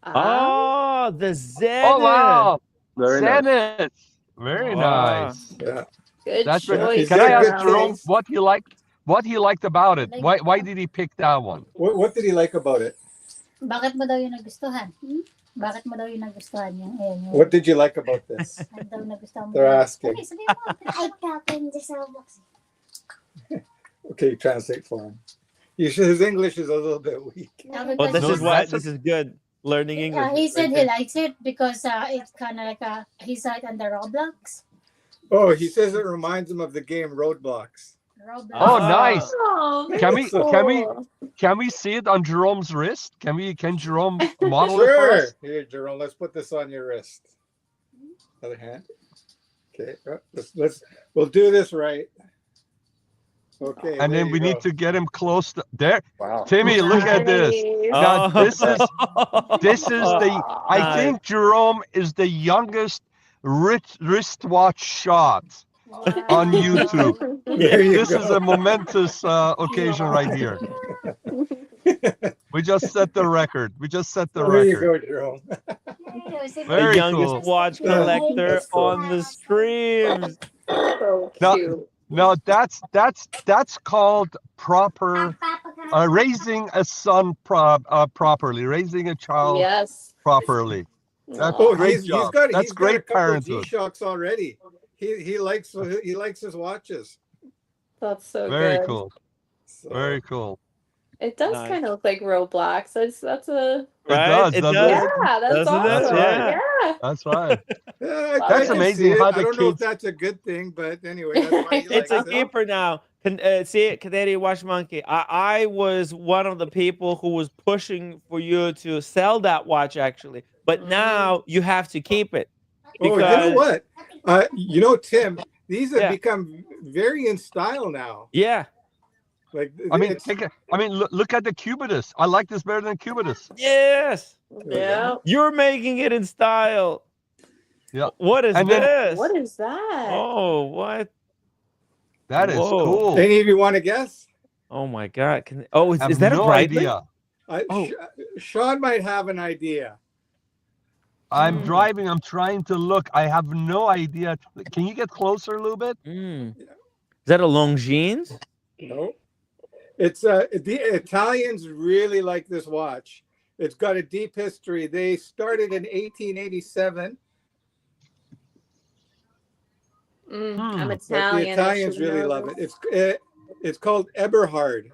Oh, the Zenith. Oh wow, Very nice. Zenith. Very Wow. nice. Yeah. Good That's choice. right. He's Can got I a ask good Jerome taste. what he liked about it? Why did he pick that one? What did he like about it? Bakit mo daw yung nagustuhan? Bakit mo daw yung nagustuhan yung yung What did you like about this? ano daw nagustuhan mo? They're asking. Okay, sabihin mo. Ay, kapin sa box. Okay, translate for him. His English is a little bit weak. Oh, this No, is why that's this is good. Learning English. He said right he there. likes it because it's kind of like he saw it on the Roblox. Oh, he says it reminds him of the game Roadblocks. Roblox. Oh, Ah. nice. Oh, very Can we cool. can we see it on Jerome's wrist? Can Jerome model it for Sure. us? Here, Jerome, let's put this on your wrist. Other hand. Okay, we'll do this right. Okay. And there then you we go. need to get him close to there. Wow. Timmy, look at this. Nice. Now, Oh. this is the I Nice. think Jerome is the youngest wristwatch shot on YouTube. There you This go. is a momentous occasion right here. We just set the record. There you go, Jerome. The Very youngest cool. watch collector That's cool. on the streams. So Now- cute. Now that's called proper raising a son properly, raising a child Yes. properly. That's Oh, great he's job. got That's a great couple parenthood. G-Shocks already. he likes his watches. That's so Very good. cool. So, Very cool. It does Nice. kind of look like Roblox. That's a Right? does, It doesn't does. it? yeah, that's Doesn't it? awesome. That's right. Yeah. That's right. yeah, I That's can amazing see it. how I the don't know if kids- that's a good thing, but anyway, that's why he It's likes a it. keeper now. See it, Canadian Watch Monkey. I was one of the people who was pushing for you to sell that watch, actually. But now you have to keep it. Oh, you know because- what? Tim, these have Yeah. become very in style now. Yeah. Like, I mean, it's- look at the Cubitus. I like this better than Cubitus. Yes. Yeah. You're making it in style. Yeah. What is And then- this? What is that? Oh, what? That is Whoa. cool. any of you want to guess? Oh my God! I have Is that no a Breitling? idea. Oh. Sean might have an idea. I'm driving. I'm trying to look. I have no idea. Can you get closer a little bit? Is that a Longines? No, it's the Italians really like this watch. It's got a deep history. They started in 1887. I'm But Italian. the I Italians should really know love this. it. It's called Eberhard.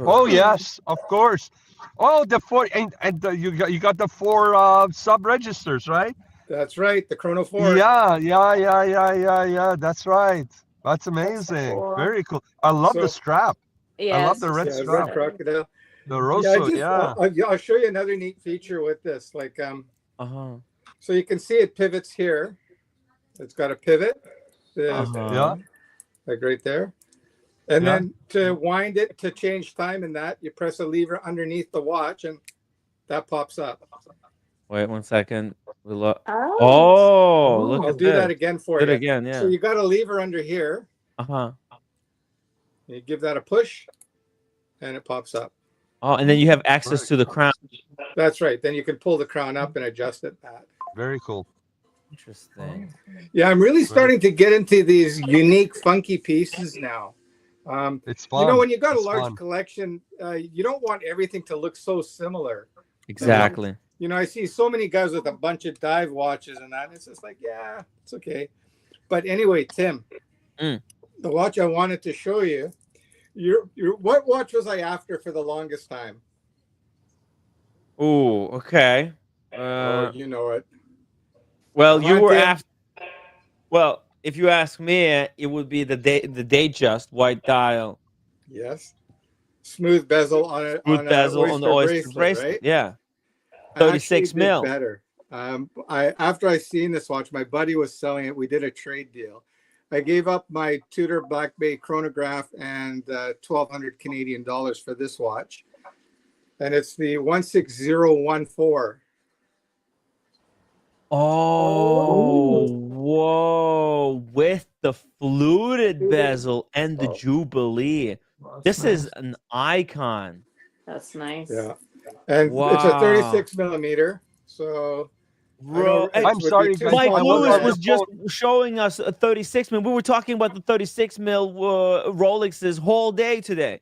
Oh yes, of course. Oh, the four and you got the four sub registers, right? That's right, the Chrono 4. Yeah. That's right. That's amazing. cool. Very cool. I love So- the strap. Yeah, I love it's the just red Yeah, so strap. red crocodile. The Rosso, I'll show you another neat feature with this. Like, Uh-huh. so you can see it pivots here. It's got a pivot. Yeah. Like right there. And Yeah. then to wind it to change time in that, you press a lever underneath the watch and that pops up. Wait 1 second. Oh. Oh, look I'll at do this. that again for Do it you. again, yeah. So you got a lever under here. Uh-huh. You give that a push and it pops up. Oh, and then you have access to the crown. That's right. Then you can pull the crown up and adjust it back. Very cool. Interesting. Yeah, I'm really starting to get into these unique, funky pieces now. It's fun. You know, when you got a It's large fun. collection, you don't want everything to look so similar. Exactly. You know, I see so many guys with a bunch of dive watches and that. And it's just like, yeah, it's okay. But anyway, Tim, the watch I wanted to show you, what watch was I after for the longest time? Ooh, okay. You know it. Well, Come you on, were Tim. after. Well, if you ask me, it would be the Datejust white dial, Yes. Smooth bezel on it. root bezel on the oyster bracelet. right? Yeah, I 36 actually did mil. better. After I seen this watch, my buddy was selling it. We did a trade deal. I gave up my Tudor Black Bay chronograph and 1,200 Canadian dollars for this watch, and it's the 16014. Oh, whoa! With the fluted bezel and the Jubilee. This is an icon. That's nice. Yeah, and it's a Wow. 36 millimeter. So Bro, I know I'm it would sorry, be too guys. Mike small I for Lewis that. was just showing us a 36 mil. We were talking about the 36 mil Rolexes whole day today.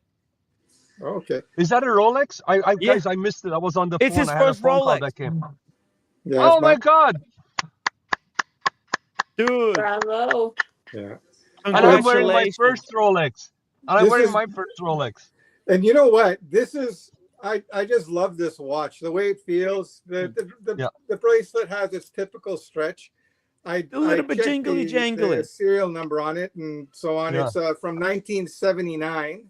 Okay. Is that a Rolex? Yeah. Guys, I missed it. I was on the It's phone. his I had a first phone call Rolex. that came. Yeah, Oh my God! Dude, Bravo. Yeah. And I'm wearing my congratulations. first Rolex. And I'm This wearing is- my first Rolex. And you know what? This is I just love this watch. The way it feels. The bracelet has its typical stretch. A little bit jingly jangly. the serial number on it and so on. Yeah. It's from 1979.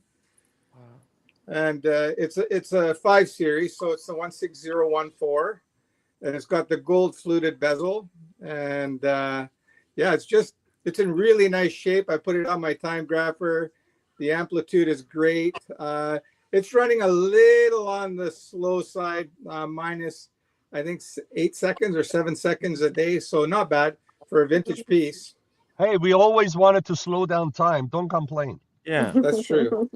And it's a 5 series, so it's the 16014, and it's got the gold fluted bezel, and it's in really nice shape. I put it on my time grapher. The amplitude is great. It's running a little on the slow side, minus I think 8 seconds or 7 seconds a day, so not bad for a vintage piece. Hey, we always wanted to slow down time. Don't complain. Yeah. That's true.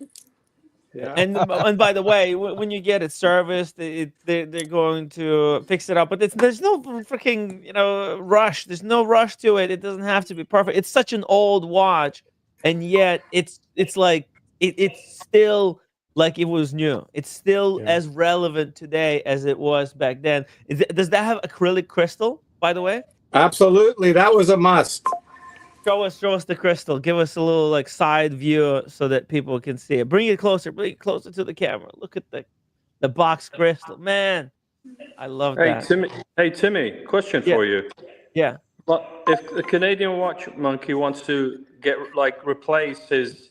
Yeah. And by the way, when you get it serviced, they're going to fix it up. But there's no freaking rush. There's no rush to it. It doesn't have to be perfect. It's such an old watch, and yet it's like it's still like it was new. It's still as relevant today as it was back then. Does that have acrylic crystal, by the way? Absolutely, that was a must. Show us the crystal. Give us a little like side view so that people can see it. Bring it closer. Bring it closer to the camera. Look at the box crystal. Man, I love Hey that. Timmy, question Yeah, for you. yeah, But if a Canadian watch monkey wants to replace his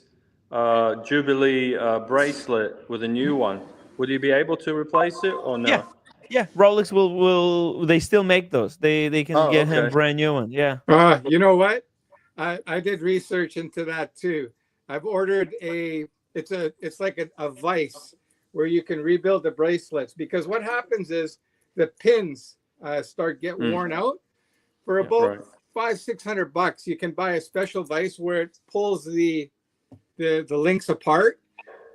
Jubilee bracelet with a new one, would he be able to replace it or yeah, no? yeah. Rolex will they still make those? They can Oh, get him okay. brand new one. Yeah. You know what? I did research into that too. I've ordered it's like a vice where you can rebuild the bracelets, because what happens is the pins get worn out. For Yeah. about Right. $500-600, you can buy a special vice where it pulls the links apart,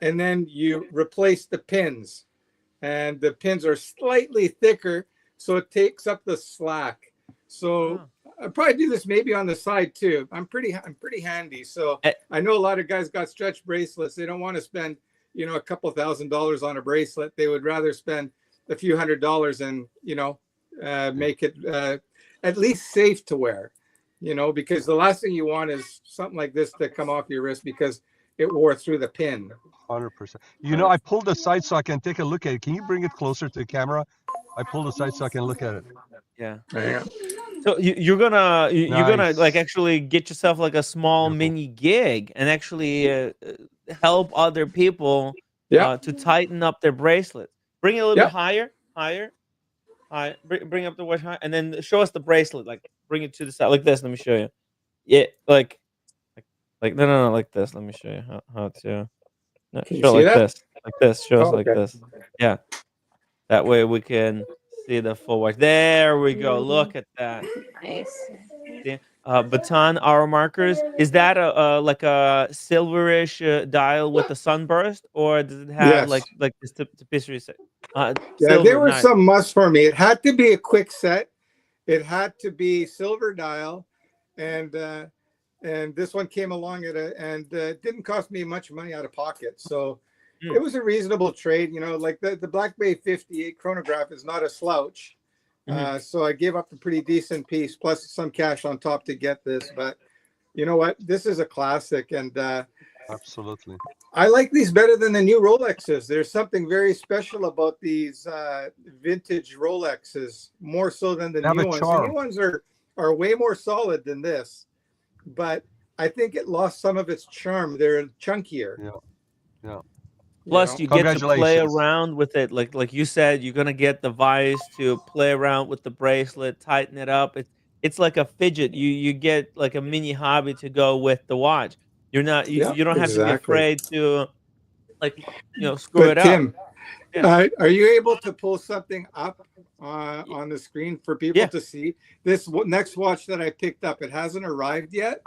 and then you replace the pins, and the pins are slightly thicker, so it takes up the slack. So I'll probably do this maybe on the side too. I'm pretty handy. So I know a lot of guys got stretch bracelets. They don't want to spend, a couple $1,000s on a bracelet. They would rather spend a few $100s and, make it at least safe to wear, because the last thing you want is something like this to come off your wrist because it wore through the pin. 100%. I pulled aside so I can take a look at it. Can you bring it closer to the camera? I pulled aside so I can look at it. Yeah. Yeah. So you're gonna Nice. like actually get yourself like a small Beautiful. mini gig and actually help other people Yeah. to tighten up their bracelets. Bring it a little Yeah. bit higher. Bring up the watch high, and then show us the bracelet. Like bring it to the side like this. Let me show you. Yeah, no, like this. Let me show you how to. No, Can you show see like that? this, like this. Show us Oh, like okay. this. Yeah, that way we can see the full watch. There we go. Look at that. Nice. See? Baton hour markers. Is that a like a silverish dial with a sunburst, or does it have Yes. like this tapisserie set? Yeah, Silver. there were Nice. some musts for me. It had to be a quick set. It had to be silver dial, and this one came along and didn't cost me much money out of pocket. So it was a reasonable trade. Like the Black Bay 58 chronograph is not a slouch. So I gave up a pretty decent piece plus some cash on top to get this. But you know what? This is a classic, and Absolutely. I like these better than the new Rolexes. There's something very special about these vintage Rolexes, more so than the They have new a ones. The charm. new ones are way more solid than this, but I think it lost some of its charm. They're chunkier. Yeah. Plus, you get to play Congratulations. around with it, like you said, you're gonna get the vice to play around with the bracelet, tighten it up. It's like a fidget. You get like a mini hobby to go with the watch. You're not Yeah, you don't have to be exactly. afraid to like screw But it up. Tim, Yeah. are you able to pull something up on the screen for people to see? This next watch that I picked up, it hasn't arrived yet.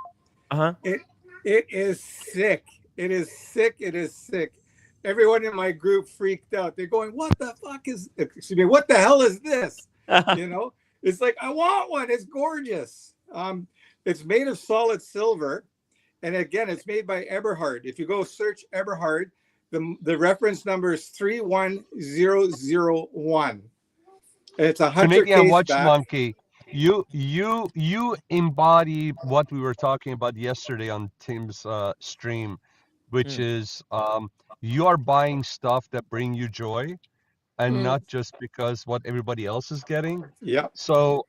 It is sick. It is sick. It is sick. Everyone in my group freaked out. They're going, "What the fuck is? Excuse me. What the hell is this?" It's like, I want one. It's gorgeous. It's made of solid silver, and again, it's made by Eberhard. If you go search Eberhard, the reference number is 31001. And it's a Hunter Canadian case Watch back. Monkey, you embody what we were talking about yesterday on Tim's stream, which is you are buying stuff that bring you joy, and not just because what everybody else is getting. Yeah. So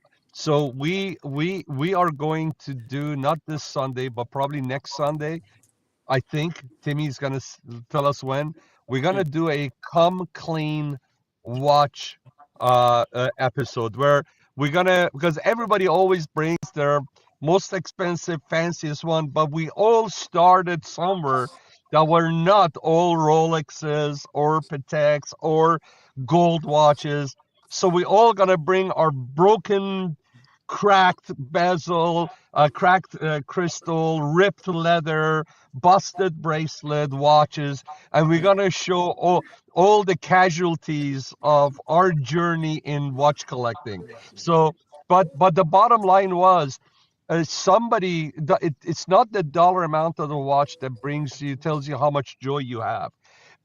we are going to do, not this Sunday, but probably next Sunday. I think Timmy's gonna tell us when we're gonna do a come clean watch episode where we're gonna, because everybody always brings their most expensive, fanciest one, but we all started somewhere that were not all Rolexes or Pateks or gold watches. So we all gonna bring our broken, cracked bezel, cracked crystal, ripped leather, busted bracelet, watches, and we're gonna show all the casualties of our journey in watch collecting. So, but the bottom line was, it's not the dollar amount of the watch that tells you how much joy you have.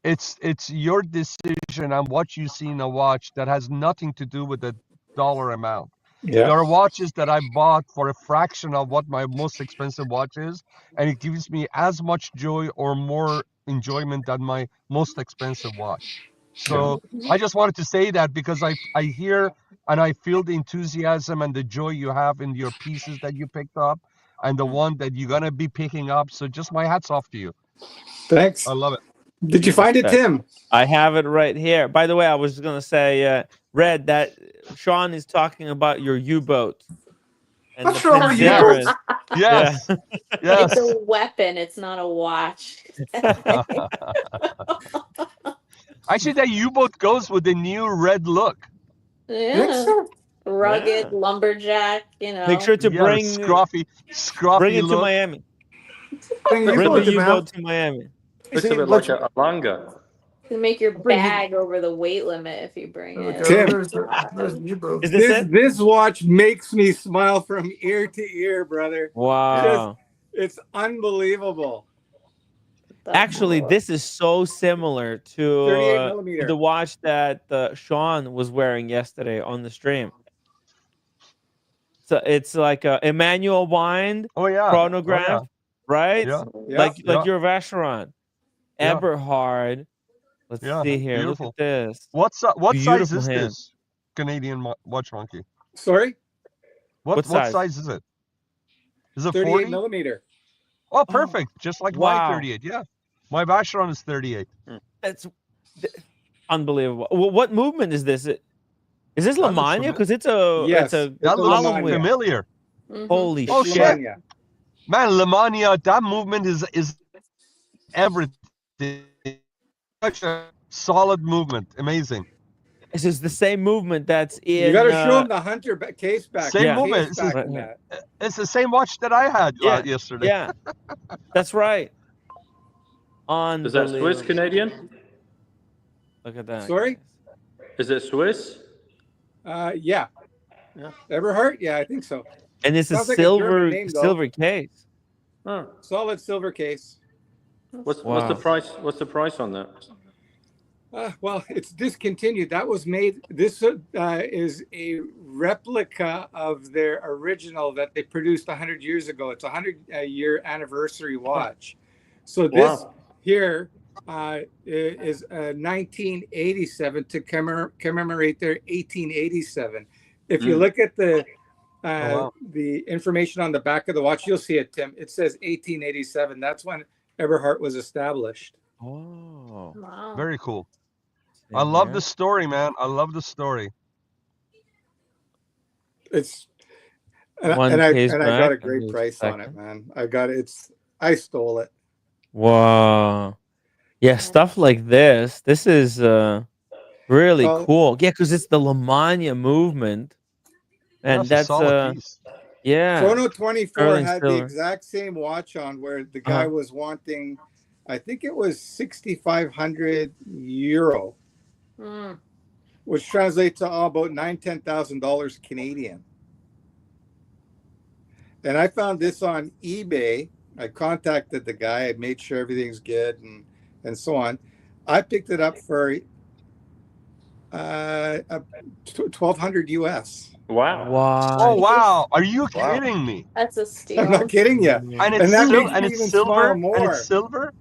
It's your decision on what you see in a watch that has nothing to do with the dollar amount. Yeah. There are watches that I bought for a fraction of what my most expensive watch is, and it gives me as much joy or more enjoyment than my most expensive watch. So I just wanted to say that because I hear and I feel the enthusiasm and the joy you have in your pieces that you picked up and the one that you're gonna be picking up. So just my hats off to you. Thanks. I love it. Did you find it, Respect. Tim? I have it right here. By the way, I was just gonna say, Red, that Sean is talking about your U-boat and What's the wrong with Yes. Panera. U-boats? Yeah. Yes. Yes. It's a weapon. It's not a watch. Actually, that U-boat goes with the new red look. Think Yeah. so? Rugged Yeah. lumberjack, you know. Make sure to Yeah, the scruffy bring it to look. Miami. Bring Bring the U-boat, man. U-boat to Miami. Looks a bit like a langa. You make your bring you- bag over the weight limit if you bring it. Tim. Is this This it? this watch makes me smile from ear to ear, brother. Wow. It's unbelievable. Actually, this is so similar 38 to millimeter. the watch that Sean was wearing yesterday on the stream. So it's like a Emmanuel Wind Oh yeah. chronograph, right? Yeah. Yeah. Like Yeah. your Vacheron. Yeah. Eberhard. Let's Yeah, see here. beautiful. Look at this. What size Beautiful is hand. this Canadian watch monkey? Sorry? What size? size is it? Is it 38 40? millimeter. Oh, perfect. Just like my Wow. 38. Yeah. My Vacheron is 38. That's unbelievable. What movement is this? Is this That looks Lamagna? Because it's a Yes, it's a it's That a looks column with Lamagna. familiar. Mhm. holy Oh, shit. shit. Lamagna. Man, Lemania, that movement is everything. Such a solid movement. Amazing. This is the same movement that's in You got to show him the Hunter case back. Same Yeah. movement. Case This is, back Right in here. that. it's the same watch that I had Yeah. yesterday. Yeah. That's right. Is that Swiss Unbelievable. Canadian? Look at that. Sorry? Is it Swiss? Yeah. Yeah. Everhart? Yeah, I think so. And it's a Sounds like a German silver name, though. silver case. Oh. Solid silver case. What's the Wow. price? What's the price on that? Well, it's discontinued. That was made. This is a replica of their original that they produced 100 years ago. It's a 100-year anniversary watch. So this Wow. here is 1987 to commemorate their 1887. If you look at the wow. the information on the back of the watch, you'll see it, Tim. It says 1887. That's when Everhart was established. Oh. Wow. Very cool. See I love here. the story, man. I love the story. It's and, One and I case and I got a back. great Just a price on it, second. man. I got it. I stole it. Wow. Yeah, stuff like this. This is really Well- cool. Yeah, because it's the Lamagna movement. And That's a that's solid piece. yeah. Chrono 24 Sterling had silver. the exact same watch on where the guy was wanting, I think it was 6,500 euro, Mm. which translates to about $10,000 Canadian. And I found this on eBay. I contacted the guy. I made sure everything's good and so on. I picked it up for $1,200 US. Wow. Wow. Oh wow! Are you kidding me? That's a I'm steal. not kidding you. And And it's that sil- makes and me it's even silver, smile and more. it's silver,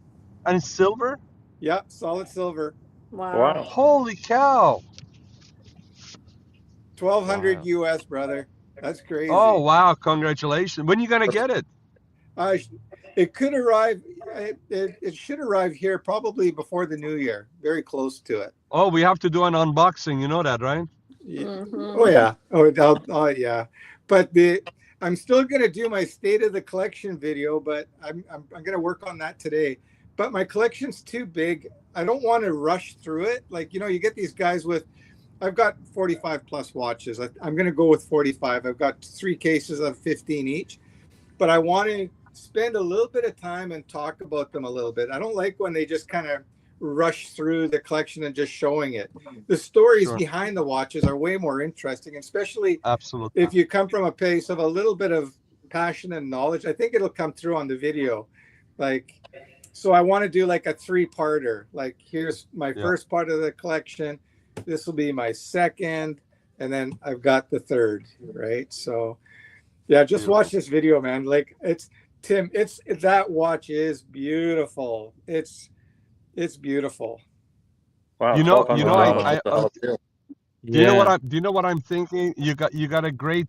and it's silver. Yeah, solid silver. Wow. Wow. Holy cow! 1,200 Wow. US, brother. That's crazy. Oh wow! Congratulations. When are you gonna get it? It could arrive. It should arrive here probably before the new year. Very close to it. Oh, we have to do an unboxing. You know that, right? Mhm. Oh yeah. Oh yeah. But I'm still gonna do my state of the collection video, but I'm gonna work on that today. But my collection's too big. I don't want to rush through it. Like, you get these guys with, I've got 45 plus watches. I'm gonna go with 45. I've got 3 cases of 15 each, but I want to spend a little bit of time and talk about them a little bit. I don't like when they just kind of rush through the collection and just showing it. The stories Sure. behind the watches are way more interesting, especially Absolutely. if you come from a place of a little bit of passion and knowledge. I think it'll come through on the video. So I want to do like a 3-parter. Like, here's my first part of the collection. This will be my second, and then I've got the third, right? So yeah, just watch this video, man. Like it's Tim, it's that watch is beautiful. It's beautiful. Wow, You know, $1,200. I That's a hell of a deal. do you know what Yeah. I'm do you know what I'm thinking? You got a great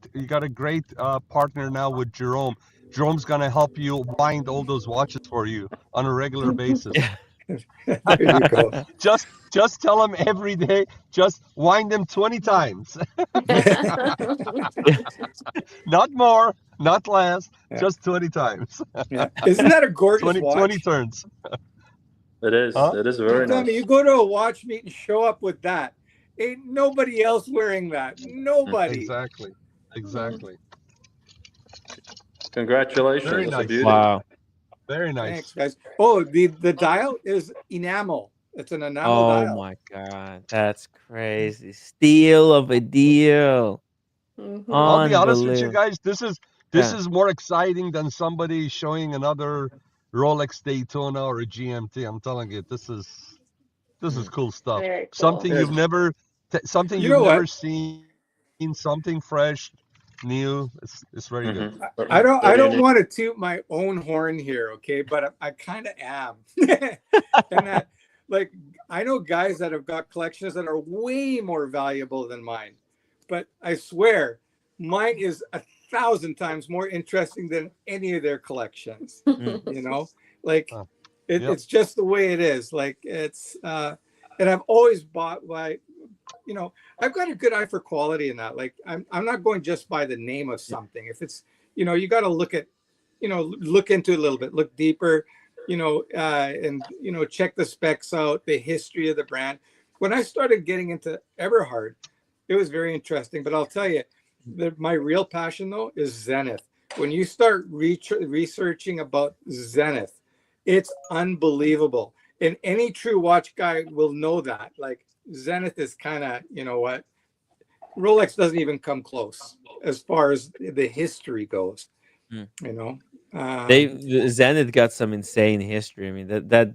partner now with Jerome. Jerome's gonna help you wind all those watches for you on a regular basis. Yeah. There you go. Just tell him every day, just wind them 20 times. Not more, not less, Yeah. just 20 times. Yeah. Isn't that a gorgeous 20 watch? turns. It is. Huh? It is You very tell me, nice. you go to a watch meet and show up with that. Ain't nobody else wearing that. Nobody. Exactly. Congratulations. Very That's a nice. beauty. Wow. Very Thanks, nice. guys. Oh, the dial is enamel. It's an enamel Oh dial. my God. That's crazy. Steal of a deal. Mhm. I'll be honest with you Unbelievable. guys, this Yeah. is more exciting than somebody showing another Rolex Daytona or a GMT. I'm telling you, this is cool stuff. Very cool. Something Yes. something You you've know never what? seen, something fresh, new. It's very good. I don't Very don't unique. want to toot my own horn here, okay? But I kind of am. And that, like, I know guys that have got collections that are way more valuable than mine. But I swear, mine is 1,000 times more interesting than any of their collections. Mm. You know, like Oh, yep. it's just the way it is. Like it's and I've always bought by, you know, I've got a good eye for quality in that. Like I'm not going just by the name of something. If it's, you know, you got to look at, you know, look into it a little bit, look deeper, you know, and you know, check the specs out, the history of the brand. When I started getting into Eberhard, it was very interesting. But I'll tell you, my real passion though is Zenith. When you start researching about Zenith, it's unbelievable. And any true watch guy will know that. Like Zenith is kind of, you know what, Rolex doesn't even come close as far as the history goes. Mm. You know, Zenith got some insane history. I mean, that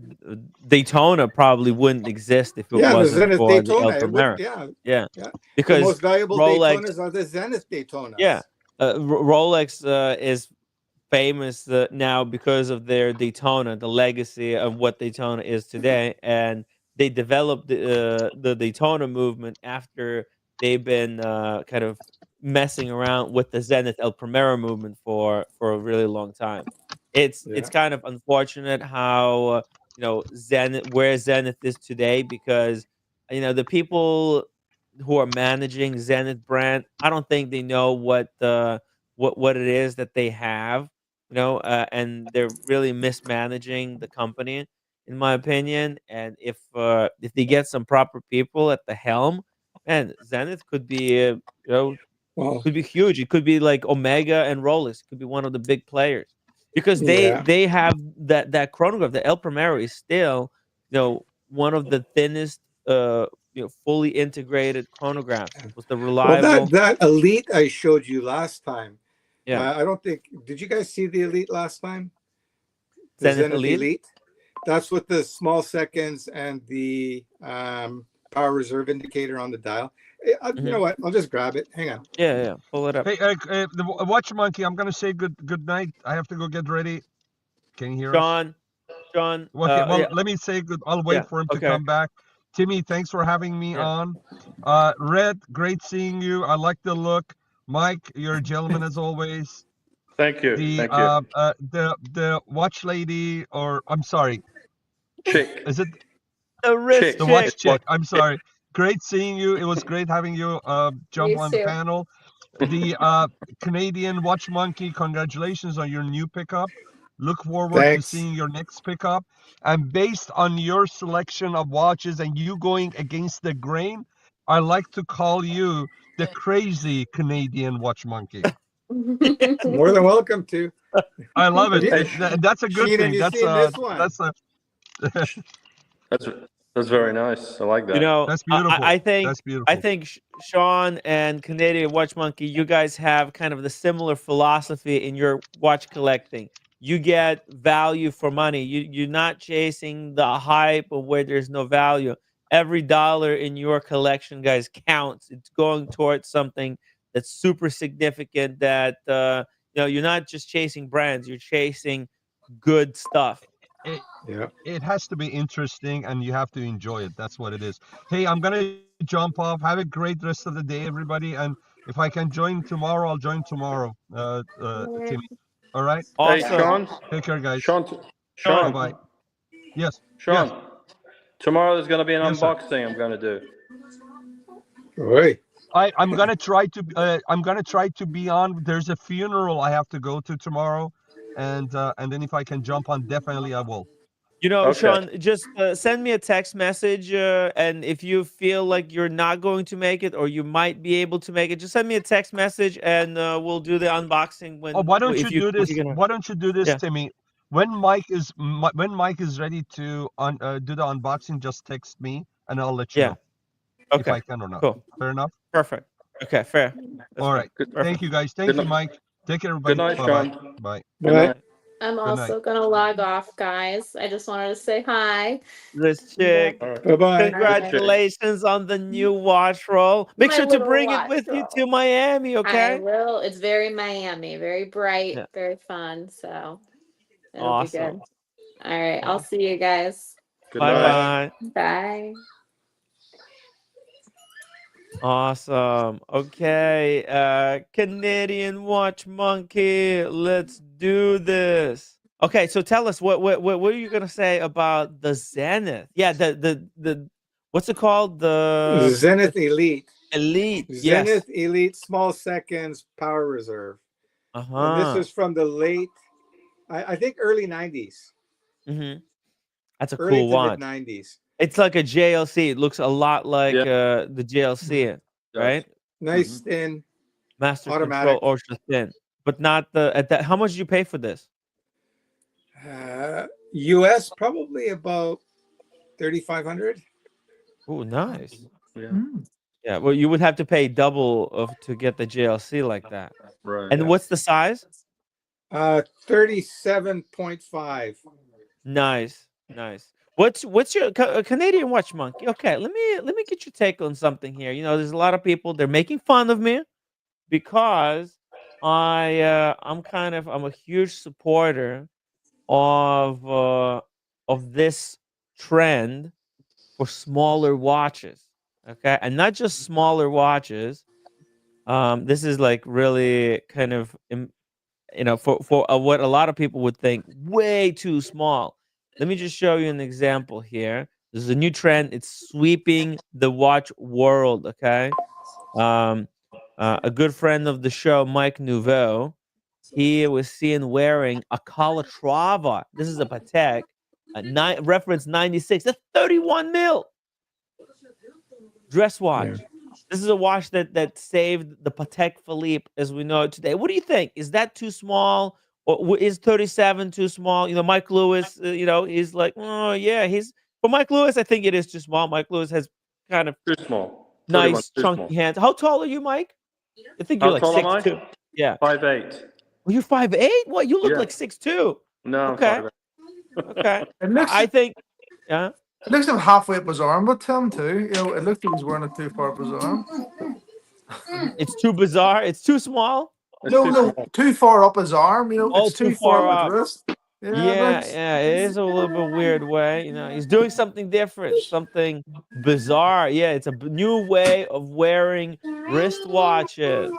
Daytona probably wouldn't exist if it yeah, the wasn't Zenith for the El Daytona. It would, Primera. yeah, Yeah, yeah. The because most valuable Rolex, Daytonas are the Zenith Daytonas. yeah, Rolex is famous now because of their Daytona, the legacy of what Daytona is today, and they developed the Daytona movement after they've been kind of messing around with the Zenith El Primera movement for a really long time. It's Yeah. kind of unfortunate how you know Zenith where Zenith is today because you know the people who are managing Zenith brand, I don't think they know what it is that they have, you know, and they're really mismanaging the company, in my opinion. And if they get some proper people at the helm, man, Zenith could be, you know, Well, could be huge. It could be like Omega and Rolex. It could be one of the big players because yeah. they have that chronograph. The El Primero is still, you know, one of the thinnest, you know, fully integrated chronographs. It was the Well, reliable. that Elite I showed you last time. Yeah, I don't think. Did you guys see the Elite last time? The Zenith Zenith Elite. Elite. That's with the small seconds and the power reserve indicator on the dial. You know what? I'll just grab it. Hang on. Yeah. Pull it up. Hey, the Watch Monkey, I'm gonna say good night. I have to go get ready. Can you hear us? Sean. Okay, well, Yeah, let me say good. I'll yeah. wait for him to Okay. come back. Timmy, thanks for having me Yeah. on. Red, great seeing you. I like the look. Mike, you're a gentleman as always. Thank you. The Thank you. the watch lady, or I'm sorry, Chick. is it The wrist Chick. the watch chick. It's what chick? I'm sorry. Great seeing you. It was great having you jump You on the too. panel. The Canadian Watch Monkey, congratulations on your new pickup. Look forward to Thanks. seeing your next pickup. And based on your selection of watches and you going against the grain, I like to call you the crazy Canadian Watch Monkey. More than welcome to. I love it. Hey, That's a good Sheen, have thing. you That's seen this one? that's very nice. I like You that. know, That's beautiful. I think That's beautiful. Sean and Canadian Watch Monkey, you guys have kind of the similar philosophy in your watch collecting. You get value for money. You're not chasing the hype of where there's no value. every dollar in your collection, guys, counts. It's going towards something that's super significant. That you're not just chasing brands; you're chasing good stuff. It, Yeah. it has to be interesting, and you have to enjoy it. That's what it is. Hey, I'm gonna jump off. Have a great rest of the day, everybody. And if I can join tomorrow, I'll join tomorrow. Timmy. All right. Hey, Awesome. Take care, guys. Sean, Bye Sean, bye. Yes. Sean. Yes. Tomorrow there's going to be an Yes, sir. unboxing I'm going to do. Oi. I'm gonna try to be on. There's a funeral I have to go to tomorrow, and then if I can jump on, definitely I will. Okay. Sean, just send me a text message, and if you feel like you're not going to make it, or you might be able to make it, just send me a text message, and we'll do the unboxing when. Oh, why don't you if you do if this? you're gonna, Why don't you do this, yeah, Timmy? When Mike is ready to do the unboxing, just text me and I'll let you yeah. know if Okay, I can or not. cool, Fair enough. perfect. Okay, fair. That's All fair. right. Good. Perfect. Thank you, guys. Thank Good you, night. Mike. Take care, Good everybody. night, Bye Sean. bye. Good Bye. night. I'm Good night. also gonna log off, guys. I just wanted to say hi. This chick. All right. Bye-bye. Congratulations on the new watch roll. Make My sure to little bring it watch with you to roll. Miami, I okay? will. It's very Miami, very bright, Yeah. very fun. So it'll Awesome. be good. All right. I'll Awesome. see you guys. Good Bye night. bye. Bye. Awesome. Okay. Canadian Watch Monkey. Let's do this. Okay, so tell us what are you gonna say about the Zenith? Yeah, the what's it called? The Zenith Elite. Elite. Yes. Zenith Elite small seconds power reserve. And this is from the late, I think early 90s. Mm-hmm. That's a Early cool to watch. mid 90s. It's like a JLC. It looks a lot like Yeah. the JLC, right? Nice thin. Master Automatic. Control Ultra Thin, but not the at that. How much did you pay for this? US probably about 3,500. Oh, nice. Yeah. Yeah, well, you would have to pay double of to get the JLC like that. Right. And what's the size? 37.5. Nice, nice. What's your Canadian Watch Monkey? Okay, let me get your take on something here. There's a lot of people, they're making fun of me because I'm a huge supporter of this trend for smaller watches. Okay, and not just smaller watches. This is like really kind of for what a lot of people would think way too small. Let me just show you an example here. This is a new trend. It's sweeping the watch world. Okay, a good friend of the show, Mike Nouveau, he was seen wearing a Calatrava. This is a Patek, reference 96. That's 31 mil dress watch. Yeah. This is a watch that saved the Patek Philippe as we know it today. What do you think? Is that too small, or is 37 too small? Mike Lewis, he's like, oh yeah, for Mike Lewis, I think it is too small. Mike Lewis has kind of Too small. nice 31, too chunky small. hands. How tall are you, Mike? I think How you're like tall am I? 6'2". Yeah. 5'8". Well, you're 5'8". What? You look Yeah. like 6'2". No, I'm Okay. 5'8". Okay. It looks, I think. Yeah. it looks like halfway up his arm, but Tim too. It looked like he was wearing it too far up his arm. It's too bizarre. It's too small. It's No, too no, small. too far up his arm. Oh, It's too too far far up up. his wrist. Yeah, That's, it is a little bit weird way. He's doing something different, something bizarre. Yeah, it's a new way of wearing wristwatches.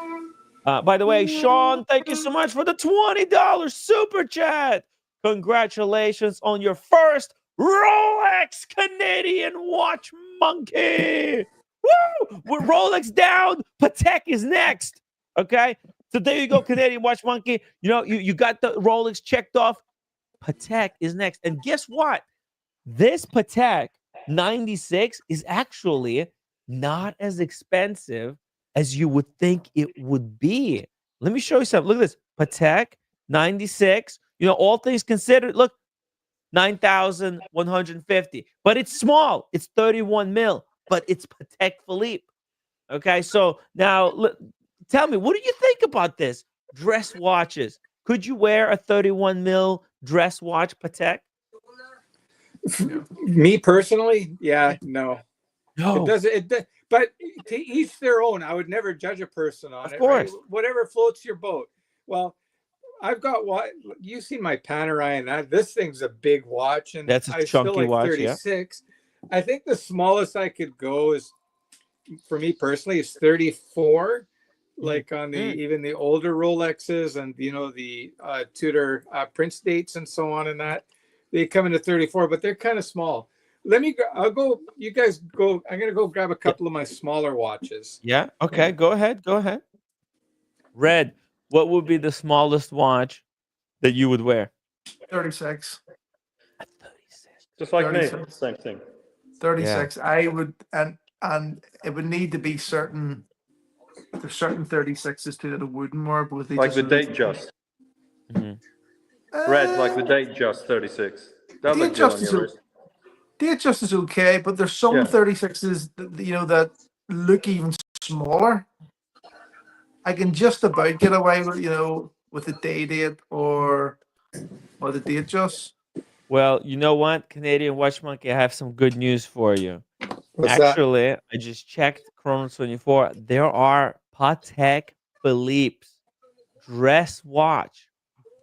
By the way, Sean, thank you so much for the $20 super chat. Congratulations on your first Rolex Canadian Watch Monkey. Woo! With Rolex down, Patek is next. Okay, so there you go, Canadian Watch Monkey. You got the Rolex checked off. Patek is next. And guess what? This Patek 96 is actually not as expensive as you would think it would be. Let me show you something. Look at this. Patek 96. All things considered, look, 9,150. But it's small. It's 31 mil. But it's Patek Philippe. Okay, so now tell me, what do you think about this? Dress watches. Could you wear a 31 mil dress watch, Patek? Me personally, yeah, no. No, It does it, but to each their own. I would never judge a person on of it, right? course. Whatever floats your boat. Well, I've got what you've seen my Panerai, and this thing's a big watch, and That's a I still chunky like watch, yeah. 36. I think the smallest I could go is, for me personally, is 34. Like on the even the older Rolexes and the Tudor Prince dates and so on, and that they come into 34, but they're kind of small. I'll go. You guys go. I'm gonna go grab a couple of my smaller watches. Yeah. Okay. Go ahead. Go ahead. Red. What would be the smallest watch that you would wear? 36. A 36. Just like me, 36. same thing. 36. I would, and it would need to be certain. There's certain 36s too that it wouldn't wear, but they Like just the date just. Mhm. Red, like the date just 36. That Date look good just on is your wrist. date just is okay, but there's some Yeah. 36s that look even smaller. I can just about get away with the day date or the date just. Well, you know what, Canadian Watch Monkey, I have some good news for you. What's that? Actually, I just checked Chrono 24. There are Patek Philippe's dress watch,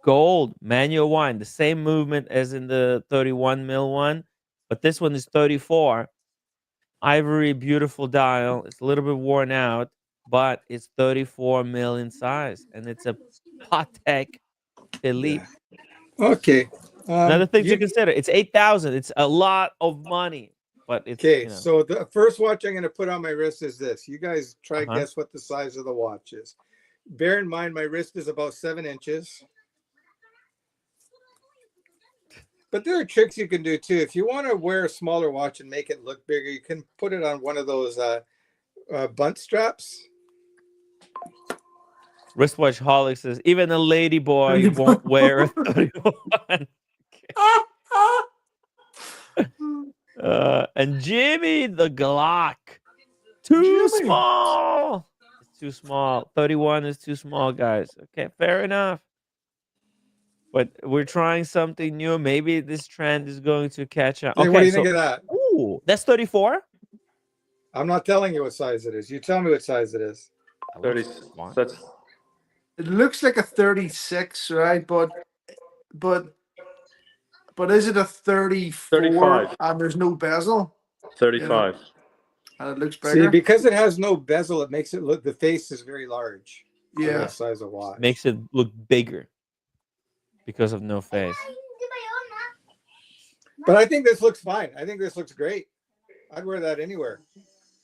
gold, manual one, the same movement as in the 31 mil one, but this one is 34. Ivory, beautiful dial. It's a little bit worn out, but it's 34 mil in size, and it's a Patek Philippe. Okay. Another thing to consider, it's 8,000. It's a lot of money, but it's Okay, so the first watch I'm going to put on my wrist is this. You guys try to guess what the size of the watch is. Bear in mind, my wrist is about 7 inches. But there are tricks you can do too. If you want to wear a smaller watch and make it look bigger, you can put it on one of those bunt straps. Wristwatch Holic says even a lady boy won't wear a 31. And Jimmy the Glock, too small. It's too small. 31 is too small, guys. Okay, fair enough. But we're trying something new. Maybe this trend is going to catch up. Hey, Okay, what do you think of that? Ooh, that's 34. I'm not telling you what size it is. You tell me what size it is. 30. That's It looks like a 36, right? But is it a 34 35. and there's no bezel? 35. And it looks See, bigger? because it has no bezel, it makes it look, the face is very large. For Yeah. that size of watch. Makes it look bigger because of no face. But I think this looks fine. I think this looks great. I'd wear that anywhere.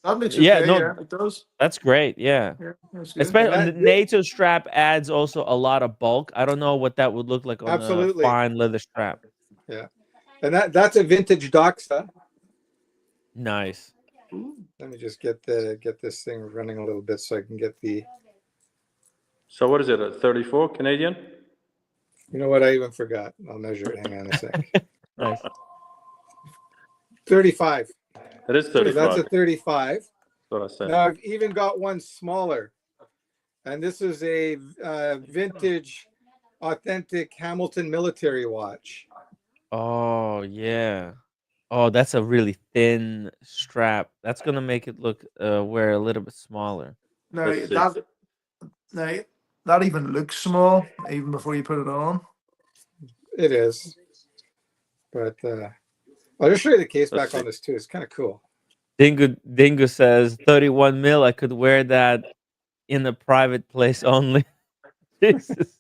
That looks Yeah, okay. no, Yeah, it does. That's great. Yeah. That's good. Especially the NATO strap adds also a lot of bulk. I don't know what that would look like on Absolutely. a fine leather strap. Yeah. And that's a vintage Doxa. Nice. Let me just get this thing running a little bit so I can get the. So what is it? A 34 Canadian? You know what? I even forgot. I'll measure it. Hang on a sec. Nice. 35. It is 35. So that's a 35. That's what I said. Now I've even got one smaller, and this is a vintage, authentic Hamilton military watch. Oh yeah. Oh, that's a really thin strap. That's gonna make it look wear a little bit smaller. Now Let's see. that even looks small even before you put it on. It is, but I'll just show you the case Let's back on this too. It's kind of cool. Dingo says 31 mil. I could wear that in a private place only. Jesus.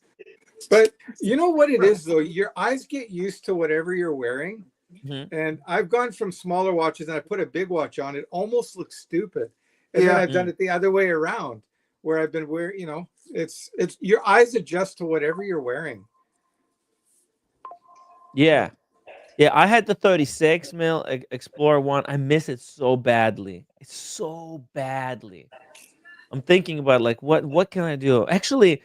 But you know what it is though? Your eyes get used to whatever you're wearing. Mhm. And I've gone from smaller watches and I put a big watch on. It almost looks stupid. And then I've done it the other way around, where I've been wearing, it's your eyes adjust to whatever you're wearing. Yeah. Yeah, I had the 36 mil Explorer one. I miss it so badly. It's so badly. I'm thinking about like what can I do? Actually,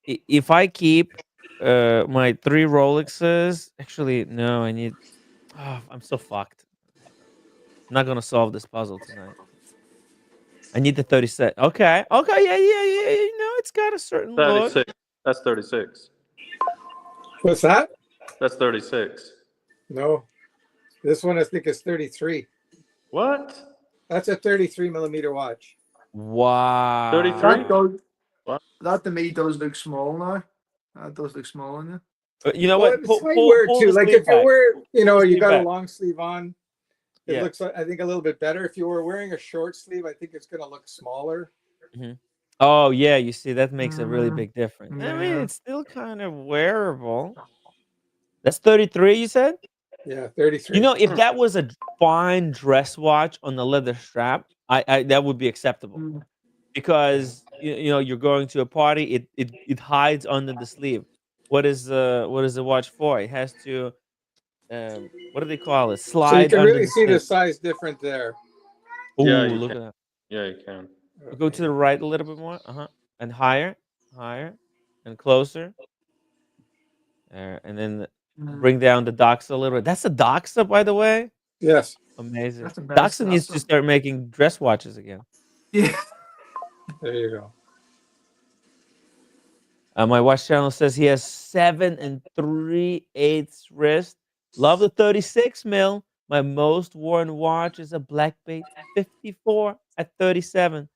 if I keep my 3 Rolexes, actually no, I need I'm so fucked. I'm not gonna solve this puzzle tonight. I need the 37. Okay. Okay, yeah. It's got a certain look. 36. That's 36. What's that? That's 36. No, this one I think is 33. What? That's a 33 millimeter watch. Wow. 33? That to me does look small now. That does look small in it. You know Well, what? it's might wear Pull too. the Like sleeve if you back. wear, you know, the you sleeve got a back. long sleeve on, it Yeah. looks, I think, a little bit better. If you were wearing a short sleeve, I think it's going to look smaller. Oh yeah, you see, that makes a really big difference. I mean, Yeah. it's still kind of wearable. That's 33, you said? Yeah, 33. You know, if that was a fine dress watch on the leather strap, I that would be acceptable. Because you know, you're going to a party, it hides under the sleeve. What is the watch for? It has to what do they call it? So you Slide can under really the see the sleeve. size different there. Ooh, Yeah, you look can. at that. Yeah, you can. Go to the right a little bit more. And higher, and closer. And then bring down the doxa a little bit. That's a doxa, by the way. Yes. Amazing. That's the best. Doxa needs to start making dress watches again. Yeah. There you go. My watch channel says he has 7 3/8 wrist. Love the 36 mil. My most worn watch is a Black Bait 54 at 37.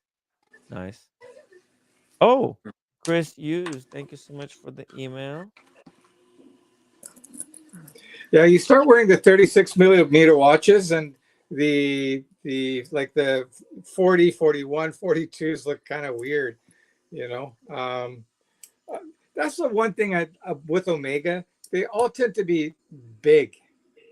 Nice. Oh, Chris Hughes, thank you so much for the email. Yeah, you start wearing the 36 millimeter watches, and the like the 40, 41, 42s look kind of weird, you know. That's the one thing with Omega, they all tend to be big.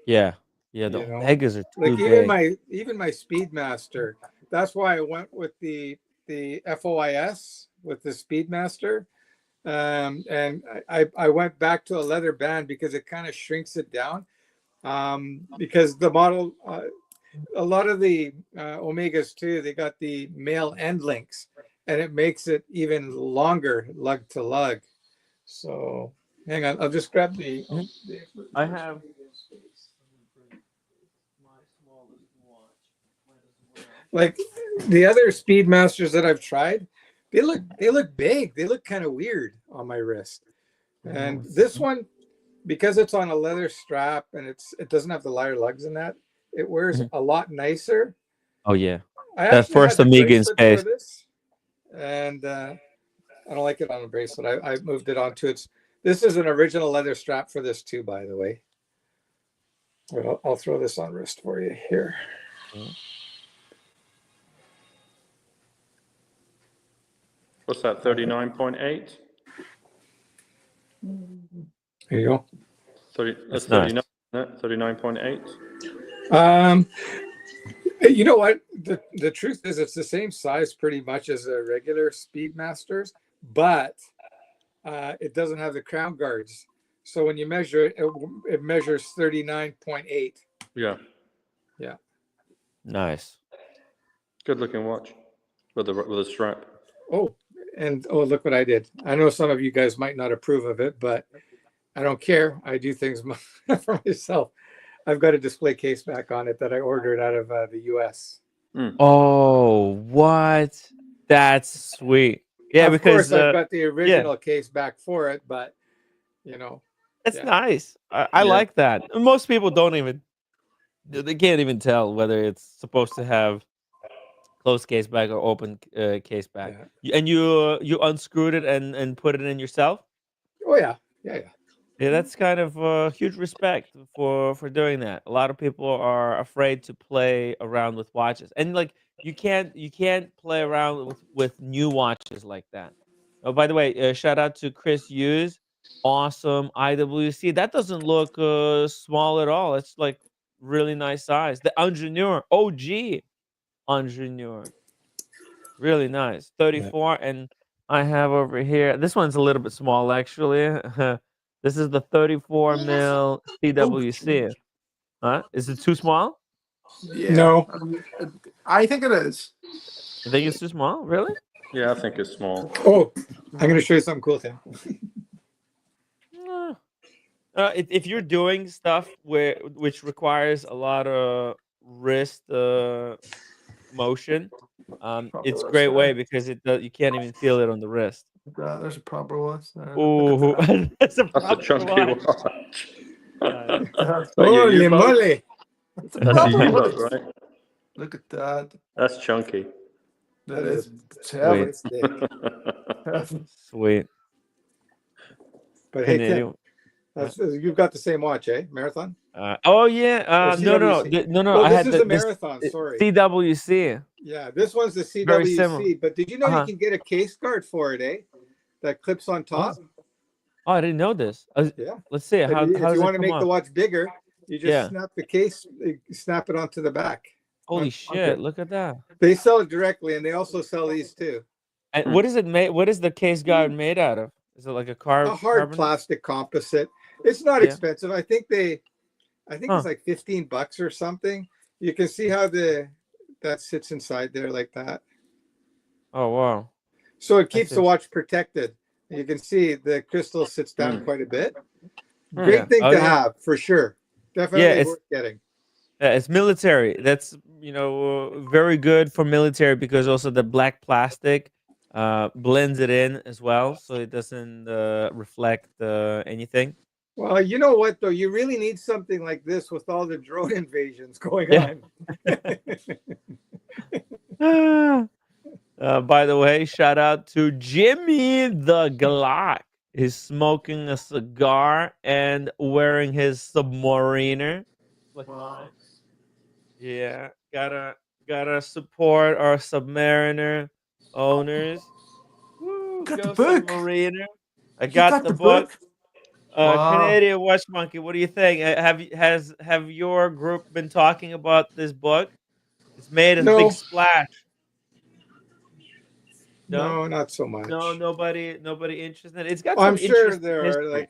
Yeah, the you know? Omegas are too Like big. even my Speedmaster. That's why I went with the FOIS with the Speedmaster. And I went back to a leather band because it kind of shrinks it down. Because the model, a lot of the Omegas too, they got the male end links, and it makes it even longer lug to lug. So hang on, I'll just grab the. I have Like the other Speedmasters that I've tried, they look big. They look kind of weird on my wrist. And this one, because it's on a leather strap and it doesn't have the lighter lugs in that, it wears a lot nicer. Oh yeah. I That actually first had the Amiga in bracelet for space. this, and I don't like it on a bracelet. I moved it onto its. This is an original leather strap for this too, by the way. I'll throw this on wrist for you here. What's that? 39.8. There you go. 30. That's nice. 39. 39.8. You know what? The truth is, it's the same size pretty much as a regular Speedmasters, but it doesn't have the crown guards. So when you measure it, it measures 39.8. Yeah. Yeah. Nice. Good looking watch with a strap. Oh, and look what I did. I know some of you guys might not approve of it, but I don't care. I do things for myself. I've got a display case back on it that I ordered out of the US. Oh, what? That's sweet. Yeah, of because course I've got the original case back for it, but you know, it's nice. I like that. Most people don't even, they can't even tell whether it's supposed to have closed case back or open case back. And you unscrewed it and put it in yourself? Oh yeah. Yeah, that's kind of huge respect for doing that. A lot of people are afraid to play around with watches, and like you can't play around with new watches like that. Oh, by the way, shout out to Chris Hughes, awesome IWC. That doesn't look small at all. It's like really nice size. The Ingenieur OG Ingenieur, really nice. 34, and I have over here. This one's a little bit small actually. This is the 34 mil CWC. Huh? Is it too small? Yeah. No. I think it is. You think it's too small? Really? Yeah, I think it's small. Oh, I'm going to show you something cool, Tim. If you're doing stuff which requires a lot of wrist motion, it's a great way because you can't even feel it on the wrist. There's a proper watch. Oh, that's a chunky watch. watch. Holy moly! It's a proper watch. Right? Look at that. That's chunky. That is Sweet. heavy. Sweet. But hey, Tim, Canadian. you've got the same watch, eh? Marathon? Oh yeah. Or No, CWC? no. No, I this had is a marathon. Sorry. CWC. Yeah, this one's the Very similar. CWC. But did you know you can get a case guard for it, eh? That clips on top. Oh, I didn't know this. Yeah. Let's see. How If does you it want to come make the off? watch bigger, you just snap the case, snap it onto the back. Holy shit! Look at that. They sell it directly, and they also sell these too. And what is it made? What is the case guard made out of? Is it like a A hard carbon? plastic composite. It's not expensive. I think it's like $15 or something. You can see how that sits inside there like that. Oh wow! So it keeps the watch protected. You can see the crystal sits down quite a bit. Great thing to have for sure. Definitely worth getting. Yeah, it's military. That's very good for military because also the black plastic blends it in as well, so it doesn't reflect anything. Well, you know what though, you really need something like this with all the drone invasions going on. By the way, shout out to Jimmy the Glock. He's smoking a cigar and wearing his Submariner. Wow. Yeah, gotta support our Submariner owners. Woo, Got go the book. Submariner. I You got the book. Wow. Canadian Watch Monkey, what do you think? Have your group been talking about this book? It's made a big splash. No, not so much. No, nobody interested. It's got. I'm sure there history. are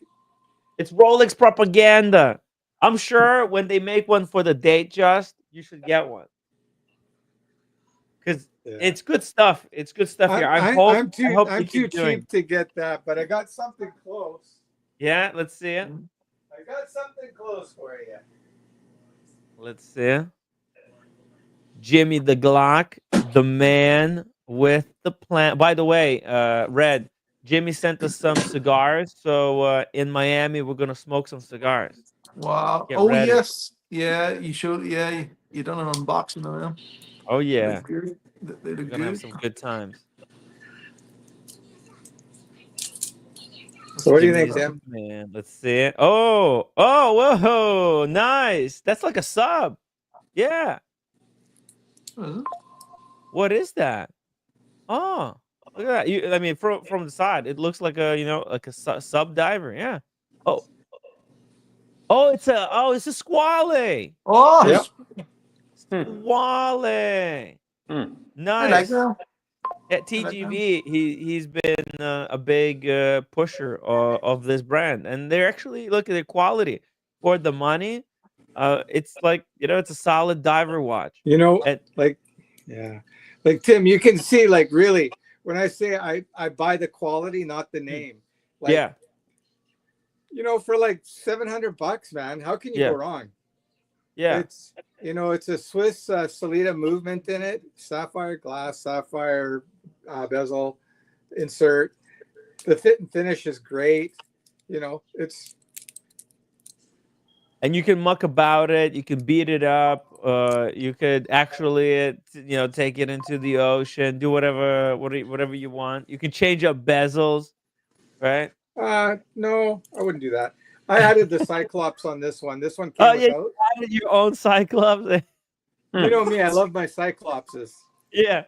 It's Rolex propaganda. I'm sure when they make one for the date, just you should get one because it's good stuff. It's good stuff here. I'm too cheap to get that, but I got something close. Yeah, let's see it. I got something close for you. Let's see. Jimmy the Glock, the man with the plan. By the way, Red, Jimmy sent us some cigars. So in Miami, we're gonna smoke some cigars. Wow. Get Oh ready. yes. Yeah, you showed. Yeah, you done an unboxing of them. Oh yeah. They look We're gonna have some good times. So what do you think, Tim? Man, let's see it. Oh, whoa, nice. That's like a sub. Yeah. What is that? Oh, look at that. I mean, from the side, it looks like a sub diver. Yeah. It's a Squale. Oh, yep. Squale. Nice. At TGV, he's been a big pusher of this brand, and they're actually look at the quality for the money. It's like it's a solid diver watch. Like Tim, you can see really when I say I buy the quality, not the name. Yeah. For like $700, man, how can you go wrong? Yeah. It's a Swiss Solida movement in it, sapphire glass, sapphire bezel insert. The fit and finish is great. And you can muck about it. You can beat it up. You could actually, take it into the ocean. Do whatever you want. You can change up bezels, right? No, I wouldn't do that. I added the Cyclops on this one. This one came without. You added your own Cyclops. You know me, I love my Cyclopses. Yeah.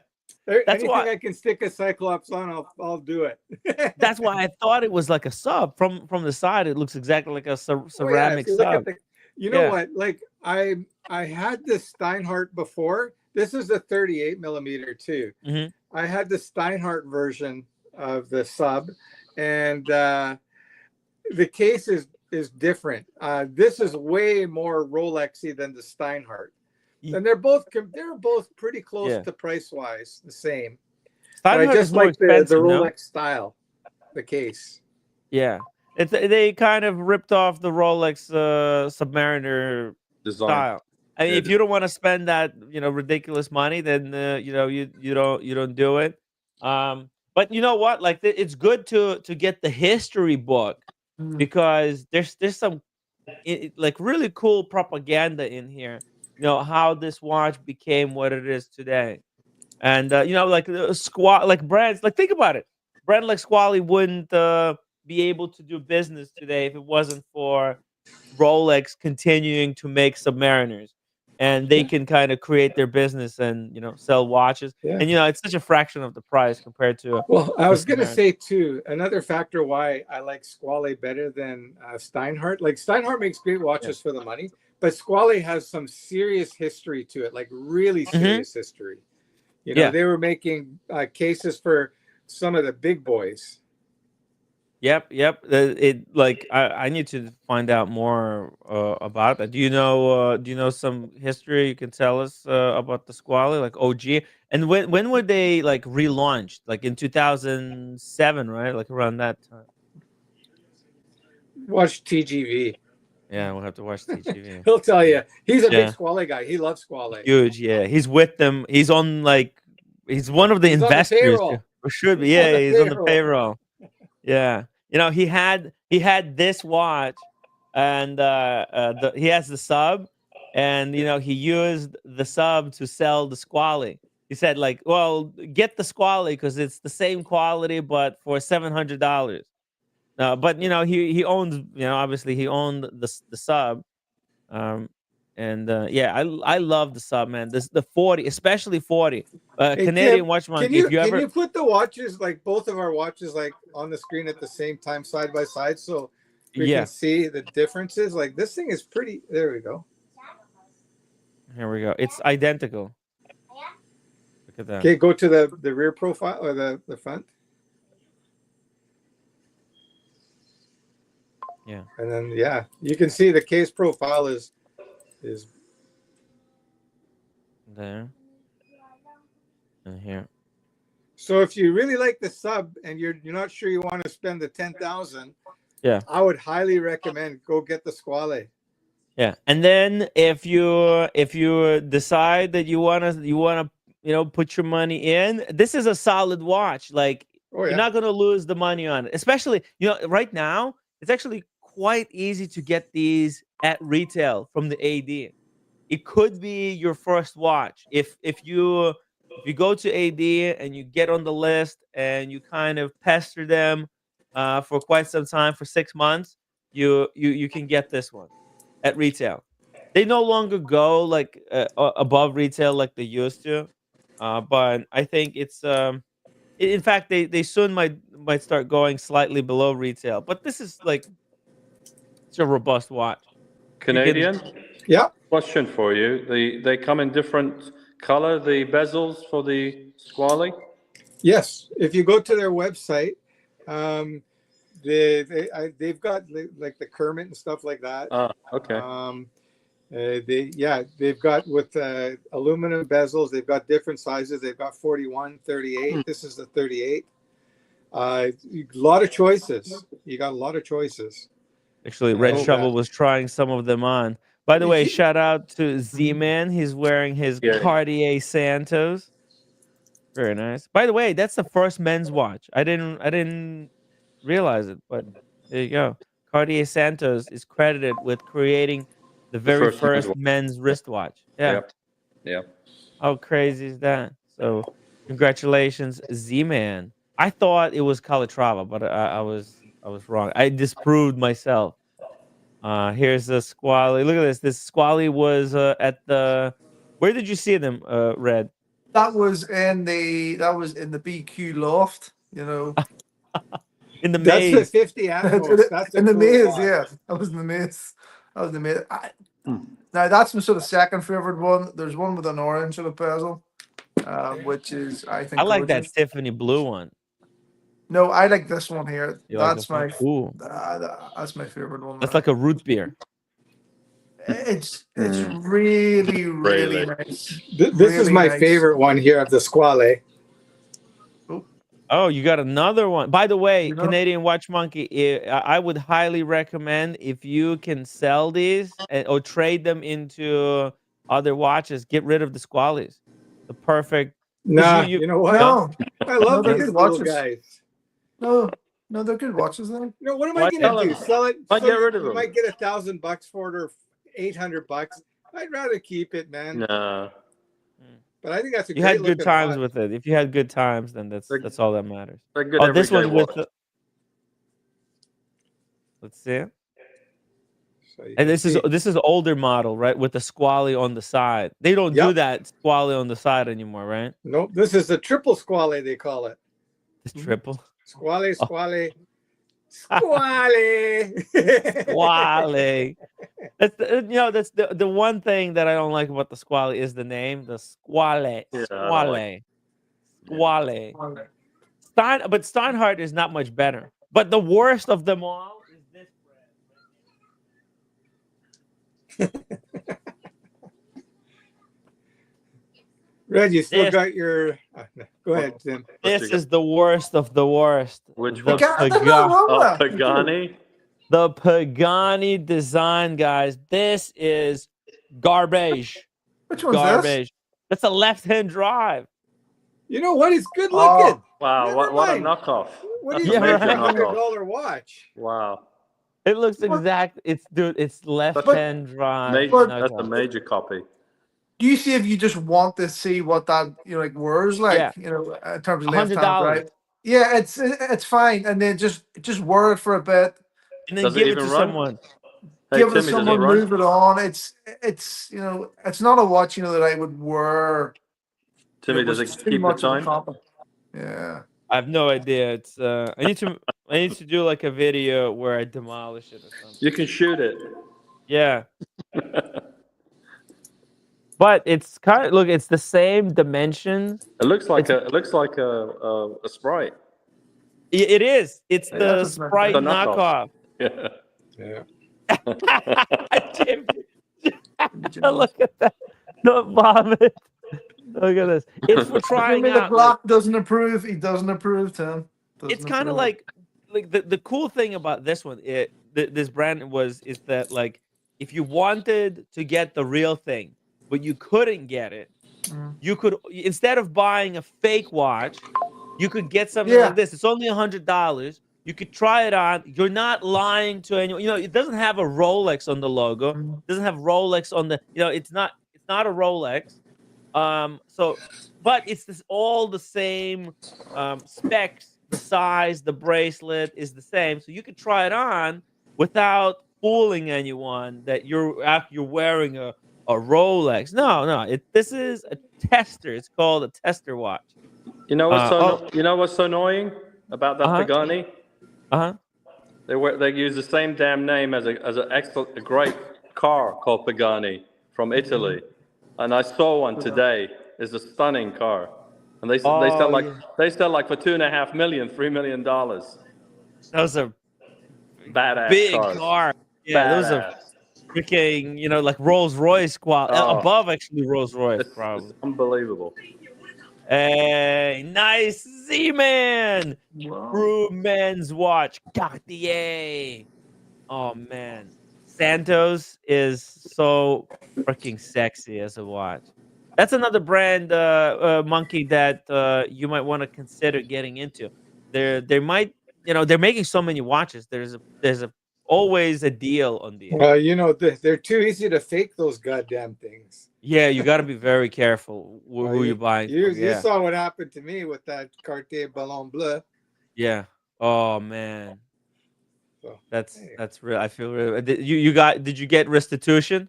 Anything I can stick a Cyclops on, I'll do it. That's why I thought it was like a sub. From the side, it looks exactly like a ceramic sub. You know what? Like I had this Steinhart before. This is a 38 millimeter too. Mm-hmm. I had the Steinhart version of the sub, and the case is different. This is way more Rolexy than the Steinhart. And they're both pretty close to price wise, the same. I just like the Rolex style, the case. Yeah, they kind of ripped off the Rolex Submariner design style. I mean, if you don't want to spend that ridiculous money, then you don't do it. But you know what? Like it's good to get the history book because there's some like really cool propaganda in here. how this watch became what it is today. And like Squal, like brands, like think about it, brand like Squally wouldn't be able to do business today if it wasn't for Rolex continuing to make Submariners, and they can kind of create their business and sell watches, Yeah. and it's such a fraction of the price compared to Well, I the was gonna Submariner. say too, another factor why I like Squale better than Steinhart. Like Steinhart makes great watches for the money, but Squale has some serious history to it, like really serious history. Yeah. They were making cases for some of the big boys. Yep. I need to find out more about that. Do you know some history you can tell us about the Squally, like OG? And when were they like relaunched? Like in 2007, right? Like around that time. Watch TGV. Yeah, we'll have to watch TGV. He'll tell you. He's a big Yeah. Squale guy. He loves Squale. Huge. Yeah, he's with them. He's on he's one of the He's on the investors. payroll. Or should be. He's on Yeah, the he's on the payroll. payroll. Yeah. He had this watch, and he has the sub, and he used the sub to sell the Squally. He said like, well, get the Squally because it's the same quality but for $700. But he owns, obviously he owned the sub. And yeah, I love the sub, man. The 40, especially 40. Hey, Canadian Tim, Watch can Monkey. you If you ever put the watches, like both of our watches, like on the screen at the same time, side by side, so we Yeah. can see the differences? Like this thing is pretty. There we go. Here we go. It's identical. Look at that. Okay, go to the rear profile or the front. Yeah. And then you can see the case profile is There. And here. so if you really like the sub and you're not sure you want to spend the 10,000, Yeah. I would highly recommend go get the Squale. Yeah. And then if you decide that you wanna put your money in, this is a solid watch. Like Oh, yeah. you're not gonna lose the money on it. Especially, right now, it's actually quite easy to get these at retail from the AD. It could be your first watch. If you go to AD and you get on the list and you kind of pester them for quite some time, for 6 months, you can get this one at retail. They no longer go like above retail like they used to, but I think it's in fact they soon might start going slightly below retail. But this is like it's a robust watch. Canadian? Yeah. Question for you. They come in different color, the bezels for the Squally? Yes. If you go to their website, they've got like the Kermit and stuff like that. Okay. They've got with aluminum bezels. They've got different sizes. They've got 41, 38. This is the 38. A lot of choices. You got a lot of choices. Actually, Red Shovel was trying some of them on. By the way, shout out to Z-Man. He's wearing his Cartier Santos. Very nice. By the way, that's the first men's watch. I didn't realize it, but there you go. Cartier Santos is credited with creating the very first men's wristwatch. Yeah. Yep. How crazy is that? So, congratulations, Z-Man. I thought it was Calatrava, but I was wrong. I disproved myself. Here's the Squally. Look at this. This Squally was at the. Where did you see them, Red? That was in the BQ loft. In the That's maze. the 50 Atmos. That's in the cool maze. watch. Yeah, that was in the maze. That was in the maze. Now that's my sort of second favorite one. There's one with an orange sort of bezel, which is I think. I like gorgeous. that Tiffany blue one. No, I like this one here. You That's like my cool. that's my favorite one. That's like a root beer. It's really nice. This is my favorite one here of the Squale. Oh, you got another one. By the way, Canadian Watch Monkey, I would highly recommend if you can sell these or trade them into other watches, get rid of the Squallies. The perfect. Nah, you know what? No, I love they're these good little watches. guys. No, they're good watches though. What am I going to do? Sell it? Get rid of You them. might get $1,000 for it or $800. I'd rather keep it, man. No. But I think that's a You great had good looking times watch. with it. If you had good times, then that's all that matters. They're good Oh, this everyday one with watch. the, let's see. So you And can see. this is older model, right? With the squally on the side. They don't do Yep. that squally on the side anymore, right? Nope. This is the triple squale, they call it. It's triple. Squale, Oh. squale, squale. Squally. That's that's the one thing that I don't like about the squally is the name, the squale. Yeah, I don't like Squale. Squale. But Steinhart is not much better. But the worst of them all is this Red, you still This- got your. Go ahead, Tim. This is the worst of the worst. Which the one? There's nothing wrong with Oh, that. Pagani. The Pagani design, guys. This is garbage. Which one's this? Garbage. That's a left-hand drive. You know what? It's good Oh. looking. Wow, Never what a mind. knockoff. What That's do a you Yeah, think major for a right. knockoff. $100 watch? Wow. It looks exact. It's left-hand drive. Major, No that's a doubt. major copy. Do you see if you just want to see what that like wears like? Yeah. In terms of left hand $100. right? Yeah, it's fine, and then just wear it for a bit. And then Does it give it even to run? someone. Hey, Give it to Timmy, does it someone, run? move it on. It's it's not a watch that I would wear. Timmy, does was it too keep the much of a time? compliment. Yeah. I have no idea. It's I need to do like a video where I demolish it or something. You can shoot it. Yeah. But it's kind of it's the same dimensions. It looks like It's- a Sprite. It is. It's Yeah, the that's what- Sprite The knockoff. knockoff. Yeah. Yeah. Jim, look at that. Don't vomit. Look at this. It's for trying Jimmy the out. Black doesn't approve. He doesn't approve, Tim. It's kind of like the cool thing about this one. This brand is that like if you wanted to get the real thing, but you couldn't get it, you could instead of buying a fake watch, you could get something Yeah. like this. It's only $100. You could try it on. You're not lying to anyone. It doesn't have a Rolex on the logo. It doesn't have Rolex on the. It's not a Rolex. But it's all the same specs. The size, the bracelet is the same, so you could try it on without fooling anyone that you're wearing a Rolex. No. This is a tester. It's called a tester watch. You know what's so annoying about that Uh-huh. Pagani? They use the same damn name as a great car called Pagani from Italy, and I saw one today. It's a stunning car, and they sell like for $2.5 million, $3 million. Those are Badass big cars. car. Yeah, those are Badass. freaking like Rolls Royce quality. Oh. Above actually Rolls Royce It's probably. unbelievable. Hey, nice Z-Man. Wow. True men's watch. Cartier. Oh man. Santos is so freaking sexy as a watch. That's another brand, Monkey, that you might want to consider getting into. They might, they're making so many watches. There's always a deal on these. Well, they're too easy to fake those goddamn things. Yeah, you got to be very careful who you're buying. You from. Yeah. saw what happened to me with that Cartier Ballon Bleu. Yeah. Oh man. So, That's real. I feel real. Did you get restitution?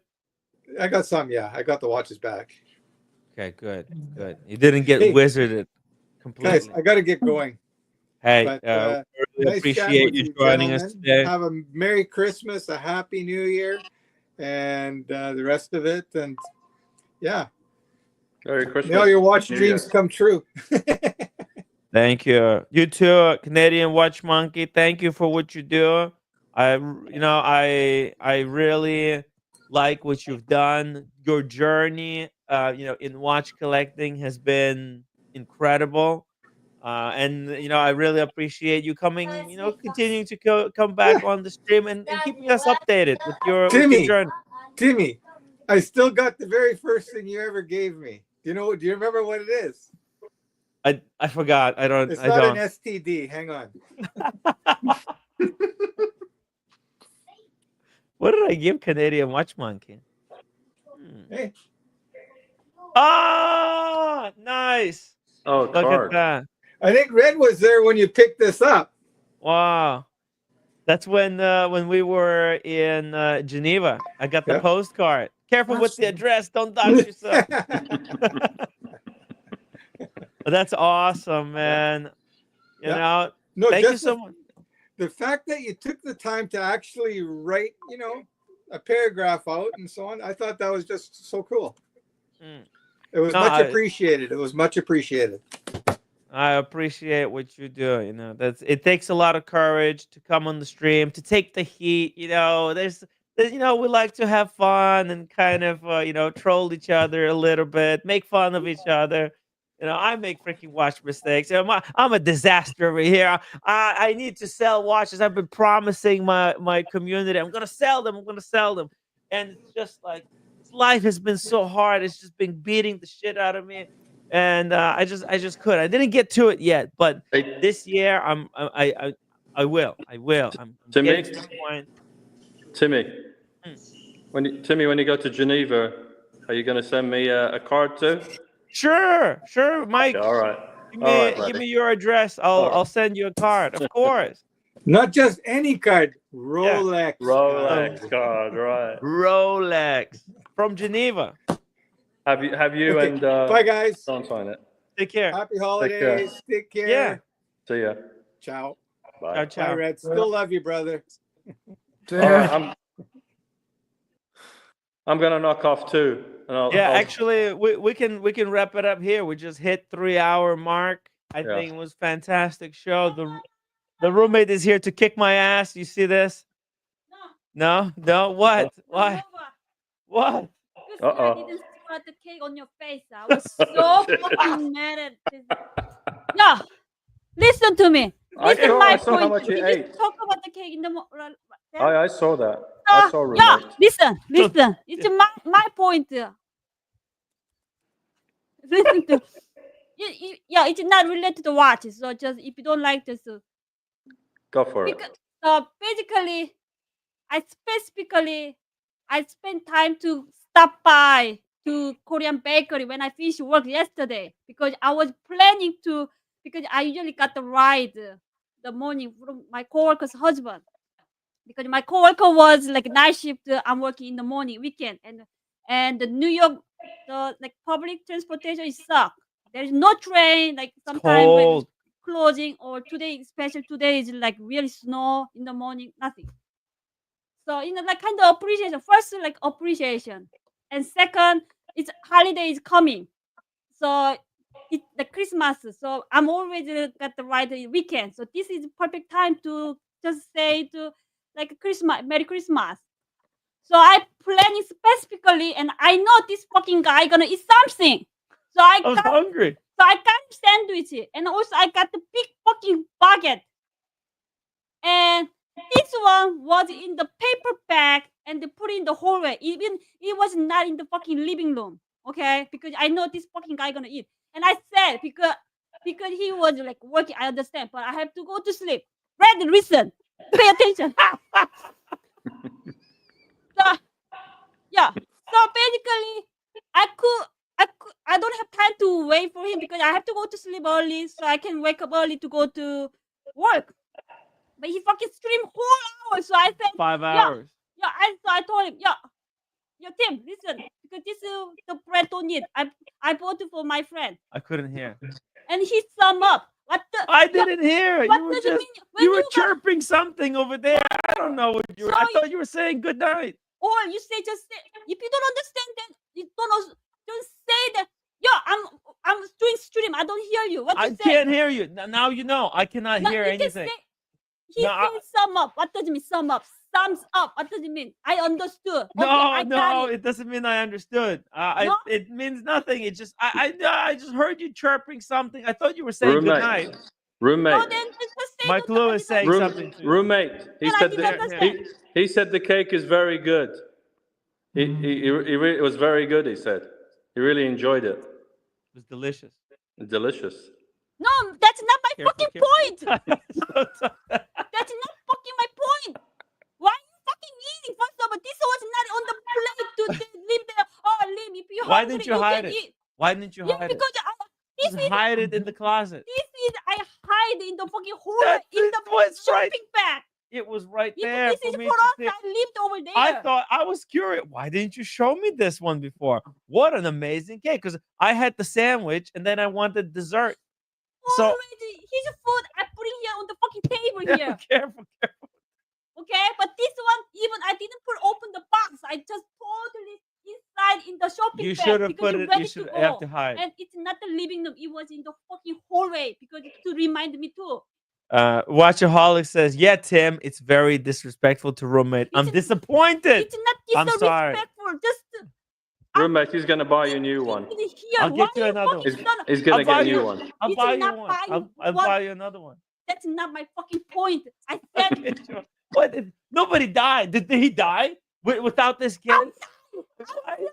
I got some. Yeah, I got the watches back. Okay, good. You didn't get Hey, wizarded completely. Guys, I got to get going. Hey, But, we really nice chatting appreciate with you joining us gentlemen. today. Have a Merry Christmas, a Happy New Year, and the rest of it. And yeah, Merry Christmas. may all your watch New dreams Year. come true. Thank you. You too, Canadian Watch Monkey. Thank you for what you do. I really like what you've done. Your journey, in watch collecting has been incredible. And I really appreciate you coming, continuing to come back on the stream and keeping us updated with your journey. Timmy, I still got the very first thing you ever gave me. Do you remember what it is? I forgot. I don't. It's I not don't. an STD. Hang on. What did I give Canadian Watch Monkey? Hey, Oh, nice. Oh, Look at card. that. I think Red was there when you picked this up. Wow. That's when we were in Geneva. I got the Yeah. postcard. Careful with the address. Don't dox yourself. That's awesome, man. You Yeah. know, No, thank you just so much. the fact that you took the time to actually write, a paragraph out and so on, I thought that was just so cool. Mm. It was No, much appreciated. It was much appreciated. I appreciate what you do. You know, it takes a lot of courage to come on the stream, to take the heat. We like to have fun and kind of troll each other a little bit, make fun of each other. I make freaking watch mistakes. I'm a disaster over here. I need to sell watches. I've been promising my community I'm gonna sell them. I'm gonna sell them, and it's just like life has been so hard. It's just been beating the shit out of me. And I just could. I didn't get to it yet, but Hey, this year I will. I'm getting to Timmy, the point. Timmy, Hmm. when you go to Geneva, are you going to send me a card too? Sure, Mike. Okay, all right. Give All right, me give buddy. me your address. I'll send you a card. Of course. Not just any card, Yeah. Rolex. Rolex card, right? Rolex from Geneva. Have you Okay. and Bye, guys. don't sign it. Take care. Happy holidays. Take care. Yeah. See ya. Ciao. Bye. Ciao, ciao. Bye, Red. Still love you, brother. All right, I'm gonna knock off too. And I'll Actually, we can wrap it up here. We just hit 3-hour mark. I think it was fantastic show. The roommate is here to kick my ass. You see this? No. What? Why? What? I didn't spread the cake on your face. I was so fucking mad at this. Yeah, listen to me. This is my I saw how point. much We you just ate. talk about the cake in the morning. I saw that. I saw roommate. Yeah, listen. It's my point. Listen to. Yeah, it's not related to watch. So just if you don't like this, Go for it. so basically, I spent time to stop by to Korean bakery when I finished work yesterday because I was planning to, because I usually got the ride the morning from my coworker's husband, because my coworker was like night shift. I'm working in the morning weekend, and the New York, the like public transportation is suck. There is no train. Like sometimes when Cold. it's closing, or today, especially today, is like really snow in the morning. Nothing. So like kind of appreciation. First, like appreciation, and second, it's holiday is coming. So it's the Christmas. So I'm always got the right weekend. So this is perfect time to just say to like Christmas, Merry Christmas. So I planning specifically, and I know this fucking guy gonna eat something. So I'm hungry. So I got sandwich, and also I got the big fucking baguette. And this one was in the paper bag and they put it in the hallway. Even it was not in the fucking living room. Okay, because I know this fucking guy gonna eat. And I said because he was like working, I understand, but I have to go to sleep. Red, listen, pay attention. So yeah. So basically, I don't have time to wait for him because I have to go to sleep early so I can wake up early to go to work. But he fucking streamed whole hour. So I said 5 hours. Yeah. So I told him, Tim, listen, because this is the bread don't need. I bought it for my friend. I couldn't hear. And he sum up. I didn't hear. What You were does just it mean? you were chirping something over there. I don't know what you were. I thought you were saying good night. Or you say just say, if you don't understand, then you don't say that. Yeah, I'm doing stream. I don't hear you. What you I say? can't hear you. Now you know. I cannot hear anything. He said sum up. What does it mean? Sum up. Sums up. What does it mean? I understood. No, it doesn't mean I understood. It means nothing. It just I just heard you chirping something. I thought you were saying good night. Roommate. No, then just say Mike Lou is saying something too. Roommate. He said the cake is very good. It was very good. He said he really enjoyed it. It was delicious. Delicious. No, that's not my fucking point. That's not fucking my point. Why are you fucking eating? First of all, this was not on the plate to leave there. Oh, leave Why didn't you hide can it? eat. Why didn't you Yeah, hide it? because Just hide it in the closet. this is I hide in the fucking hole That in it the was right. shopping bag. It was right If there this for is me for to us, see. I lived over there. I thought I was curious. Why didn't you show me this one before? What an amazing cake! Because I had the sandwich and then I wanted dessert. So already his food I put in here on the fucking table here. careful. Okay, but this one even I didn't open the box. I just totally inside in the shopping You bag should have because put you're it. ready You to should go. have to hide. And it's not the living room. It was in the fucking hallway because to remind me too. Watchaholic says, "Yeah, Tim, it's very disrespectful to roommate. I'm disappointed. It's not I'm sorry. disrespectful. Just Roommate, he's going to buy you a new one. here. I'll Why get you you another one. fucking son of- He's going to I'll get buy a new you. one. I'll It's buy you not one. buying I'll one. buy you another one. That's not my fucking point. I I'll said get you one. What? Nobody died. Did he die without this kid? because I was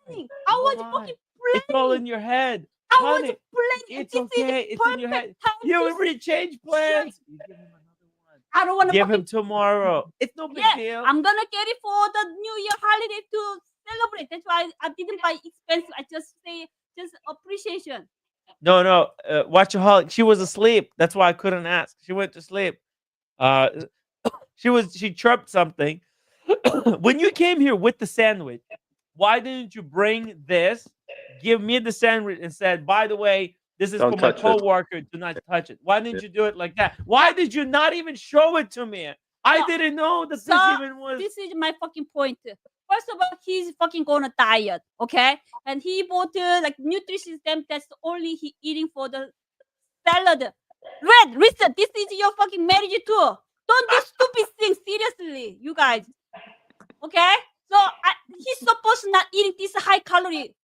planning. I was Why? fucking It's all in your head. I was Honey, planning. it's This is okay. It's in your head. perfect time You to already changed plans. You give him another one. I don't want to Give him tomorrow. It's no big Yeah, deal. I'm gonna get it for the New Year holiday to celebrate. That's why I didn't buy expensive. I just say just appreciation. No. Watchaholic. She was asleep. That's why I couldn't ask. She went to sleep. Uh, she chirped something. When you came here with the sandwich, why didn't you bring this? Give me the sandwich and said, by the way, this is Don't for my touch it. coworker. Do not touch it. Why didn't you do it like that? Why did you not even show it to me? I No, didn't know that this so even was. This is my fucking point. First of all, he's fucking going on a diet, okay? And he bought like nutrition stamp. That's the only he eating for the salad. Red, listen, this is your fucking marriage too. Don't do stupid things seriously, you guys. Okay? So he's supposed to not eating this high calorie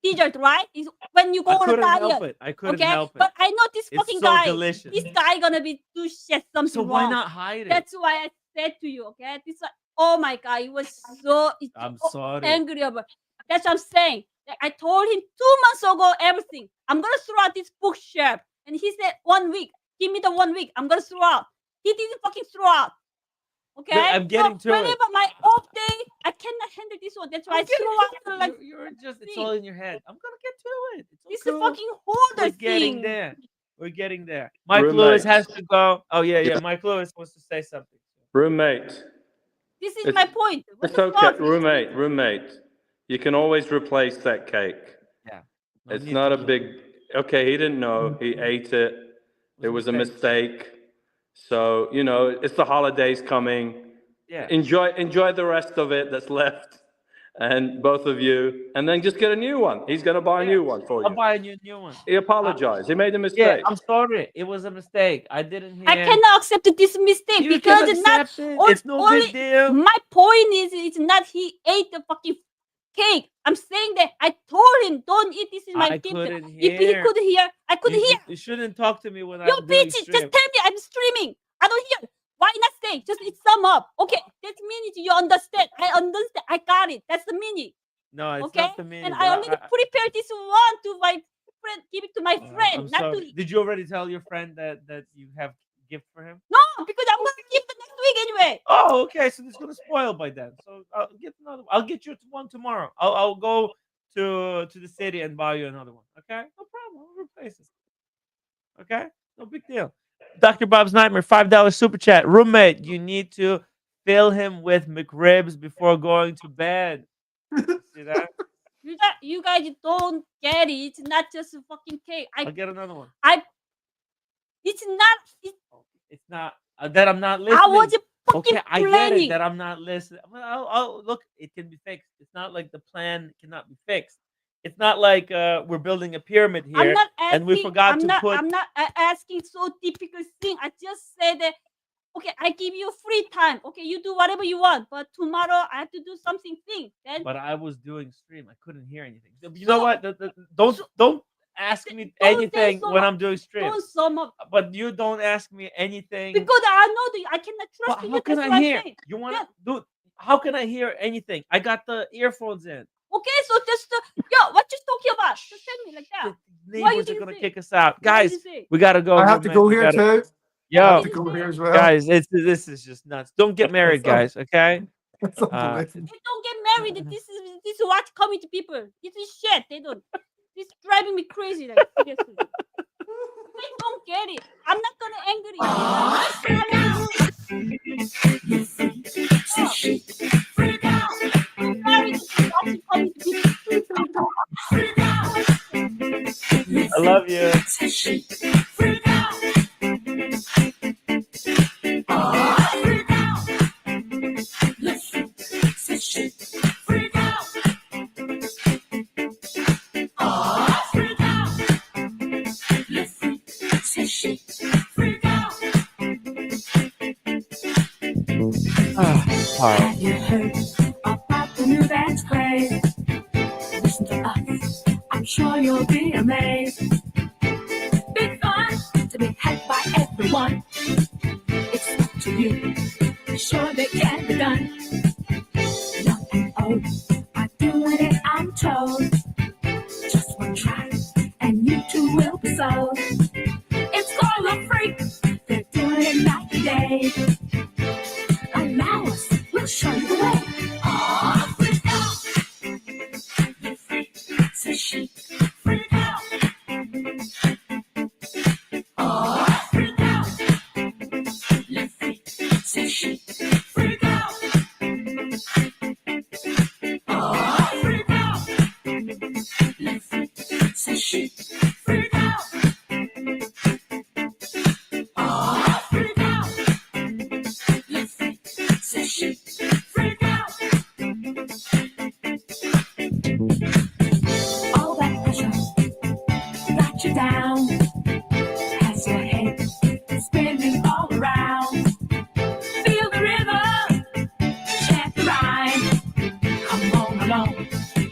dessert, right? Is when you go I on a couldn't diet. help it. I couldn't Okay, help it. but I know this It's fucking so guy. delicious. This guy gonna be do shit something So why wrong. not hide it? That's why I said to you, okay? This oh my god, he was so I'm sorry. angry about. That's what I'm saying. Like, I told him 2 months ago everything. I'm gonna throw out this bookshelf, and he said 1 week. Give me the 1 week. I'm gonna throw out. He didn't fucking throw out. Okay, I'm getting to it. whenever my off day, I cannot handle this one. That's why I throw out like You're just, it's all in your head. I'm gonna get to it. It's this cool. is a fucking holder We're getting thing. there. We're getting there. Mike Roommate. Lewis has to go. Oh yeah. Mike Lewis wants to say something. Roommate. This is It's- my point. What It's the okay. fuck? Roommate. You can always replace that cake. Yeah. No It's need not to a keep- big. Okay, he didn't know. He ate it. It was a mistake. So, it's the holidays coming. Yeah. Enjoy the rest of it that's left. And both of you. And then just get a new one. He's going to buy a new one for I'll you. buy a new one. He apologized. He made a Yeah, mistake. I'm sorry. It was a mistake. I didn't hear. I cannot accept this mistake You because can it's not. accept it. all- It's no only- big deal. My point is, it's not he ate the fucking cake. I'm saying that I told him, don't eat this in my I gift. couldn't If he hear. could hear, I could hear. You shouldn't talk to me when Yo, I'm doing bitch, just stream. tell me I'm streaming. I don't hear. Why not say? Just it's sum up. Okay, that means you understand. I understand. I got it. That's the meaning. No, it's Okay? not the meaning. And I already prepared this one to my friend, give it to my friend. I'm Not sorry. to Did you already tell your friend that you have gift for him? no, because I'm gonna give the next week anyway. Oh, okay. So it's gonna spoil by then. So I'll get another. I'll get you one tomorrow. I'll go to the city and buy you another one. Okay, no problem. I'll replace it. Okay, no big deal. Dr. Bob's Nightmare, $5 super chat. Roommate, you need to fill him with McRibs before going to bed. See that? You guys don't get it. It's not just a fucking cake. I'll get another one. It's not. It's not that I'm not listening. I was fucking Okay, I get it planning. that I'm not listening. Well, I'll look. It can be fixed. It's not like the plan cannot be fixed. It's not like we're building a pyramid here, I'm not asking, and we forgot to put. I'm not asking so typical thing. I just said that. Okay, I give you free time. Okay, you do whatever you want, but tomorrow I have to do something. Then But I was doing stream. I couldn't hear anything. You know what? Don't ask me don't say anything so when much. I'm doing stream. don't sum up But you don't ask me anything. because I know that I cannot But trust you. how can That's I what I'm hear? saying. You want to do? How can I hear anything? I got the earphones in. Okay, so just yo, what you talking about? Just tell me like that. The Why you neighbors are didn't gonna say? kick us out, Why guys. you say? We gotta go. I have to man. go We here gotta- too. I have Yo, to go here as well. guys, this is just nuts. Don't get married, guys. Okay? That's unbelievable. Hey, don't get married this watch coming to people. It's shit. They don't. It's driving me crazy. Like seriously. I don't get it. I'm not gonna angry. I'm married to watch coming to people. I love you. Have you heard about the new dance craze? Listen to us, I'm sure you'll be amazed. Big fun to be had by everyone. It's up to you, sure they can be done. Young and old are doing it, I'm told. Just one try, and you too will be sold. It's called a freak, they're doing it night and day. Allow us, we'll show you the way. Oh, freak out. You freak, say she. Freak out. Oh, freak out. You freak, say she. Freak out. Oh, freak out. You freak, say she. Freak out. Oh, freak out. You freak, say she. Freak out. All that pressure got you down. Has your head spinning all around. Feel the rhythm, chant the rhyme. Come on along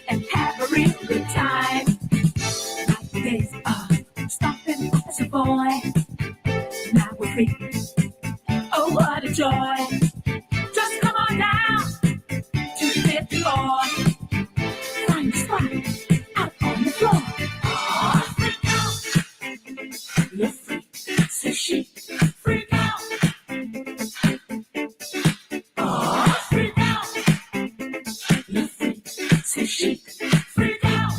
and have a real good time. Like the days of stomping as a boy. Now we're free. Oh, what a joy. Just come on down to the 5th floor. Find a spot out on the floor. Oh, freak out. You're free, say she. Freak out. Oh, freak out. You're free, say she. Freak out.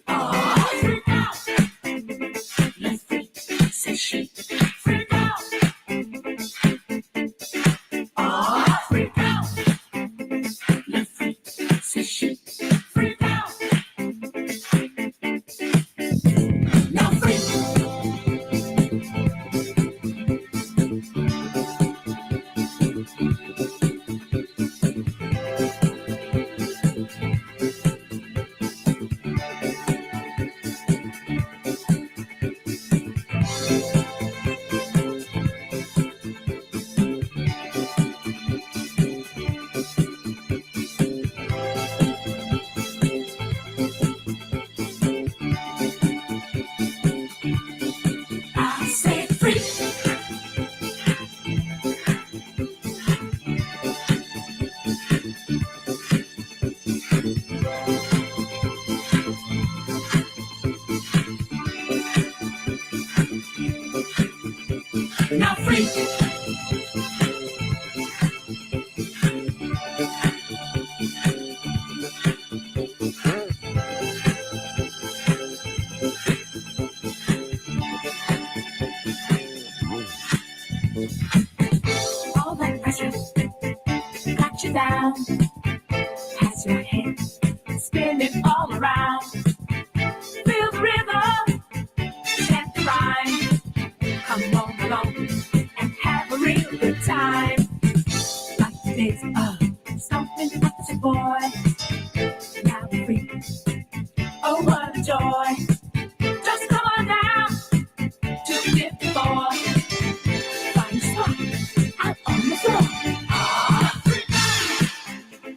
Oh, freak out. You're free, say she. Freak out. Oh, freak out. You're free, say she. Freak out. Now freak. I say freak. Now freak. All that pressure got you down. Has your head spinning all around. Feel the rhythm, chant the rhyme. Come on along and have a real good time. Like the days of stomping as a boy. Now we're free. Oh, what a joy. Just come on down to the 5th floor. Find a spot out on the floor. Ah, freak out.